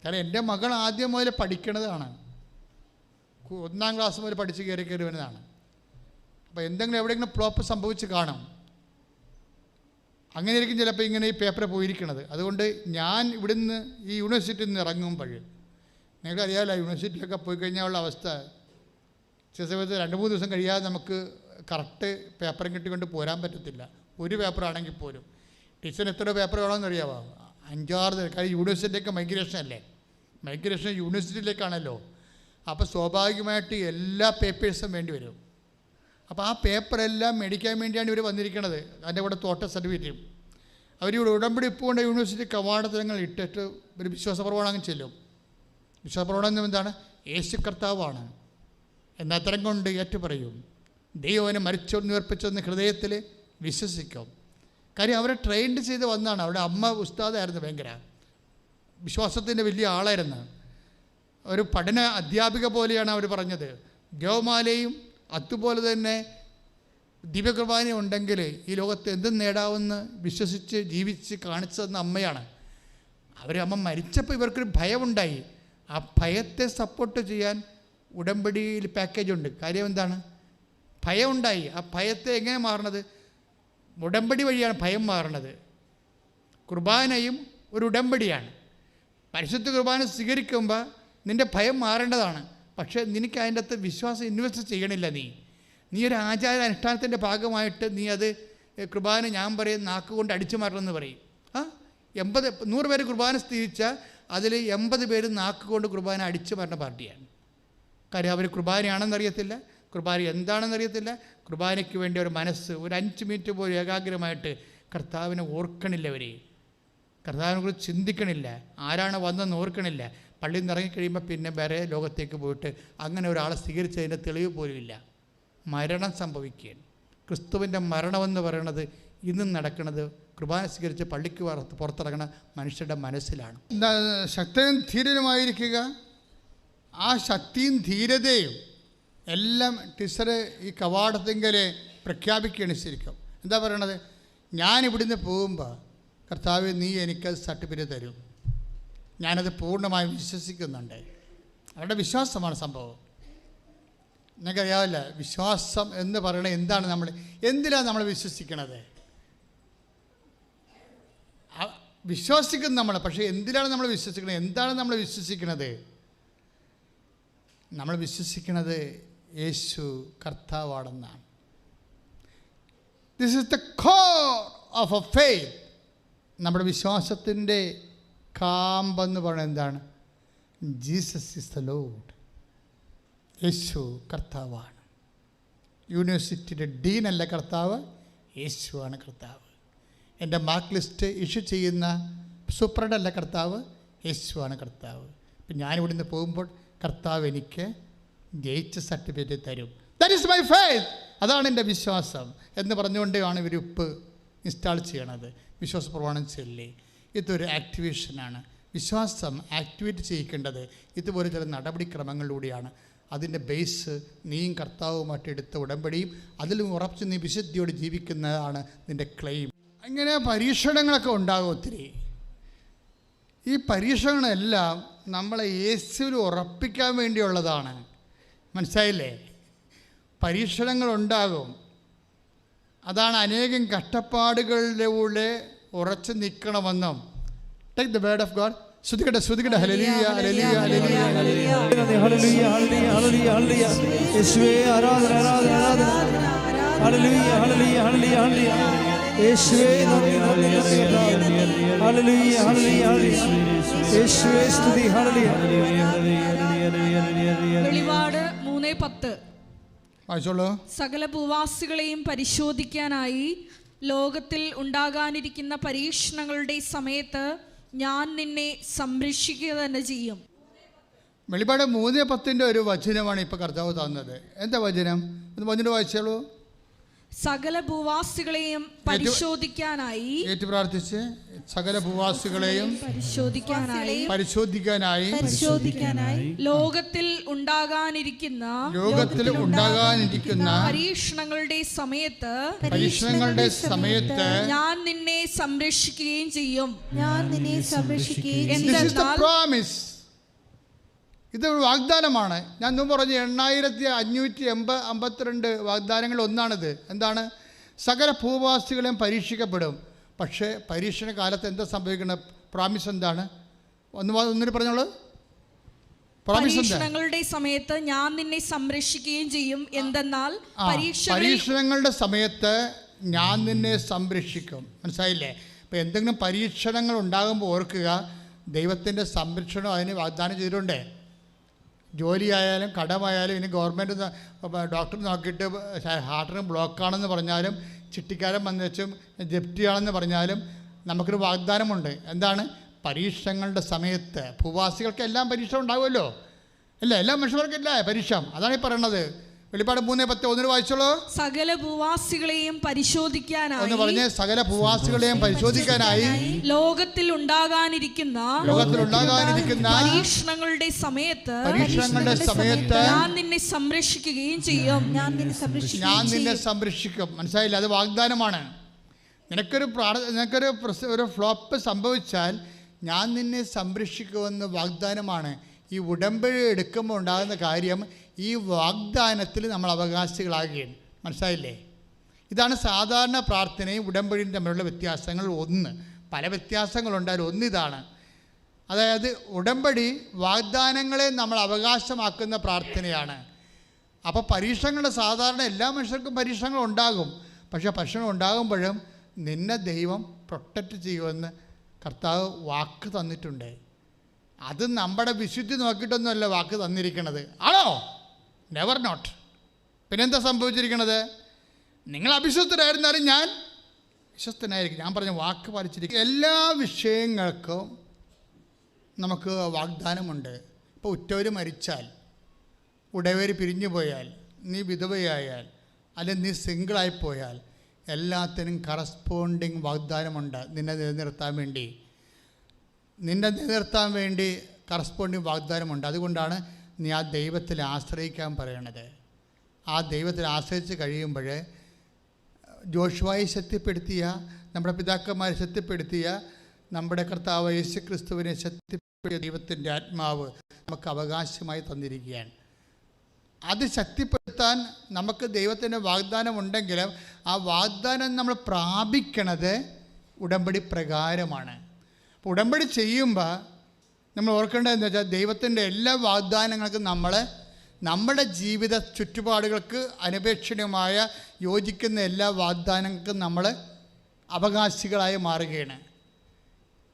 കാരണം എൻ്റെ മകൾ ആദ്യം മുതൽ പഠിക്കണതാണ്, 1-ാം ക്ലാസ് മുതൽ പഠിച്ച് കയറി വരുന്നതാണ്. അപ്പോൾ എന്തെങ്കിലും എവിടെയെങ്കിലും ഫ്ലോപ്പ് സംഭവിച്ച് കാണും. അങ്ങനെയായിരിക്കും ചിലപ്പോൾ ഇങ്ങനെ ഈ പേപ്പർ പോയിരിക്കണത്. അതുകൊണ്ട് ഞാൻ ഇവിടുന്ന് ഈ യൂണിവേഴ്സിറ്റിയിൽ നിന്ന് ഇറങ്ങുമ്പോൾ, നിങ്ങൾക്കറിയാമല്ലോ യൂണിവേഴ്സിറ്റിയിലൊക്കെ പോയി കഴിഞ്ഞാൽ ഉള്ള അവസ്ഥ, ചില സമയത്ത് 2-3 ദിവസം കഴിയാതെ നമുക്ക് കറക്റ്റ് പേപ്പറും കിട്ടിക്കൊണ്ട് പോരാൻ പറ്റത്തില്ല. ഒരു പേപ്പറാണെങ്കിൽ പോലും. ടീച്ചറിന് എത്ര പേപ്പർ വേണമെന്ന് അറിയാമോ? 5-6. കാര്യം യൂണിവേഴ്സിറ്റിയൊക്കെ മൈഗ്രേഷൻ അല്ലേ, മൈഗ്രേഷൻ യൂണിവേഴ്സിറ്റിയിലേക്കാണല്ലോ. അപ്പോൾ സ്വാഭാവികമായിട്ട് എല്ലാ പേപ്പേഴ്സും വേണ്ടി വരും. അപ്പോൾ ആ പേപ്പറെല്ലാം മേടിക്കാൻ വേണ്ടിയാണ് ഇവർ വന്നിരിക്കുന്നത്. അതിൻ്റെ കൂടെ തോട്ട സർട്ടിഫിക്കറ്റും. അവരിവിടെ ഉടമ്പടി ഇപ്പോൾ കൊണ്ട് യൂണിവേഴ്സിറ്റി കവാടത്തിലങ്ങൾ ഇട്ടിട്ട് ഒരു വിശ്വാസപ്രമാണം ചെല്ലും. വിശ്വാസപ്രമാണം എന്താണ്? യേശു കർത്താവാണ് എന്നത്തരം കൊണ്ട് ഏറ്റു പറയും. ദൈവനെ മരിച്ചുയർപ്പിച്ചെന്ന് ഹൃദയത്തിൽ വിശ്വസിക്കും. കാര്യം അവരെ ട്രെയിൻഡ് ചെയ്ത് വന്നതാണ്. അവിടെ അമ്മ ഉസ്താദായിരുന്നു, ഭയങ്കര വിശ്വാസത്തിൻ്റെ വലിയ ആളായിരുന്നു. ഒരു പഠന അധ്യാപിക പോലെയാണ് അവർ പറഞ്ഞത്. ജവമാലയും അതുപോലെ തന്നെ ദിവ്യകുർബാനയും ഉണ്ടെങ്കിൽ ഈ ലോകത്ത് എന്തും നേടാമെന്ന് വിശ്വസിച്ച് ജീവിച്ച് കാണിച്ചു തന്ന അമ്മയാണ്. അമ്മ മരിച്ചപ്പോൾ ഇവർക്കൊരു ഭയമുണ്ടായി. ആ ഭയത്തെ സപ്പോർട്ട് ചെയ്യാൻ ഉടമ്പടിയിൽ പാക്കേജുണ്ട്. കാര്യം എന്താണ്? ഭയം ഉണ്ടായി. ആ ഭയത്തെ എങ്ങനെ മാറണത്? ഉടമ്പടി വഴിയാണ് ഭയം മാറണത്. കുർബാനയും ഒരു ഉടമ്പടിയാണ്. പരിശുദ്ധ കുർബാന സ്വീകരിക്കുമ്പോൾ നിൻ്റെ ഭയം മാറേണ്ടതാണ്. പക്ഷേ നിനക്ക് അതിൻ്റെ അകത്ത് വിശ്വാസം ഇൻവെസ്റ്റ് ചെയ്യണില്ല. നീ ഒരു ആചാര അനുഷ്ഠാനത്തിൻ്റെ ഭാഗമായിട്ട് നീ അത് കുർബാന ഞാൻ പറയും നാക്കുകൊണ്ട് അടിച്ചു മാറണമെന്ന് പറയും. 100 പേര് കുർബാന സ്ഥിരിച്ചാൽ അതിൽ 80 പേര് നാക്കുകൊണ്ട് കുർബാന അടിച്ചു മാറുന്ന പാർട്ടിയാണ്. കാര്യം അവർ കുർബാനയാണെന്നറിയത്തില്ല, കുർബാന എന്താണെന്നറിയത്തില്ല. കുർബാനയ്ക്ക് വേണ്ടി ഒരു മനസ്സ് ഒരു 5 മിനിറ്റ് പോലും ഏകാഗ്രമായിട്ട് കർത്താവിനെ ഓർക്കണില്ല. അവർ കർത്താവിനെ കുറിച്ച് ചിന്തിക്കണില്ല, ആരാണ് വന്നെന്ന് ഓർക്കണില്ല. പള്ളിയിൽ നിന്ന് ഇറങ്ങിക്കഴിയുമ്പോൾ പിന്നെ വേറെ ലോകത്തേക്ക് പോയിട്ട് അങ്ങനെ ഒരാളെ സ്വീകരിച്ചതിൻ്റെ തെളിവ് പോലുമില്ല. മരണം സംഭവിക്കുകയാണ്. ക്രിസ്തുവിൻ്റെ മരണമെന്ന് പറയുന്നത് ഇന്നും നടക്കുന്നത് കുർബാന സ്വീകരിച്ച് പള്ളിക്ക് പുറത്തിറങ്ങുന്ന മനുഷ്യരുടെ മനസ്സിലാണ്. ശക്തനും ധീരനുമായിരിക്കുക. ആ ശക്തിയും ധീരതയും എല്ലാം ടീച്ചറ് ഈ കവാടത്തിങ്കലെ പ്രഖ്യാപിക്കുകയാണ് ശരിക്കും. എന്താ പറയണത്? ഞാനിവിടുന്ന് പോകുമ്പോൾ കർത്താവ് നീ എനിക്കത് സർട്ടിഫിക്കറ്റ് തരും. ഞാനത് പൂർണ്ണമായും വിശ്വസിക്കുന്നുണ്ട്. അവരുടെ വിശ്വാസമാണ് സംഭവം. നിങ്ങൾക്കറിയാവില്ല, വിശ്വാസം എന്ന് പറയുന്നത് എന്താണ്? എന്തിനാണ് നമ്മൾ വിശ്വസിക്കണത്? വിശ്വസിക്കുന്നു നമ്മൾ, പക്ഷേ എന്തിനാണ് നമ്മൾ വിശ്വസിക്കുന്നത്? എന്താണ് നമ്മൾ വിശ്വസിക്കുന്നത്? നമ്മൾ വിശ്വസിക്കുന്നത് യേശു കർത്താവാണെന്നാണ്. This is the core of a faith. നമ്മുടെ വിശ്വാസത്തിൻ്റെ കാമ്പെന്ന് പറയുന്നത് എന്താണ്? Jesus is the Lord. യേശു കർത്താവാണ്. യൂണിവേഴ്സിറ്റിയുടെ ഡീനല്ല കർത്താവ്, യേശുവാണ് കർത്താവ്. എൻ്റെ മാർക്ക് ലിസ്റ്റ് ഇഷ്യൂ ചെയ്യുന്ന സൂപ്രണ്ടല്ല കർത്താവ്, യേശുവാണ് കർത്താവ്. ഇപ്പം ഞാനിവിടെ നിന്ന് പോകുമ്പോൾ കർത്താവ് എനിക്ക് ജയിച്ച സർട്ടിഫിക്കറ്റ് തരും. That is my faith. അതാണ് എൻ്റെ വിശ്വാസം എന്ന് പറഞ്ഞുകൊണ്ടാണ് ഇവർ ഉപ്പ് ഇൻസ്റ്റാൾ ചെയ്യണത്. വിശ്വാസ പ്രമാണം ചൊല്ലി. ഇതൊരു ആക്ടിവേഷനാണ്. വിശ്വാസം ആക്ടിവേറ്റ് ചെയ്യിക്കേണ്ടത് ഇതുപോലെ ചില നടപടിക്രമങ്ങളിലൂടെയാണ്. അതിൻ്റെ ബേസ് നീയും കർത്താവുമായിട്ട് എടുത്ത ഉടമ്പടിയും അതിലും ഉറപ്പിച്ച് നീ വിശുദ്ധിയോട് ജീവിക്കുന്നതാണ് നിൻ്റെ ക്ലെയിം. അങ്ങനെ പരീക്ഷണങ്ങളൊക്കെ ഉണ്ടാകും ഒത്തിരി. ഈ പരീക്ഷണങ്ങളെല്ലാം നമ്മളെ യേശുവിൽ ഉറപ്പിക്കാൻ വേണ്ടിയുള്ളതാണ്. മനസ്സിലായില്ലേ? പരീക്ഷണങ്ങളുണ്ടാകും. അതാണ് അനേകം കഷ്ടപ്പാടുകളിലൂടെ ഉറച്ചു നിൽക്കണമെന്നും. Take the word of God. ശ്രുതികട്ടെ, ശ്രുതികട്ടെ. ഹല്ലേലൂയ, ഹല്ലേലൂയ, ഹല്ലേലൂയ, ഹല്ലേലൂയ, ഹല്ലേലൂയ, ഹല്ലേലൂയ, ഹല്ലേലൂയ. യേശുവേ ആരാധന, ആരാധന, ആരാധന. ഹല്ലേലൂയ, ഹല്ലേലൂയ, ഹല്ലേലൂയ, ഹല്ലേലൂയ. യേശുവേ നന്ദി, നന്ദി, നന്ദി. ഹല്ലേലൂയ, ഹല്ലേലൂയ, ഹല്ലേലൂയ. യേശുവേ സ്തുതി. ഹല്ലേലൂയ. വെളിപാട് 3:10. വായിച്ചോളൂ. സകല ഭൂവാസികളെയും പരിശോധിക്കാനായി ലോകത്തിൽ ഉണ്ടാകാനിരിക്കുന്ന പരീക്ഷണങ്ങളുടെ സമയത്ത് ഞാൻ നിന്നെ സംരക്ഷിക്കുക തന്നെ ചെയ്യും. വെളിപാട് 3:10 ഒരു വചനമാണ് ഇപ്പോൾ കർത്താവ് തന്നത്. എന്താ വചനം? ഒന്ന് പറഞ്ഞിട്ട് വായിച്ചോളൂ. സകല ഭൂവാസികളെയും പരിശോധിക്കാനായി, ഏറ്റു പ്രാർത്ഥിച്ച്, സകല ഭൂവാസികളെയും പരിശോധിക്കാനായി ലോകത്തിൽ ഉണ്ടാകാനിരിക്കുന്ന പരീക്ഷണങ്ങളുടെ സമയത്ത് ഞാൻ നിന്നെ സംരക്ഷിക്കുകയും ചെയ്യും. ഇതൊരു വാഗ്ദാനമാണ്. ഞാൻ മുമ്പ് പറഞ്ഞു 8552 വാഗ്ദാനങ്ങൾ ഒന്നാണിത്. എന്താണ്? സകല ഭൂവാസികളെയും പരീക്ഷിക്കപ്പെടും. പക്ഷേ പരീക്ഷണ കാലത്ത് എന്താ സംഭവിക്കുന്നത്? പ്രോമിസ് എന്താണ്? ഒന്നിന് പറഞ്ഞോളൂ. പരീക്ഷണങ്ങളുടെ സമയത്ത് ഞാൻ നിന്നെ സംരക്ഷിക്കുകയും ചെയ്യും. എന്തെന്നാൽ പരീക്ഷണങ്ങളുടെ സമയത്ത് ഞാൻ നിന്നെ സംരക്ഷിക്കും. മനസ്സിലായില്ലേ? ഇപ്പം എന്തെങ്കിലും പരീക്ഷണങ്ങൾ ഉണ്ടാകുമ്പോൾ ഓർക്കുക, ദൈവത്തിൻ്റെ സംരക്ഷണം അതിന് വാഗ്ദാനം ചെയ്തിട്ടുണ്ടേ. ജോലിയായാലും കടമായാലും ഇനി ഗവൺമെൻറ് ഡോക്ടർ നോക്കിയിട്ട് ഹാർട്ടിന് ബ്ലോക്കാണെന്ന് പറഞ്ഞാലും ചിട്ടിക്കാരൻ വന്ന് വെച്ചും ജപ്തിയാണെന്ന് പറഞ്ഞാലും നമുക്കൊരു വാഗ്ദാനമുണ്ട്. എന്താണ്? പരീക്ഷണങ്ങളുടെ സമയത്ത് ഭൂവാസികൾക്ക് എല്ലാം പരീക്ഷ ഉണ്ടാവുമല്ലോ. അല്ല, എല്ലാ മനുഷ്യർക്കില്ല പരീക്ഷ. അതാണ് ഈ പറയണത്. വെളിപാട് 3:10 ഒന്നിന് വായിച്ചോളൂ. സകല ഭൂവാസികളെയും പരിശോധിക്കാനായി, ഒന്ന് പറഞ്ഞ്, സകല ഭൂവാസികളെയും പരിശോധിക്കാനായി ലോകത്തിൽ ഉണ്ടാകാനിരിക്കുന്ന പരീക്ഷണങ്ങളുടെ സമയത്ത് ഞാൻ നിന്നെ സംരക്ഷിക്കുകയും ചെയ്യും. ഞാൻ നിന്നെ സംരക്ഷിക്കും. മനസ്സിലായില്ല? അത് വാഗ്ദാനമാണ്. നിനക്കൊരു ഫ്ലോപ്പ് സംഭവിച്ചാൽ ഞാൻ നിന്നെ സംരക്ഷിക്കുമെന്ന് വാഗ്ദാനമാണ്. ഈ ഉടമ്പടി എടുക്കുമ്പോൾ ഉണ്ടാകുന്ന കാര്യം ഈ വാഗ്ദാനത്തിൽ നമ്മൾ അവകാശികളാകുകയാണ്. മനസ്സിലായില്ലേ? ഇതാണ് സാധാരണ പ്രാർത്ഥനയും ഉടമ്പടിയും തമ്മിലുള്ള വ്യത്യാസങ്ങൾ. ഒന്ന്, പല വ്യത്യാസങ്ങളുണ്ടായാലും ഒന്നിതാണ്. അതായത് ഉടമ്പടി വാഗ്ദാനങ്ങളെ നമ്മൾ അവകാശമാക്കുന്ന പ്രാർത്ഥനയാണ്. അപ്പോൾ പരീക്ഷണങ്ങൾ സാധാരണ എല്ലാ മനുഷ്യർക്കും പരീക്ഷണങ്ങൾ ഉണ്ടാകും. പക്ഷേ പരീക്ഷണം ഉണ്ടാകുമ്പോഴും നിന്നെ ദൈവം പ്രൊട്ടക്റ്റ് ചെയ്യുമെന്ന് കർത്താവ് വാക്ക് തന്നിട്ടുണ്ട്. അത് നമ്മുടെ വിശുദ്ധി നോക്കിയിട്ടൊന്നുമല്ല വാക്ക് തന്നിരിക്കണത്. ആണോ? Never not. പിന്നെന്താ സംഭവിച്ചിരിക്കണത്? നിങ്ങൾ അവിശ്വസ്തരായിരുന്നാലും ഞാൻ വിശ്വസ്തനായിരിക്കും. ഞാൻ പറഞ്ഞ വാക്ക് പാലിച്ചിരിക്കും. എല്ലാ വിഷയങ്ങൾക്കും നമുക്ക് വാഗ്ദാനമുണ്ട്. ഇപ്പോൾ ഉറ്റവർ മരിച്ചാൽ, ഉടയവർ പിരിഞ്ഞു പോയാൽ, നീ വിധവയായാൽ, അല്ലെങ്കിൽ നീ സിംഗിളായിപ്പോയാൽ, എല്ലാത്തിനും കറസ്പോണ്ടിങ് വാഗ്ദാനമുണ്ട്. നിന്നെ നിലനിർത്താൻ വേണ്ടി കറസ്പോണ്ടിങ് വാഗ്ദാനമുണ്ട്. അതുകൊണ്ടാണ് നീ ആ ദൈവത്തിൽ ആശ്രയിക്കാൻ പറയണത്. ആ ദൈവത്തിൽ ആശ്രയിച്ച് കഴിയുമ്പോൾ ജോഷുവായെ ശക്തിപ്പെടുത്തിയ, നമ്മുടെ പിതാക്കന്മാരെ ശക്തിപ്പെടുത്തിയ, നമ്മുടെ കർത്താവ് യേശു ക്രിസ്തുവിനെ ശക്തിപ്പെടുത്തിയ ദൈവത്തിൻ്റെ ആത്മാവ് നമുക്ക് അവകാശമായി തന്നിരിക്കുകയാണ്. അത് ശക്തിപ്പെടുത്താൻ നമുക്ക് ദൈവത്തിൻ്റെ വാഗ്ദാനം ഉണ്ടെങ്കിലും ആ വാഗ്ദാനം നമ്മൾ പ്രാപിക്കണത് ഉടമ്പടി പ്രകാരമാണ്. അപ്പോൾ ഉടമ്പടി ചെയ്യുമ്പോൾ നമ്മൾ ഓർക്കേണ്ടതെന്ന് വെച്ചാൽ ദൈവത്തിൻ്റെ എല്ലാ വാഗ്ദാനങ്ങൾക്കും നമ്മുടെ ജീവിത ചുറ്റുപാടുകൾക്ക് അനപേക്ഷണീയമായ യോജിക്കുന്ന എല്ലാ വാഗ്ദാനങ്ങൾക്കും നമ്മൾ അവകാശികളായി മാറുകയാണ്.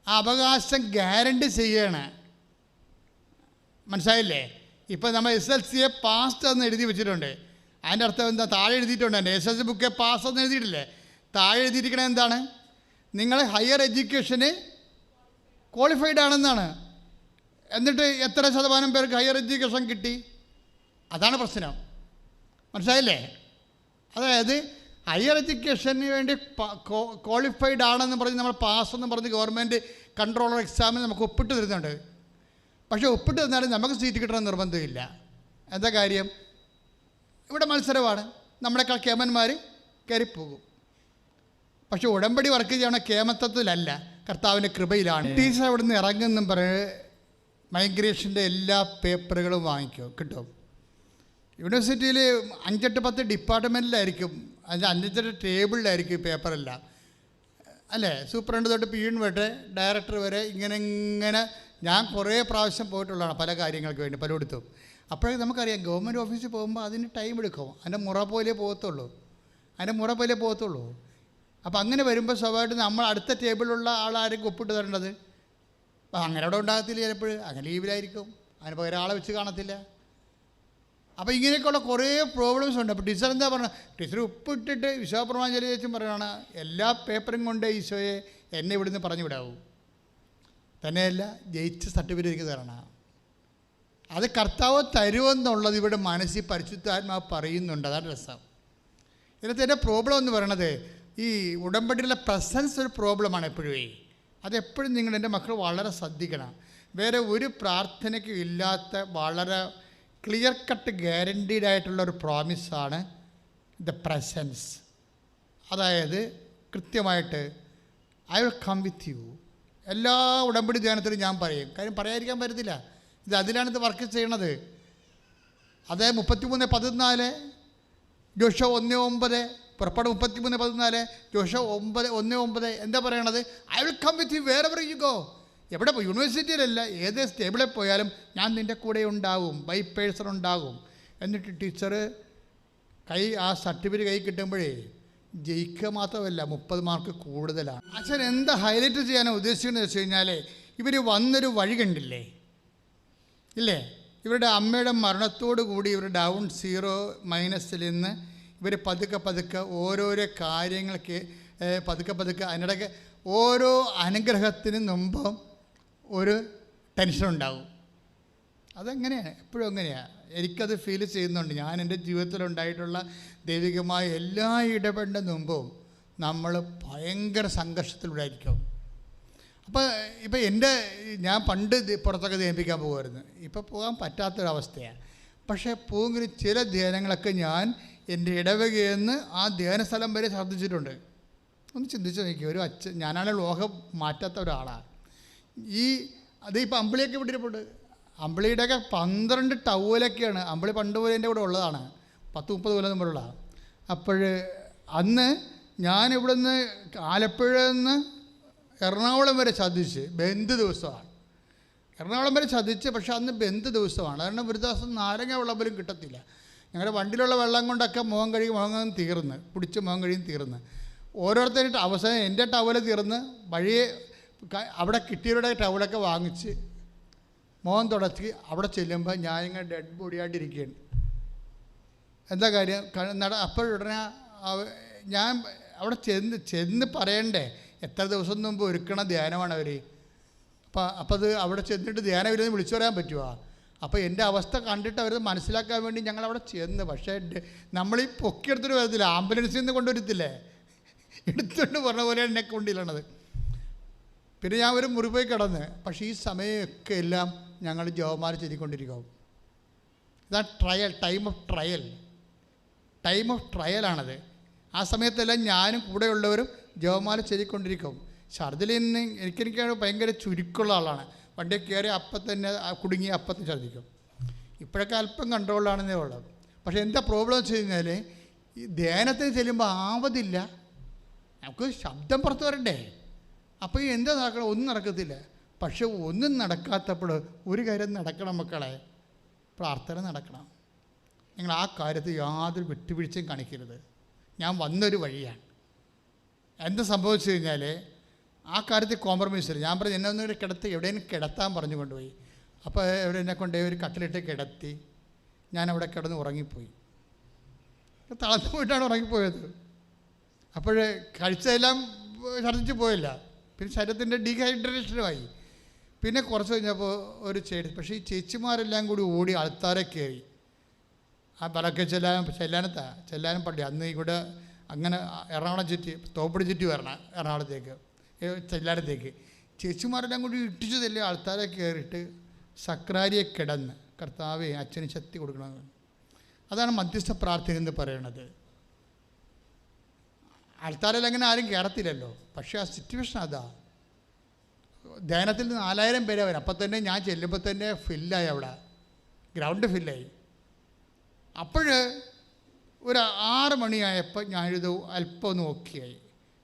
ആ അവകാശം ഗ്യാരണ്ടി ചെയ്യുകയാണ്. മനസ്സിലായില്ലേ? ഇപ്പോൾ നമ്മൾ SLCയെ പാസ് എന്ന് എഴുതി വെച്ചിട്ടുണ്ട്. അതിൻ്റെ അർത്ഥം എന്താ? താഴെ എഴുതിയിട്ടുണ്ട്. എൻ്റെ SLC ബുക്കെ പാസ് എന്ന് എഴുതിയിട്ടില്ലേ? താഴെ എഴുതിയിരിക്കണത് എന്താണ്? നിങ്ങൾ ഹയർ എഡ്യൂക്കേഷന് ക്വാളിഫൈഡ് ആണെന്നാണ്. എന്നിട്ട് എത്ര ശതമാനം പേർക്ക് ഹയർ എഡ്യൂക്കേഷൻ കിട്ടി? അതാണ് പ്രശ്നം. മനസ്സിലായില്ലേ? അതായത് ഹയർ എഡ്യൂക്കേഷന് വേണ്ടി ക്വാളിഫൈഡ് ആണെന്ന് പറഞ്ഞ് നമ്മൾ പാസ്സെന്ന് പറഞ്ഞ് ഗവൺമെൻറ് കൺട്രോളർ എക്സാമിന് നമുക്ക് ഒപ്പിട്ട് തരുന്നുണ്ട്. പക്ഷേ ഒപ്പിട്ട് തന്നാലും നമുക്ക് സീറ്റ് കിട്ടണമെന്ന് നിർബന്ധമില്ല. എന്താ കാര്യം? ഇവിടെ മത്സരമാണ്. നമ്മളെക്കാൾ കേമന്മാർ കയറിപ്പോകും. പക്ഷെ ഉടമ്പടി വർക്ക് ചെയ്യണ കേമത്വത്തിലല്ല, കർത്താവിൻ്റെ കൃപയിലാണ്. ടീച്ചർ അവിടെ നിന്ന് ഇറങ്ങുന്നും പറഞ്ഞ് മൈഗ്രേഷൻ്റെ എല്ലാ പേപ്പറുകളും കിട്ടും. യൂണിവേഴ്സിറ്റിയിൽ 5-10 ഡിപ്പാർട്ട്മെൻറ്റിലായിരിക്കും, 5-6 ടേബിളിലായിരിക്കും പേപ്പറെല്ലാം, അല്ലേ? സൂപ്രണ്ട് തൊട്ട് പിയൂൺ വരെ ഡയറക്ടർ വരെ ഇങ്ങനെ ഞാൻ കുറേ പ്രാവശ്യം പോയിട്ടുള്ളതാണ് പല കാര്യങ്ങൾക്ക് വേണ്ടി പലയിടത്തും. അപ്പോഴേ നമുക്കറിയാം ഗവൺമെൻറ് ഓഫീസിൽ പോകുമ്പോൾ അതിന് ടൈം എടുക്കും. അതിൻ്റെ മുറ പോലെ പോകത്തുള്ളൂ. അപ്പോൾ അങ്ങനെ വരുമ്പോൾ സ്വാഭാവികമായിട്ട് നമ്മൾ അടുത്ത ടേബിളിലുള്ള ആളായിരിക്കും ഒപ്പിട്ട് തരേണ്ടത്. അപ്പോൾ അങ്ങനെ അവിടെ ഉണ്ടാകത്തില്ല, ചിലപ്പോൾ അങ്ങനെ ലീവിലായിരിക്കും, അതിന് പകരം ആളെ വെച്ച് കാണത്തില്ല. അപ്പോൾ ഇങ്ങനെയൊക്കെയുള്ള കുറേ പ്രോബ്ലംസ് ഉണ്ട്. അപ്പോൾ ടീച്ചർ എന്താ പറഞ്ഞത്? ടീച്ചർ ഉപ്പിട്ടിട്ട് വിശ്വാസപ്രമാണം ചൊല്ലിച്ചും പറയുകയാണ്, എല്ലാ പേപ്പറും കൊണ്ട് ഈശോയെ എന്നെ ഇവിടുന്ന് പറഞ്ഞു വിടാവൂ. തന്നെയല്ല, ജയിച്ച സർട്ടിഫിക്കറ്റ് തരണം. അത് കർത്താവ് തരുമെന്നുള്ളത് ഇവിടെ മനസ്സിൽ പരിശുദ്ധാത്മാവ് പറയുന്നുണ്ട്. അതാണ് രസം. ഇതിനകത്ത് എൻ്റെ പ്രോബ്ലം എന്ന് പറയണത് ഈ ഉടമ്പടിയിലെ പ്രസൻസ് ഒരു പ്രോബ്ലമാണ് എപ്പോഴും. അതെപ്പോഴും എൻ്റെ മക്കൾ വളരെ ശ്രദ്ധിക്കണം. വേറെ ഒരു പ്രാർത്ഥനയ്ക്കും ഇല്ലാത്ത വളരെ ക്ലിയർ കട്ട് ഗ്യാരണ്ടീഡ് ആയിട്ടുള്ള ഒരു പ്രോമിസാണ് ദ പ്രസൻസ്. അതായത് കൃത്യമായിട്ട് I will come with you. എല്ലാ ഉടമ്പടി ധ്യാനത്തിലും ഞാൻ പറയും. കാര്യം പറയാതിരിക്കാൻ പറ്റത്തില്ല. അതിലാണിത് വർക്ക് ചെയ്യണത്. അതായത് 33:14, ജോഷുവ 1:9, പുറപ്പാട് 33:14, ജോഷുവ 1:9 എന്താ പറയണത്? I will come with you wherever you go. എവിടെ പോയി? യൂണിവേഴ്സിറ്റിയിലല്ല, ഏത് സ്റ്റേബിളിൽ പോയാലും ഞാൻ നിൻ്റെ കൂടെ ഉണ്ടാകും, ബൈ പേഴ്സൺ ഉണ്ടാകും. എന്നിട്ട് ടീച്ചർ ആ സർട്ടിഫിക്കറ്റ് കൈ കിട്ടുമ്പോഴേ ജയിക്കുക മാത്രമല്ല 30 മാർക്ക് കൂടുതലാണ്. അച്ഛൻ എന്താ ഹൈലൈറ്റ് ചെയ്യാനാണ് ഉദ്ദേശിക്കുന്നത് വെച്ച് കഴിഞ്ഞാൽ, ഇവർ വന്നൊരു വഴി കണ്ടില്ലേ ഇല്ലേ? ഇവരുടെ അമ്മയുടെ മരണത്തോടു കൂടി ഇവർ ഡൗൺ 0- നിന്ന് ഇവർ പതുക്കെ ഓരോരോ കാര്യങ്ങൾക്ക് പതുക്കെ അതിനിടയ്ക്ക് ഓരോ അനുഗ്രഹത്തിന് മുമ്പും ഒരു ടെൻഷൻ ഉണ്ടാവും. അതെങ്ങനെയാണ്? എപ്പോഴും അങ്ങനെയാണ്. എനിക്കത് ഫീൽ ചെയ്യുന്നുണ്ട്. ഞാൻ എൻ്റെ ജീവിതത്തിലുണ്ടായിട്ടുള്ള ദൈവികമായ എല്ലാ ഇടപെടലിന് മുമ്പും നമ്മൾ ഭയങ്കര സംഘർഷത്തിലൂടെയായിരിക്കും. ഇപ്പോൾ ഞാൻ പണ്ട് പുറത്തൊക്കെ ധ്യാനിപ്പിക്കാൻ പോകുമായിരുന്നു. ഇപ്പോൾ പോകാൻ പറ്റാത്തൊരവസ്ഥയാണ്. പക്ഷേ പോകുന്ന ചില ധ്യാനങ്ങളൊക്കെ ഞാൻ എൻ്റെ ഇടവകയിൽ നിന്ന് ആ ധ്യാന സ്ഥലം വരെ ശ്രദ്ധിച്ചിട്ടുണ്ട്. ഒന്ന് ചിന്തിച്ച് നോക്കി. ഒരു ഞാനാണ് ലോകം മാറ്റാത്ത ഒരാളാണ്. ഇപ്പോൾ അമ്പിളിയൊക്കെ വിട്ടിട്ടുണ്ട്. അമ്പിളിയുടെയൊക്കെ 12 ടവലൊക്കെയാണ്. അമ്പിളി പണ്ട് പോലെ എൻ്റെ കൂടെ ഉള്ളതാണ്, 10-30 കൊല്ലം മുമ്പുള്ള. അപ്പോൾ അന്ന് ഞാനിവിടെ നിന്ന് ആലപ്പുഴ നിന്ന് എറണാകുളം വരെ ചതിച്ച് ബന്ദ് ദിവസമാണ്. എറണാകുളം വരെ ചതിച്ച്, പക്ഷേ അന്ന് ബന്ദ് ദിവസമാണ്. കാരണം ഒരു ദിവസം നാരങ്ങ വെള്ളം പോലും കിട്ടത്തില്ല. ഞങ്ങളുടെ വണ്ടിയിലുള്ള വെള്ളം കൊണ്ടൊക്കെ മുഖം തീർന്ന് പിടിച്ച് മുഖം കഴിയും തീർന്ന് ഓരോരുത്തരായിട്ട് അവസാനം എൻ്റെ ടവല് തീർന്ന് വഴിയെ അവിടെ കിട്ടിയവരുടെ ടവലൊക്കെ വാങ്ങിച്ച് മുഖം തുടച്ച് അവിടെ ചെല്ലുമ്പോൾ ഞാനിങ്ങനെ ഡെഡ് ബോഡിയായിട്ടിരിക്കുകയാണ്. എന്താ കാര്യം? അപ്പോഴുടനെ ഞാൻ അവിടെ ചെന്ന് പറയണ്ടേ എത്ര ദിവസം മുമ്പ് ഒരുക്കണ ധ്യാനമാണ് അവർ. അപ്പോൾ അത് അവിടെ ചെന്നിട്ട് ധ്യാനം ഇവരെന്ന് വിളിച്ചു പറയാൻ പറ്റുമോ? അപ്പോൾ എൻ്റെ അവസ്ഥ കണ്ടിട്ട് അവർ മനസ്സിലാക്കാൻ വേണ്ടി ഞങ്ങളവിടെ ചെന്ന്. പക്ഷേ നമ്മളീ പൊക്കിയെടുത്തിട്ട് വരത്തില്ല, ആംബുലൻസിൽ നിന്ന് കൊണ്ടുവരത്തില്ലേ, എടുത്തുകൊണ്ട് പറഞ്ഞ പോലെയാണ് എന്നെ കൊണ്ടില്ലണത്. പിന്നെ ഞാൻ ഒരു മുറി പോയി കിടന്ന്. പക്ഷേ ഈ സമയമൊക്കെ എല്ലാം ഞങ്ങൾ ജോമാല ചൊല്ലിക്കൊണ്ടിരിക്കും. ഇതാണ് ട്രയൽ, ടൈം ഓഫ് ട്രയലാണത്. ആ സമയത്തെല്ലാം ഞാനും കൂടെയുള്ളവരും ജോമാല ചൊല്ലിക്കൊണ്ടിരിക്കും. ഛർദിൽ നിന്ന് എനിക്കാണ് ഭയങ്കര ചുരുക്കമുള്ള ആളാണ്. വണ്ടിയിൽ കയറി അപ്പം തന്നെ കുടുങ്ങി അപ്പം ഛർദിക്കും. ഇപ്പോഴൊക്കെ അല്പം കൺട്രോളാണെന്നേ ഉള്ളത്. പക്ഷേ എന്താ പ്രോബ്ലം വെച്ച് കഴിഞ്ഞാൽ ഈ ധ്യാനത്തിന് ചെല്ലുമ്പോൾ ആവതില്ല, നമുക്ക് ശബ്ദം പുറത്ത് വരണ്ടേ. അപ്പോൾ ഈ എന്താ നടക്കണം? ഒന്നും നടക്കത്തില്ല. പക്ഷെ ഒന്നും നടക്കാത്തപ്പോൾ ഒരു കാര്യം നടക്കണം മക്കളെ, പ്രാർത്ഥന നടക്കണം. നിങ്ങൾ ആ കാര്യത്തിൽ യാതൊരു വിട്ടുവീഴ്ചയും കാണിക്കരുത്. ഞാൻ വന്നൊരു വഴിയാണ്. എന്താ സംഭവിച്ചു കഴിഞ്ഞാൽ ആ കാര്യത്തിൽ കോംപ്രമൈസ് ഇല്ല. ഞാൻ പറഞ്ഞു എന്നെ ഒന്നും കിടത്തി എവിടെയും കിടത്താൻ പറഞ്ഞു കൊണ്ടുപോയി. അപ്പോൾ എവിടെ എന്നെ കൊണ്ടുപോയി ഒരു കട്ടിലിട്ട് കിടത്തി. ഞാൻ അവിടെ കിടന്ന് ഉറങ്ങിപ്പോയി. തളർന്നു പോയിട്ടാണ് ഉറങ്ങിപ്പോയത്. അപ്പോൾ കഴിച്ചതെല്ലാം ഛർദ്ദിച്ച് പോയില്ല. പിന്നെ ശരീരത്തിൻ്റെ ഡീഹൈഡ്രേഷനുമായി. പിന്നെ കുറച്ച് കഴിഞ്ഞപ്പോൾ ഒരു ചേച്ചി, പക്ഷേ ഈ ചേച്ചിമാരെല്ലാം കൂടി ഓടി ആൾത്താരെ കയറി. ആ ബലക്കെ ചെല്ലാനും പള്ളി അന്ന് ഇവിടെ അങ്ങനെ എറണാകുളം ചുറ്റി തോപ്പടി ചുറ്റി വരണം എറണാകുളത്തേക്ക് ചെല്ലാനത്തേക്ക്. ചേച്ചിമാരെല്ലാം കൂടി ഇട്ടിച്ചു തല്ലേ ആൾത്താരെ കയറിയിട്ട് സക്രാരിയെ കിടന്ന് കർത്താവേ അച്ഛന് ശക്തി കൊടുക്കണമെന്ന്. അതാണ് മധ്യസ്ഥ പ്രാർത്ഥന എന്ന് പറയുന്നത്. ആൾത്താരിൽ അങ്ങനെ ആരും കയറത്തില്ലല്ലോ. പക്ഷേ ആ സിറ്റുവേഷൻ അതാ. ധ്യാനത്തിൽ 4000 പേരെ വരും. അപ്പം തന്നെ ഞാൻ ചെല്ലുമ്പോൾ തന്നെ ഫില്ലായി, അവിടെ ഗ്രൗണ്ട് ഫില്ലായി. അപ്പോൾ ഒരു 6 മണിയായപ്പോൾ ഞാനിത് അല്പം ഒന്ന് ഓക്കെയായി.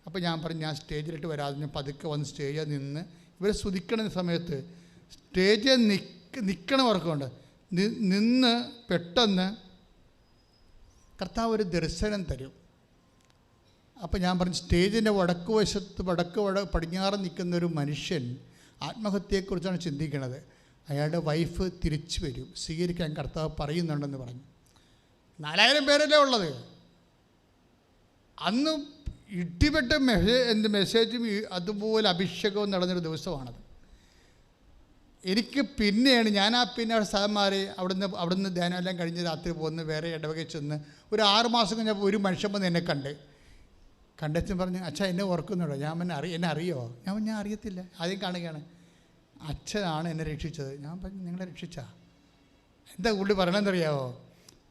അപ്പോൾ ഞാൻ പറഞ്ഞു ഞാൻ സ്റ്റേജിലിട്ട് വരാതെ ഞാൻ പതുക്കെ വന്ന് സ്റ്റേജിൽ നിന്ന് ഇവരെ സ്തുതിക്കണ സമയത്ത് സ്റ്റേജിൽ നിൽക്കണവർക്കുണ്ട് നിന്ന് പെട്ടെന്ന് കർത്താവ് ഒരു ദർശനം തരും. അപ്പോൾ ഞാൻ പറഞ്ഞു സ്റ്റേജിൻ്റെ വടക്ക് വശത്ത് പടിഞ്ഞാറ് നിൽക്കുന്ന ഒരു മനുഷ്യൻ ആത്മഹത്യയെക്കുറിച്ചാണ് ചിന്തിക്കുന്നത്. അയാളുടെ വൈഫ് തിരിച്ചു വരും, സ്വീകരിക്കാൻ കർത്താവ് പറയുന്നുണ്ടെന്ന് പറഞ്ഞു. 4000 പേരല്ലേ ഉള്ളത്. അന്ന് ഇടിപെട്ട മെസ്സേജും അതുപോലെ അഭിഷേകവും നടന്നൊരു ദിവസമാണത്. എനിക്ക് പിന്നെയാണ് ഞാൻ പിന്നെ സാറന്മാരെ അവിടുന്ന് ധ്യാനമെല്ലാം കഴിഞ്ഞ് രാത്രി പോകുന്ന വേറെ ഇടവകയിൽ ചെന്ന് ഒരു 6 മാസം കഴിഞ്ഞപ്പോൾ ഒരു മനുഷ്യൻ വന്ന് എന്നെ കണ്ടെത്തി പറഞ്ഞു അച്ഛാ എന്നെ ഓർക്കുന്നുണ്ടോ? ഞാൻ എന്നെ അറിയോ? ഞാൻ അറിയത്തില്ല, ആദ്യം കാണുകയാണ്. അച്ഛനാണ് എന്നെ രക്ഷിച്ചത്. ഞാൻ പറഞ്ഞു നിങ്ങളെ രക്ഷിച്ചാ? എന്താ പുള്ളി പറയണമെന്നറിയാമോ?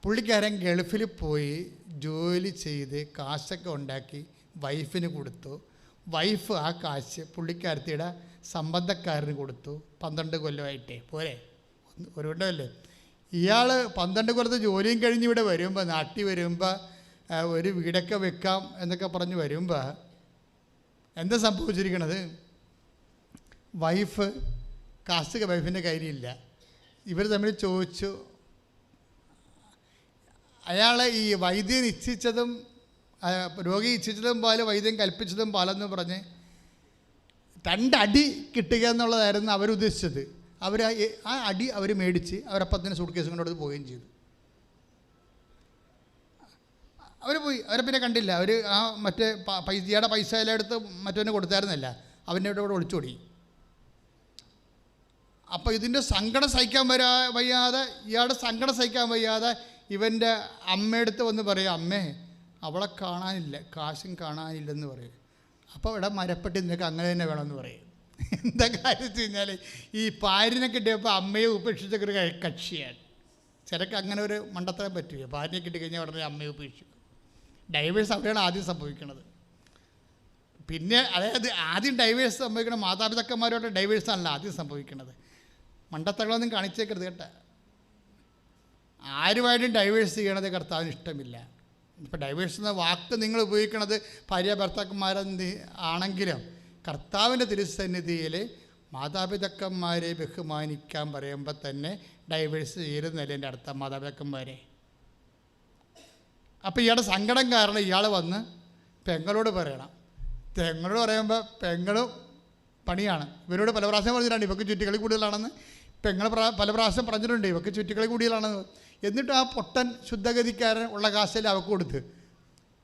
പുള്ളിക്കാരൻ ഗൾഫിൽ പോയി ജോലി ചെയ്ത് കാശൊക്കെ ഉണ്ടാക്കി വൈഫിന് കൊടുത്തു. വൈഫ് ആ കാശ് പുള്ളിക്കാരത്തിയുടെ സംബന്ധക്കാരന് കൊടുത്തു. 12 കൊല്ലമായിട്ടേ പോരെ, ഒരു കൊല്ലമല്ലേ. ഇയാൾ 12 കൊല്ലത്തെ ജോലിയും കഴിഞ്ഞ് ഇവിടെ വരുമ്പോൾ, നാട്ടിൽ വരുമ്പോൾ ഒരു വീടൊക്കെ വെക്കാം എന്നൊക്കെ പറഞ്ഞ് വരുമ്പോൾ എന്താ സംഭവിച്ചിരിക്കണത്? കാശ് വൈഫിൻ്റെ കയ്യിലില്ല. ഇവർ തമ്മിൽ ചോദിച്ചു. അയാളെ ഈ വൈദ്യൻ ഇച്ഛിച്ചതും രോഗി ഇച്ഛിച്ചതും പോലെ വൈദ്യൻ കൽപ്പിച്ചതും പാലെന്ന് പറഞ്ഞ് 2 അടി കിട്ടുക എന്നുള്ളതായിരുന്നു അവരുദ്ദേശിച്ചത്. ആ അടി അവർ മേടിച്ച് അവരപ്പം തന്നെ സൂട്ട് കേസ് കൊണ്ടു പോവുകയും ചെയ്തു. അവർ പോയി, അവരെ പിന്നെ കണ്ടില്ല. അവർ ആ മറ്റേ ഇയാളുടെ പൈസ എല്ലാം എടുത്ത് മറ്റവന് കൊടുത്തായിരുന്നല്ല, അവൻ്റെ ഇവിടെ ഒളിച്ചോടി. അപ്പോൾ ഇതിൻ്റെ സങ്കടം സഹിക്കാൻ വയ്യാതെ ഇയാളുടെ സങ്കടം സഹിക്കാൻ വയ്യാതെ ഇവൻ്റെ അമ്മയെടുത്ത് വന്ന് പറയും അമ്മേ അവളെ കാണാനില്ല, കാശും കാണാനില്ലെന്ന് പറയും. അപ്പോൾ ഇവിടെ മരപ്പെട്ടി നിനക്ക് അങ്ങനെ തന്നെ വേണമെന്ന് പറയും. എന്താ കാര്യം വെച്ച് കഴിഞ്ഞാൽ ഈ ഭാര്യനെ കിട്ടിയപ്പോൾ അമ്മയെ ഉപേക്ഷിച്ചൊരു കക്ഷിയാണ്. ചിലക്ക് അങ്ങനെ ഒരു മണ്ടത്തരം പറ്റുക. ഭാര്യനെ കിട്ടിക്കഴിഞ്ഞാൽ ഉടനെ അമ്മയെ ഉപേക്ഷിക്കും. ഡൈവേഴ്സ് അവിടെയാണ് ആദ്യം സംഭവിക്കുന്നത്. പിന്നെ അതായത് ആദ്യം ഡൈവേഴ്സ് സംഭവിക്കണം മാതാപിതാക്കന്മാരോട് ഡൈവേഴ്സാണല്ലോ ആദ്യം സംഭവിക്കുന്നത്. മണ്ടത്തകളൊന്നും കാണിച്ചേക്കരുത് കേട്ടോ. ആരുമായിട്ടും ഡൈവേഴ്സ് ചെയ്യണത് കർത്താവിന് ഇഷ്ടമില്ല. ഇപ്പോൾ ഡൈവേഴ്സ് എന്ന വാക്ക് നിങ്ങൾ ഉപയോഗിക്കുന്നത് ഭാര്യ ആണെങ്കിലും കർത്താവിൻ്റെ തിരുസന്നിധിയിൽ മാതാപിതാക്കന്മാരെ ബഹുമാനിക്കാൻ പറയുമ്പോൾ തന്നെ ഡൈവേഴ്സ് ചെയ്യുന്നതല്ലേ എൻ്റെ അടുത്ത മാതാപിതാക്കന്മാരെ. അപ്പോൾ ഇയാളുടെ സങ്കടം കാരണം ഇയാൾ വന്ന് പെങ്ങളോട് പറയണം. പെങ്ങളോട് പറയുമ്പോൾ പെങ്ങളും പണിയാണ്. ഇവരോട് പല പ്രാവശ്യം പറഞ്ഞിട്ടുണ്ട് ഇവർക്ക് ചുറ്റിക്കളി കൂടുതലാണെന്ന്. പെങ്ങൾ പല പ്രാവശ്യം പറഞ്ഞിട്ടുണ്ട് ഇവർക്ക് ചുറ്റിക്കളി കൂടുതലാണെന്ന്. എന്നിട്ട് ആ പൊട്ടൻ ശുദ്ധഗതിക്കാരൻ ഉള്ള കാശെല്ലാം അവർക്ക് കൊടുത്ത്.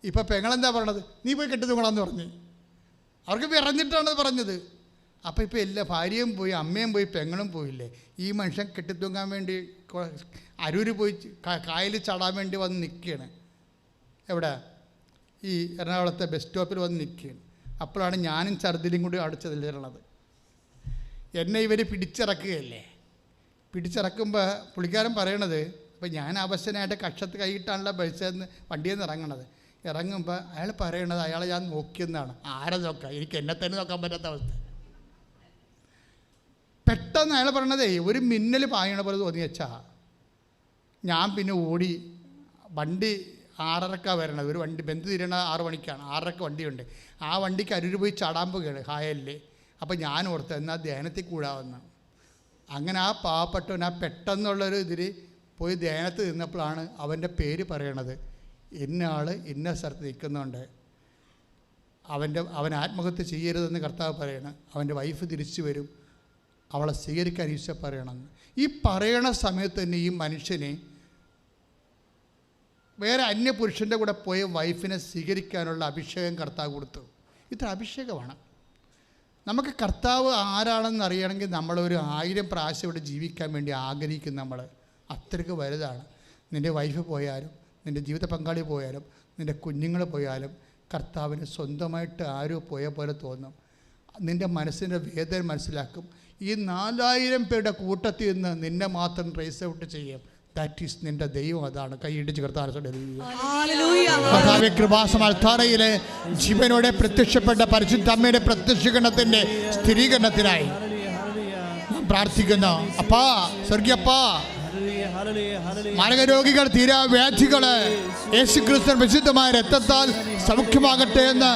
ഇപ്പോൾ പെങ്ങളെന്താ പറയണത്? നീ പോയി കെട്ടി തൂങ്ങണമെന്ന് പറഞ്ഞ് അവർക്ക് പറഞ്ഞിട്ടാണ് പറഞ്ഞത്. അപ്പോൾ ഇപ്പോൾ എല്ലാ ഭാര്യയും പോയി, അമ്മയും പോയി, പെങ്ങളും പോയില്ലേ. ഈ മനുഷ്യൻ കെട്ടിത്തൂങ്ങാൻ വേണ്ടി അരൂര് പോയി കായലിൽ ചാടാൻ വേണ്ടി വന്ന് നിൽക്കുകയാണ്. എവിടെ? ഈ എറണാകുളത്തെ ബസ് സ്റ്റോപ്പിൽ വന്ന് നിൽക്കുകയാണ്. അപ്പോഴാണ് ഞാനും ഛർദിലും കൂടി അടിച്ചതിലിരണത്. എന്നെ ഇവർ പിടിച്ചിറക്കുകയല്ലേ. പിടിച്ചിറക്കുമ്പോൾ പുള്ളിക്കാരൻ പറയണത്, അപ്പോൾ ഞാൻ അവശനായിട്ട് കക്ഷത്ത് കൈയിട്ടാണല്ലോ വണ്ടിയിൽ നിന്ന് ഇറങ്ങുമ്പോൾ അയാൾ പറയണത് അയാളെ ഞാൻ നോക്കിയെന്നാണ്. ആരെ നോക്കാം? എനിക്ക് എന്നെ തന്നെ നോക്കാൻ പറ്റാത്ത അവസ്ഥ. പെട്ടെന്ന് അയാൾ പറയണതേ ഒരു മിന്നൽ പായണ പോലെ തോന്നി വെച്ചാ. ഞാൻ പിന്നെ ഓടി വണ്ടി 6:30 വരണത്. ഒരു വണ്ടി ബന്ധു തിരണ 6 മണിക്കാണ്, 6:30 വണ്ടിയുണ്ട്. ആ വണ്ടിക്ക് അരൂര് പോയി ചാടാൻ പോകുകയാണ് ഹായലിൽ. അപ്പോൾ ഞാൻ ഓർത്ത് എന്നാൽ ധ്യാനത്തിൽ കൂടാവുന്ന. അങ്ങനെ ആ പാവപ്പെട്ടവൻ ആ പെട്ടെന്നുള്ളൊരു ഇതിൽ പോയി ധ്യാനത്തിൽ നിന്നപ്പോഴാണ് അവൻ്റെ പേര് പറയണത്. ഇന്ന ആൾ ഇന്ന സ്ഥലത്ത് നിൽക്കുന്നുണ്ട്, അവൻ ആത്മഹത്യ ചെയ്യരുതെന്ന് കർത്താവ് പറയണം. അവൻ്റെ വൈഫ് തിരിച്ചു വരും, അവളെ സ്വീകരിക്കാൻ ഈശോ പറയണമെന്ന്. ഈ പറയണ സമയത്ത് തന്നെ ഈ മനുഷ്യനെ വേറെ അന്യപുരുഷൻ്റെ കൂടെ പോയ വൈഫിനെ സ്വീകരിക്കാനുള്ള അഭിഷേകം കർത്താവ് കൊടുത്തു. ഇത്ര അഭിഷേകമാണ്. നമുക്ക് കർത്താവ് ആരാണെന്ന് അറിയണമെങ്കിൽ നമ്മളൊരു 1000 പ്രാവശ്യം ഇവിടെ ജീവിക്കാൻ വേണ്ടി ആഗ്രഹിക്കും. നമ്മൾ അത്രയ്ക്ക് വലുതാണ്. നിൻ്റെ വൈഫ് പോയാലും, നിൻ്റെ ജീവിത പങ്കാളി പോയാലും, നിൻ്റെ കുഞ്ഞുങ്ങൾ പോയാലും കർത്താവിന് സ്വന്തമായിട്ട് ആരോ പോയ പോലെ തോന്നും. നിൻ്റെ മനസ്സിൻ്റെ വേദന മനസ്സിലാക്കും. ഈ 4000 പേരുടെ കൂട്ടത്തിൽ നിന്ന് നിന്നെ മാത്രം ട്രേസ് ഔട്ട് ചെയ്യും. ദാറ്റ് ഈസ് നിൻ്റെ ദൈവം. അതാണ് കൈയിടിച്ച് കർത്താവേ കൃപാസമൽത്താരയിലെ ജീവനോടെ പ്രത്യക്ഷപ്പെട്ട പരിശുദ്ധ അമ്മയുടെ പ്രത്യക്ഷീകരണത്തിൻ്റെ സ്ഥിരീകരണത്തിനായി പ്രാർത്ഥിക്കുന്നു. അപ്പാ, സ്വർഗീയപ്പാ, മാരകരോഗികൾ, തീരാവ്യാധികൾ യേശുക്രിസ്തു വിശുദ്ധമായ രക്തത്താൽ സൗഖ്യമാകട്ടെ എന്ന്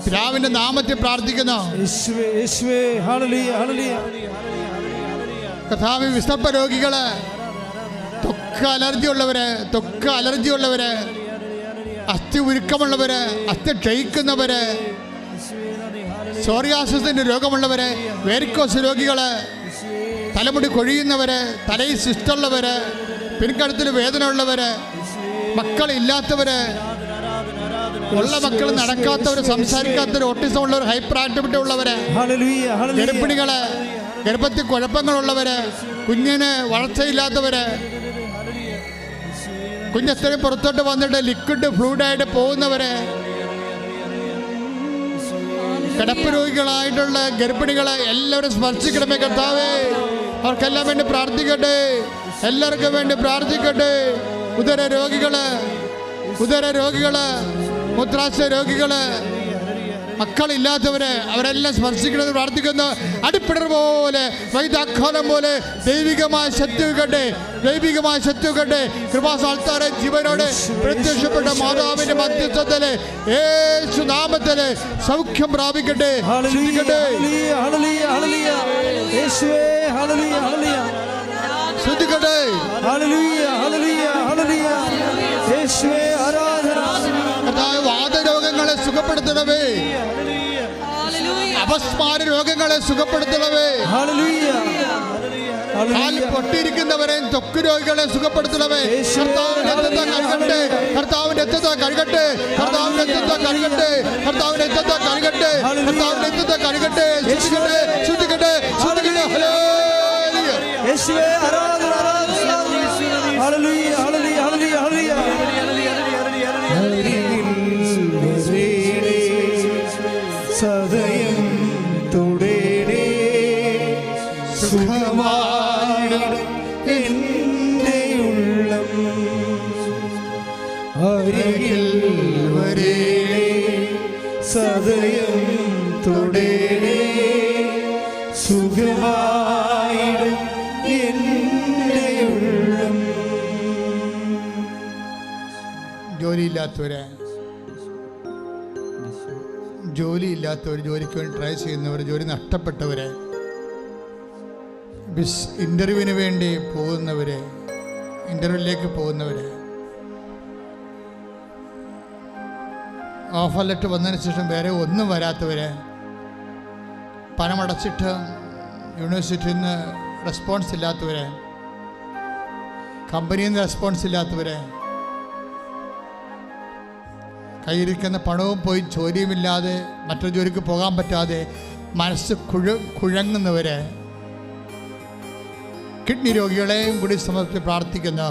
പിതാവിന്റെ നാമത്തിൽ പ്രാർത്ഥിക്കുന്നു. കർത്താവേ, വിസർപ്പ രോഗികള്, ത്വക്ക് അലർജിയുള്ളവര്, അസ്ഥി ഉരുക്കമുള്ളവര്, അസ്ഥി ക്ഷയിക്കുന്നവര്, സോറിയാസിന്റെ രോഗമുള്ളവര്, വേരിക്കോസ് രോഗികള്, തലമുടി കൊഴിയുന്നവര്, തലയിൽ സിസ്റ്റുള്ളവര്, പിൻകഴുത്തിൽ വേദന ഉള്ളവര്, മക്കളില്ലാത്തവര്, ഉള്ള മക്കൾ നടക്കാത്തവര്, സംസാരിക്കാത്തവര്, ഓട്ടിസം ഉള്ളവർ, ഹൈപ്പർ ആക്ടിവിറ്റി ഉള്ളവര്, ഗർഭിണികള്, ഗർഭത്തിൽ കുഴപ്പങ്ങളുള്ളവര്, കുഞ്ഞിന് വളർച്ചയില്ലാത്തവര്, കുഞ്ഞെത്രയും പുറത്തോട്ട് വന്നിട്ട് ലിക്വിഡ് ഫ്ലൂയിഡായിട്ട് പോകുന്നവര്, കിടപ്പ് രോഗികളായിട്ടുള്ള ഗർഭിണികളെ എല്ലാവരും സ്പർശിക്കണമേ കർത്താവേ. അവർക്കെല്ലാം വേണ്ടി പ്രാർത്ഥിക്കട്ടെ, എല്ലാവർക്കും വേണ്ടി പ്രാർത്ഥിക്കട്ടെ. ഉദര രോഗികള്, മൂത്രാശയ രോഗികള്, മക്കളില്ലാത്തവര്, അവരെല്ലാം സ്പർശിക്കണമെന്ന് പ്രാർത്ഥിക്കുന്നു. അടിപ്പിടർ പോലെ, വൈദാഖാനം പോലെ ദൈവികമായ ശക്തി വെക്കട്ടെ. കൃപാസാൽത്താരെ ജീവനോട് പ്രത്യക്ഷപ്പെട്ട മാതാവിന്റെ മധ്യസ്ഥത്തില് യേശു നാമത്തില് സൗഖ്യം പ്രാപിക്കട്ടെ. ശ്രദ്ധിക്കട്ടെ. വാദരോഗങ്ങളെ സുഖപ്പെടുത്തണമേ, അപസ്മാര രോഗങ്ങളെ സുഖപ്പെടുത്തണമേ, കാൽ പൊട്ടിയിരിക്കുന്നവരെയും ത്വക്ക് രോഗികളെ സുഖപ്പെടുത്തണമേ. കർത്താവിന്റെ രക്തത്താൽ കഴുകട്ടെ. ശ്രദ്ധിക്കട്ടെ. സദയം തുടരേ സുഖമായി എൻ്റെ ഉള്ളം അരികിൽ വരേ സദയം തുടരേ സുഖമായി എൻ്റെ ഉള്ളം. ജോലിയില്ലാത്തവര്, ജോലിക്ക് വേണ്ടി ട്രൈ ചെയ്യുന്നവർ, ജോലി നഷ്ടപ്പെട്ടവര്, ഇൻ്റർവ്യൂവിന് വേണ്ടി പോകുന്നവര്, ഇൻ്റർവ്യൂവിലേക്ക് പോകുന്നവര്, ഓഫർ ലെറ്റർ വന്നതിന് ശേഷം വേറെ ഒന്നും വരാത്തവര്, പണമടച്ചിട്ട് യൂണിവേഴ്സിറ്റിയിൽ നിന്ന് റെസ്പോൺസ് ഇല്ലാത്തവര്, കമ്പനിയിൽ നിന്ന് റെസ്പോൺസ് ഇല്ലാത്തവര്, കയ്യിരിക്കുന്ന പണവും പോയി ജോലിയുമില്ലാതെ മറ്റൊരു ജോലിക്ക് പോകാൻ പറ്റാതെ മനസ്സ് കുഴങ്ങുന്നവര്, കിഡ്നി രോഗികളെയും കൂടി സംബന്ധിച്ച് പ്രാർത്ഥിക്കുന്നു.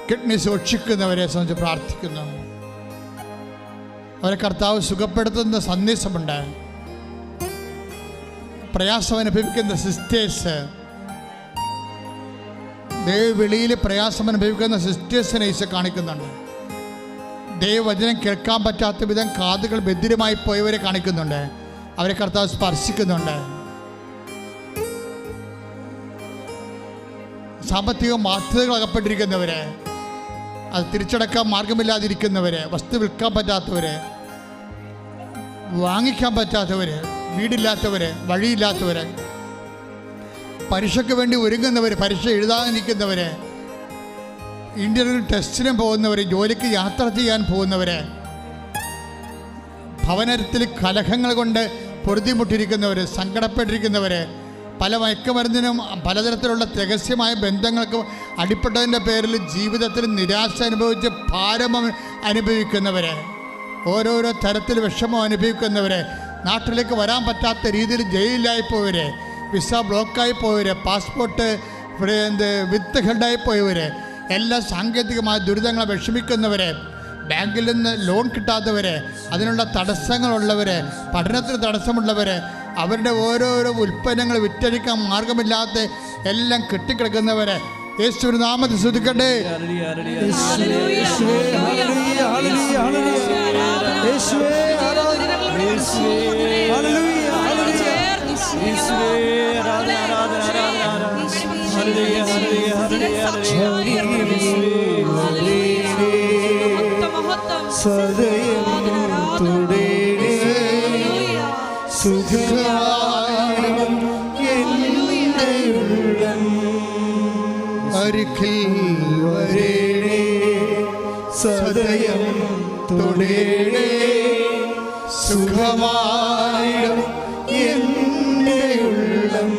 കിഡ്നി സൂക്ഷിക്കുന്നവരെ സംബന്ധിച്ച് പ്രാർത്ഥിക്കുന്നു. അവരെ കർത്താവ് സുഖപ്പെടുത്തുന്ന സന്ദേശമുണ്ട്. പ്രയാസം അനുഭവിക്കുന്ന സിസ്റ്റേഴ്സ്, ദൈവവിളിയിൽ പ്രയാസം അനുഭവിക്കുന്ന സിസ്റ്റേഴ്സിനെ ഈശോ കാണിക്കുന്നുണ്ട്. ദൈവവചനം കേൾക്കാൻ പറ്റാത്ത വിധം കാതുകൾ ബധിരമായി പോയവരെ കാണിക്കുന്നുണ്ട്. അവരെ കർത്താവ് സ്പർശിക്കുന്നുണ്ട്. സാമ്പത്തിക ബാധ്യതകൾ അകപ്പെട്ടിരിക്കുന്നവർ, അത് തിരിച്ചടക്കാൻ മാർഗമില്ലാതിരിക്കുന്നവർ, വസ്തു വിൽക്കാൻ പറ്റാത്തവർ, വാങ്ങിക്കാൻ പറ്റാത്തവർ, വീടില്ലാത്തവർ, വഴിയില്ലാത്തവർ, പരീക്ഷയ്ക്ക് വേണ്ടി ഒരുങ്ങുന്നവർ, പരീക്ഷ എഴുതാനിരിക്കുന്നവർ, ഇന്റർവ്യൂ ടെസ്റ്റിനും പോകുന്നവർ, ജോലിക്ക് യാത്ര ചെയ്യാൻ പോകുന്നവർ, ഭവനത്തിൽ കലഹങ്ങൾ കൊണ്ട് പൊറുതിമുട്ടിരിക്കുന്നവർ, സങ്കടപ്പെട്ടിരിക്കുന്നവർ, പല മയക്കുമരുന്നിനും പലതരത്തിലുള്ള രഹസ്യമായ ബന്ധങ്ങൾക്കും അടിപ്പെട്ടതിൻ്റെ പേരിൽ ജീവിതത്തിൽ നിരാശ അനുഭവിച്ച് ഭാരം അനുഭവിക്കുന്നവർ, ഓരോരോ തരത്തിൽ വിഷമം അനുഭവിക്കുന്നവർ, നാട്ടിലേക്ക് വരാൻ പറ്റാത്ത രീതിയിൽ ജയിലിലായി പോയവർ, വിസ ബ്ലോക്കായി പോയവർ, പാസ്പോർട്ട് വിത്ത് ഹെഡായി പോയവർ, എല്ലാ സാങ്കേതികമായ ദുരിതങ്ങളെ വിഷമിക്കുന്നവർ, ബാങ്കിൽ നിന്ന് ലോൺ കിട്ടാത്തവർ, അതിനുള്ള തടസ്സങ്ങളുള്ളവർ, പഠനത്തിന് തടസ്സമുള്ളവർ, അവരുടെ ഓരോരോ ഉൽപ്പന്നങ്ങൾ വിറ്റഴിക്കാൻ മാർഗമില്ലാത്ത എല്ലാം കെട്ടിക്കിടക്കുന്നവർ യേശുവിന്റെ നാമത്തിൽ സ്തുതിക്കട്ടെ. അരികിൽ വരേണേ സദയം തൊടേണേ സുഖമായിടും എൻ്റെ ഉള്ളം.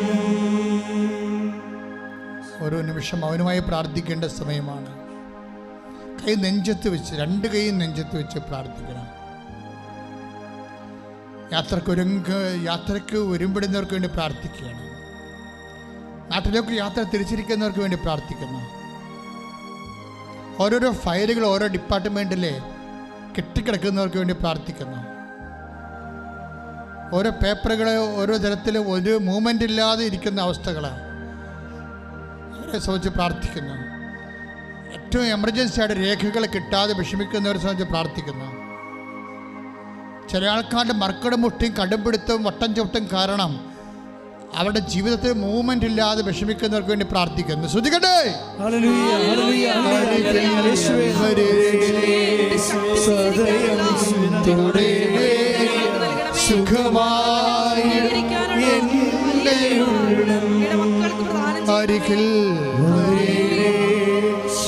ഓരോ നിമിഷം അവനുമായി പ്രാർത്ഥിക്കേണ്ട സമയമാണ്. കൈ നെഞ്ചത്ത് വെച്ച്, രണ്ട് കൈയും നെഞ്ചത്ത് വെച്ച് പ്രാർത്ഥിക്കണം. യാത്രയ്ക്ക് ഒരുമ്പെടുന്നവർക്ക് വേണ്ടി പ്രാർത്ഥിക്കുകയാണ്. നാട്ടിലേക്ക് യാത്ര തിരിച്ചിരിക്കുന്നവർക്ക് വേണ്ടി പ്രാർത്ഥിക്കുന്നു. ഓരോരോ ഫയലുകൾ ഓരോ ഡിപ്പാർട്ട്മെൻറ്റിലെ കെട്ടിക്കിടക്കുന്നവർക്ക് വേണ്ടി പ്രാർത്ഥിക്കുന്നു. ഓരോ പേപ്പറുകൾ ഓരോ തരത്തിലും ഒരു മൂവ്മെൻ്റ് ഇല്ലാതെ ഇരിക്കുന്ന അവസ്ഥകൾ അവരെ സംബന്ധിച്ച് പ്രാർത്ഥിക്കുന്നു. ഏറ്റവും എമർജൻസി ആയിട്ട് രേഖകൾ കിട്ടാതെ വിഷമിക്കുന്നവരെ സംബന്ധിച്ച് പ്രാർത്ഥിക്കുന്നു. ചില ആൾക്കാരുടെ മർക്കടം മുട്ടിയും കടുംപിടുത്തവും വട്ടം ചവിട്ടും കാരണം അവരുടെ ജീവിതത്തിൽ മൂവ്മെന്റ് ഇല്ലാതെ വിഷമിക്കുന്നവർക്ക് വേണ്ടി പ്രാർത്ഥിക്കുന്നു. ശ്രദ്ധിക്കട്ടെ. അരികിൽ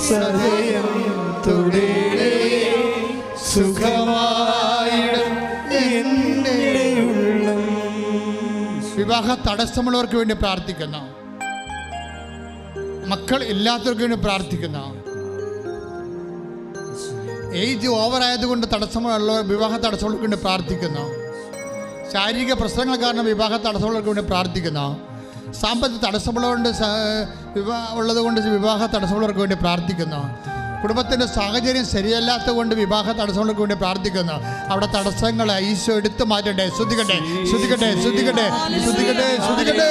സദയം തുടരേ സുഖമായിടും എൻ്റെ ഉള്ളം. വിവാഹ തടസ്സമുള്ളവർക്ക് വേണ്ടി പ്രാർത്ഥിക്കുന്നു. മക്കൾ ഇല്ലാത്തവർക്ക് വേണ്ടി പ്രാർത്ഥിക്കുന്നു. ഏജ് ഓവറായതുകൊണ്ട് തടസ്സമുള്ളവർ, വിവാഹ തടസ്സമുള്ളവർക്ക് വേണ്ടി പ്രാർത്ഥിക്കുന്നു. ശാരീരിക പ്രശ്നങ്ങൾ കാരണം വിവാഹ തടസ്സമുള്ളവർക്ക് വേണ്ടി പ്രാർത്ഥിക്കുന്നു. സാമ്പത്തിക തടസ്സമുള്ളതുകൊണ്ട് ഉള്ളതുകൊണ്ട് വിവാഹ തടസ്സമുള്ളവർക്ക് വേണ്ടി പ്രാർത്ഥിക്കുന്നു. കുടുംബത്തിൻ്റെ സാഹചര്യം ശരിയല്ലാത്തത് കൊണ്ട് വിവാഹ തടസ്സങ്ങൾക്ക് വേണ്ടി പ്രാർത്ഥിക്കുന്നു. അവിടെ തടസ്സങ്ങൾ ഈശോ എടുത്തു മാറ്റട്ടെ. ശ്രദ്ധിക്കട്ടെ, ശ്രദ്ധിക്കട്ടെ, ശ്രദ്ധിക്കട്ടെ, ശ്രദ്ധിക്കട്ടെ, ശ്രദ്ധിക്കട്ടെ.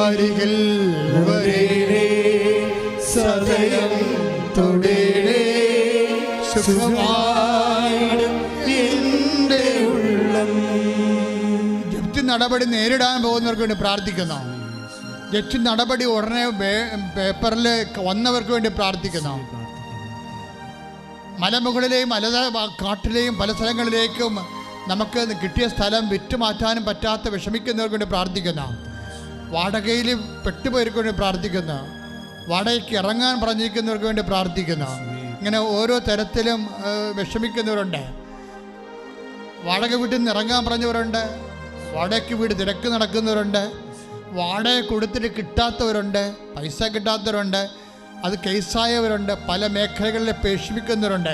അരികിൽ വരേണേ സദയം തൊടേണേ സുഖമായിടും എൻ്റെ ഉള്ളം. ജപ്തി നടപടി നേരിടാൻ പോകുന്നവർക്ക് വേണ്ടി പ്രാർത്ഥിക്കുന്നു. ജപ്തി നടപടി ഉടനെ പേപ്പറിൽ വന്നവർക്ക് വേണ്ടി പ്രാർത്ഥിക്കുന്നു. മലമുകളിലെയും കാട്ടിലെയും പല സ്ഥലങ്ങളിലേക്കും നമുക്ക് കിട്ടിയ സ്ഥലം വിറ്റുമാറ്റാനും പറ്റാത്ത വിഷമിക്കുന്നവർക്ക് വേണ്ടി പ്രാർത്ഥിക്കുന്നു. വാടകയിൽ പെട്ടുപോയവർക്ക് വേണ്ടി പ്രാർത്ഥിക്കുന്നു. വാടകയ്ക്ക് ഇറങ്ങാൻ പറഞ്ഞിരിക്കുന്നവർക്ക് വേണ്ടി പ്രാർത്ഥിക്കുന്നു. ഇങ്ങനെ ഓരോ തരത്തിലും വിഷമിക്കുന്നവരുണ്ട്. വാടക വീട്ടിൽ നിന്ന് ഇറങ്ങാൻ പറഞ്ഞവരുണ്ട്. വാടകയ്ക്ക് വീട് തിരക്ക് നടക്കുന്നവരുണ്ട്. വാടക കൊടുത്തിട്ട് കിട്ടാത്തവരുണ്ട്. പൈസ കിട്ടാത്തവരുണ്ട്. അത് കേസായവരുണ്ട്. പല മേഖലകളിൽ വിഷമിക്കുന്നവരുണ്ട്.